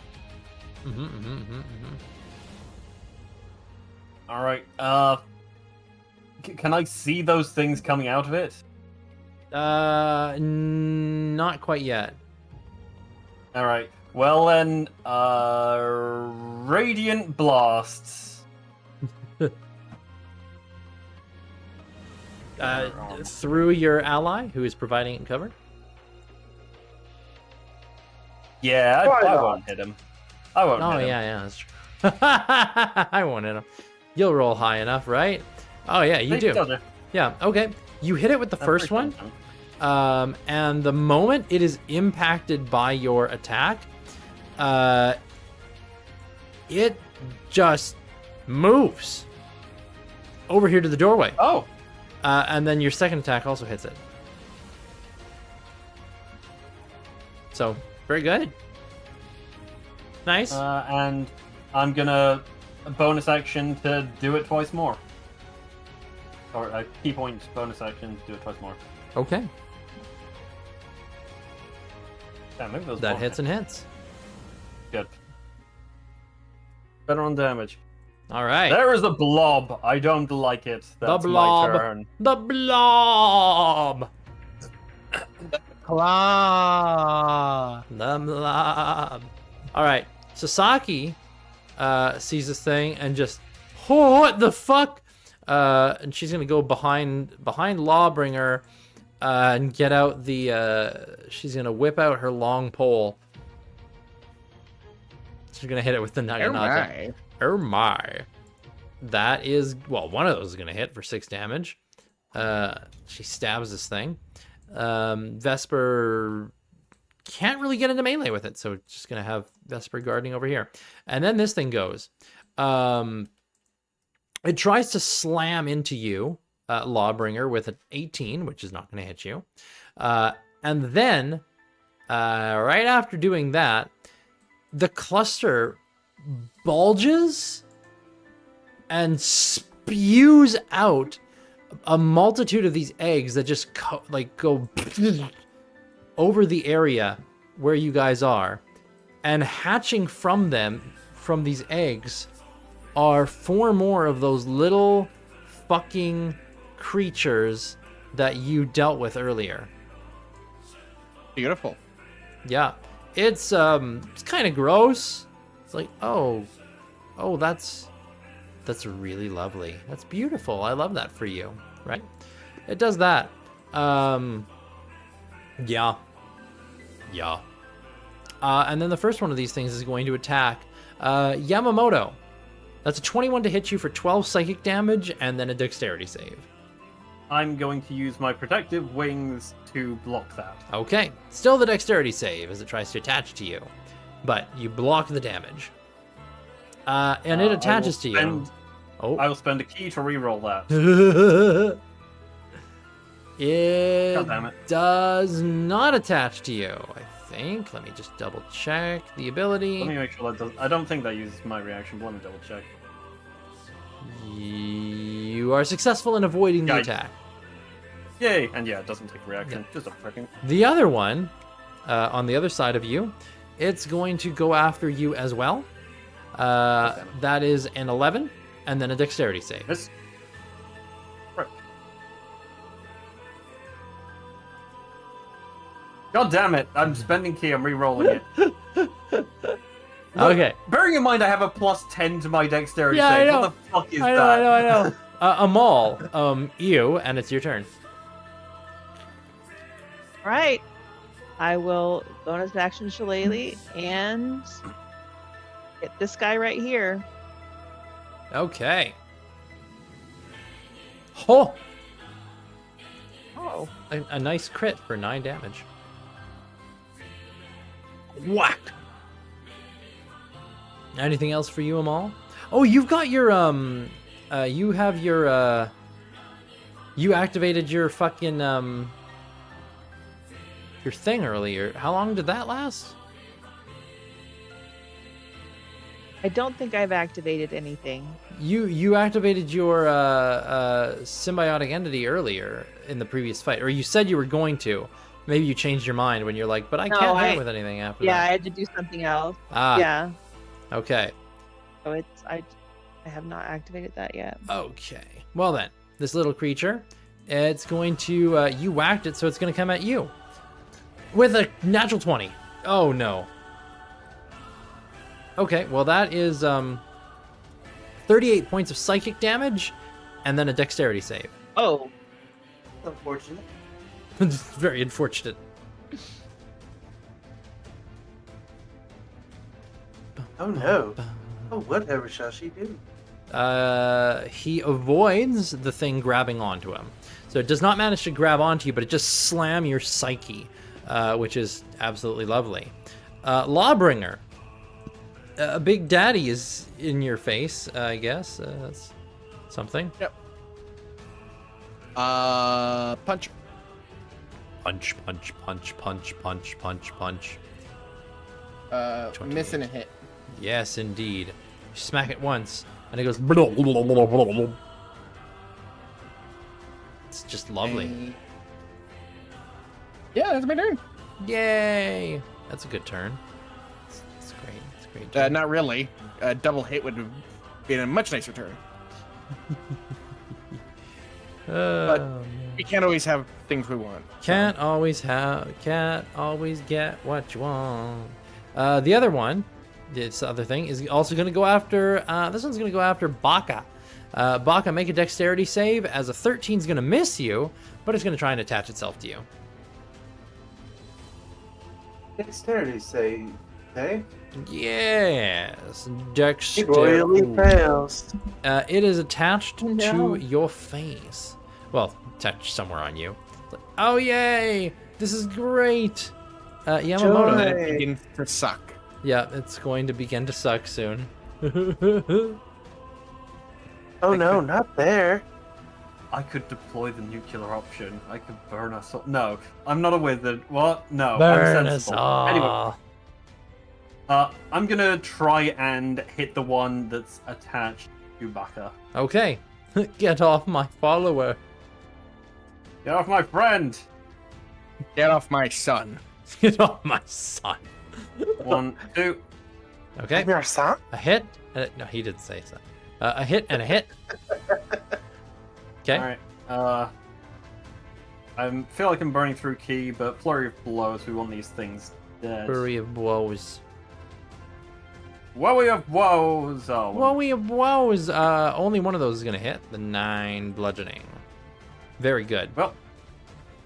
Alright, can I see those things coming out of it? Not quite yet. Alright, well then, Radiant Blasts. Through your ally, who is providing it cover. Yeah, Why I not? won't hit him. I won't Oh hit him. yeah, that's true. I won't hit him. You'll roll high enough, right? Oh yeah, you do. Told you. Yeah, okay. You hit it with the I'm first pretty one, confident. and the moment it is impacted by your attack, it just moves over here to the doorway. Oh, And then your second attack also hits it. So, very good. Nice. and I'm gonna bonus action to do it twice more. Or a key point bonus action to do it twice more. Okay. Yeah, maybe those That won't hits hit. and hits. Good. Better on damage. All right. There is a blob. I don't like it. That's blob. my turn. The blob. Claw. The blob. All right. Sasaki sees this thing and just, oh, what the fuck? And she's gonna go behind Lawbringer and get out the. She's gonna whip out her long pole. She's gonna hit it with the Oh Naginata. my. Oh my. that is, well, one of those is going to hit for 6 damage. She stabs this thing. Vesper can't really get into melee with it, so it's just going to have Vesper guarding over here. And then this thing goes. It tries to slam into you, Lawbringer, with an 18, which is not going to hit you. And then, right after doing that, the cluster bulges and spews out a multitude of these eggs that just go over the area where you guys are, and hatching from them, from these eggs, are 4 more of those little fucking creatures that you dealt with earlier. Beautiful. Yeah, it's kind of gross. It's like, oh, that's really lovely. That's beautiful. I love that for you, right? It does that. Yeah. And then the first one of these things is going to attack Yamamoto. That's a 21 to hit you for 12 psychic damage, and then a dexterity save. I'm going to use my protective wings to block that. Okay, still the dexterity save as it tries to attach to you, but you block the damage. And it attaches to you. I will spend a key to reroll that. It God damn it. does not attach to you, I think. Let me just double check the ability. Let me make sure that does. I don't think that uses my reaction, but let me double check. You are successful in avoiding the Yeah, attack. Yay! And yeah, it doesn't take reaction. Just a freaking. The other one, on the other side of you, it's going to go after you as well. That is an 11, and then a dexterity save. Miss. Right. God damn it! I'm spending key. I'm re-rolling it. Okay. Bearing in mind I have a +10 to my dexterity Yeah, I save. know. What the fuck is I know. Amal, you, and it's your turn. All right. I will bonus action Shillelagh and get this guy right here. Okay. Oh! Oh. A nice crit for 9 damage. Whack! Anything else for you, Amal? Oh, you've got your, you have your, you activated your fucking, your thing earlier. How long did that last? I don't think I've activated anything. You activated your, symbiotic entity earlier in the previous fight, or you said you were going to. Maybe you changed your mind when you're like, but I can't hit with anything after Yeah, that. I had to do something else. Ah, Yeah. okay. So it's I have not activated that yet. Okay. Well then, this little creature, it's going to, you whacked it, so it's going to come at you. With a natural 20. Oh no. Okay, well that is 38 points of psychic damage, and then a dexterity save. Oh. Unfortunate. Very unfortunate. Oh no. Oh, whatever shall she do? He avoids the thing grabbing onto him. So it does not manage to grab onto you, but it just slam your psyche, which is absolutely lovely. Lawbringer. Big Daddy is in your face, I guess. That's something. Yep. Punch. Punch, punch, punch, punch, punch, punch, punch. 28. Missing a hit. Yes, indeed. You smack it once, and it goes. It's just lovely. Yeah, that's my turn. Yay! That's a good turn. It's great. It's a great. Turn. Not really. A double hit would have been a much nicer turn. We can't always have things we want. Can't always get what you want. The other one, this other thing, is also going to go after, this one's going to go after Baka. Baka, make a dexterity save, as a 13 is going to miss you, but it's going to try and attach itself to you. Dexterity save. Okay. Yes, It dexterity. royally fails. It is attached Oh, no. to your face. Well, attached somewhere on you. It's like, oh yay! This is great. Yamamoto. Joy. And it begins to suck. Yeah, it's going to begin to suck soon. Oh no, not there. I could deploy the nuclear option. I could burn us all. No, I'm not a wizard. What? No, Burn I'm us sensible. all. Anyway, I'm gonna try and hit the one that's attached to Chewbacca. Okay, get off my follower. Get off my friend! Get off my son. Get off my son. 1, 2. Okay, I'm your son. a hit. No, he didn't say so. A hit and a hit. Okay. Alright, I feel like I'm burning through key, but flurry of blows, we want these things dead. Flurry of blows. Wowie of woes! Oh, Flurry of blows. Only one of those is gonna hit. The 9 bludgeoning. Very good. well,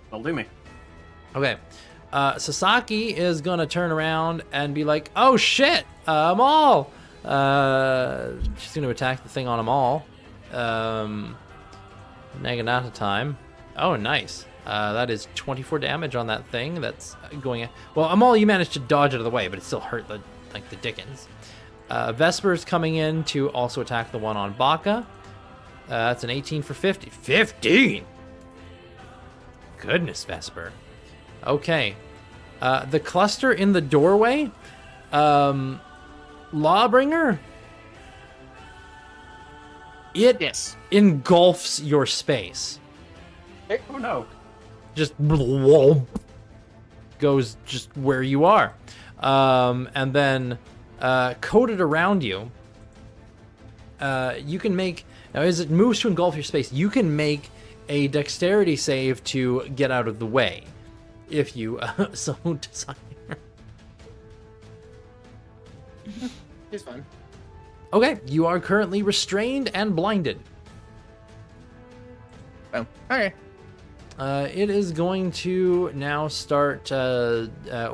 that'll do me. Okay. Sasaki is gonna turn around and be like, "Oh shit, Amal!" She's gonna attack the thing on Amal. Naginata time. Oh, nice. That is 24 damage on that thing. That's going. Well, Amal, you managed to dodge out of the way, but it still hurt the dickens. Vesper's coming in to also attack the one on Baka. That's an 18 for 50. 15. Goodness, Vesper. Okay. The cluster in the doorway. Lawbringer. It Yes. engulfs your space. Oh no. Just goes just where you are. And then coated around you, you can make, now as it moves to engulf your space, you can make a dexterity save to get out of the way, if you so desire. He's fine. Okay, you are currently restrained and blinded. Oh, okay. It is going to now start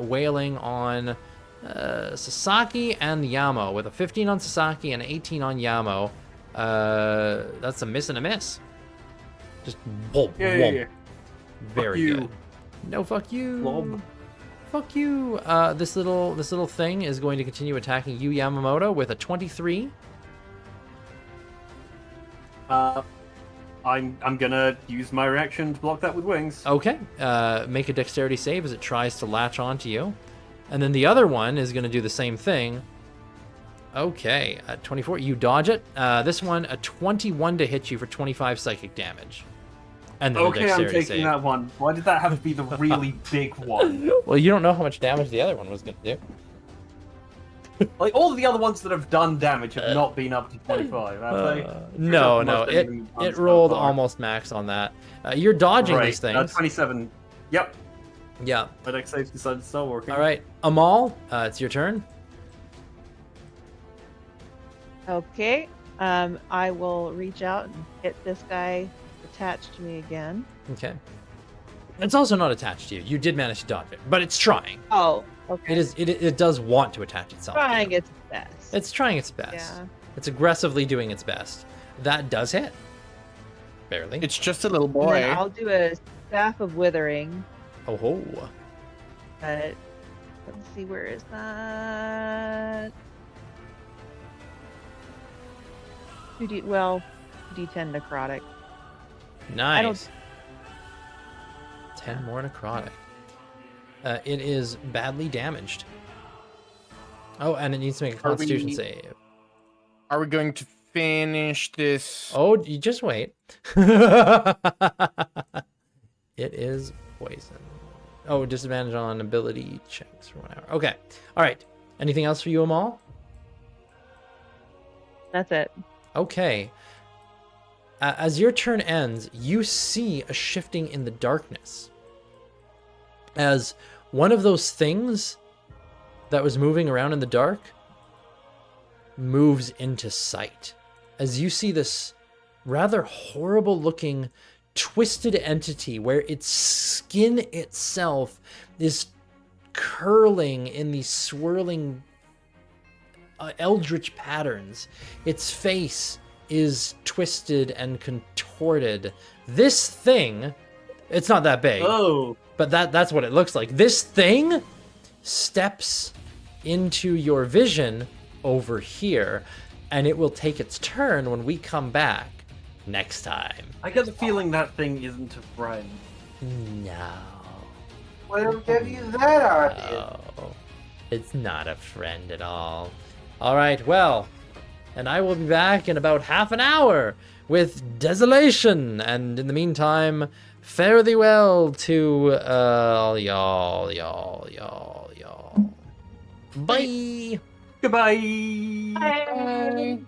wailing on Sasaki and Yamo with a 15 on Sasaki and 18 on Yamo. That's a miss and a miss. Just boom, Yeah. Very you. good. No, fuck you. Lob. Fuck you. This little thing is going to continue attacking you, Yamamoto, with a 23. I'm gonna use my reaction to block that with wings. Okay. Make a dexterity save as it tries to latch onto you. And then the other one is going to do the same thing. Okay. 24. You dodge it. This one, a 21 to hit you for 25 psychic damage. And then a Okay, I'm dexterity taking save. that one. Why did that have to be the really big one? Well, you don't know how much damage the other one was going to do. Like, all of the other ones that have done damage have not been up to 25, have they? No. Most of It them have done so rolled far. almost max on that. You're dodging Right, these things. 27. Yep, Yeah. my dex save decided to start working. All right. Amal, it's your turn. Okay. I will reach out and hit this guy attached to me again. Okay. It's also not attached to you. You did manage to dodge it, but it's trying. Oh, okay. It does want to attach itself. to Trying you. its best. It's trying its best. Yeah. It's aggressively doing its best. That does hit. Barely. It's just a little And boy. then I'll do a staff of withering. Oh ho. But let's see, where is that? 2D, well, D10 necrotic. Nice. 10 more necrotic. It is badly damaged. Oh, and it needs to make a Are constitution we- save. Are we going to finish this? Oh, you just wait. It is poison. Oh, disadvantage on ability checks for 1 hour. Okay. All right. Anything else for you, Amal? That's it. Okay. As your turn ends, you see a shifting in the darkness. As one of those things that was moving around in the dark moves into sight. As you see this rather horrible looking twisted entity where its skin itself is curling in these swirling eldritch patterns. Its face is twisted and contorted. This thing, it's not that big, but that's what it looks like. This thing steps into your vision over here, and it will take its turn when we come back next time. I get the feeling that thing isn't a friend. No. Whatever gave you that idea? No. It's not a friend at all. All right, well, and I will be back in about half an hour with Desolation. And in the meantime, fare thee well to y'all. Bye. Goodbye. Bye.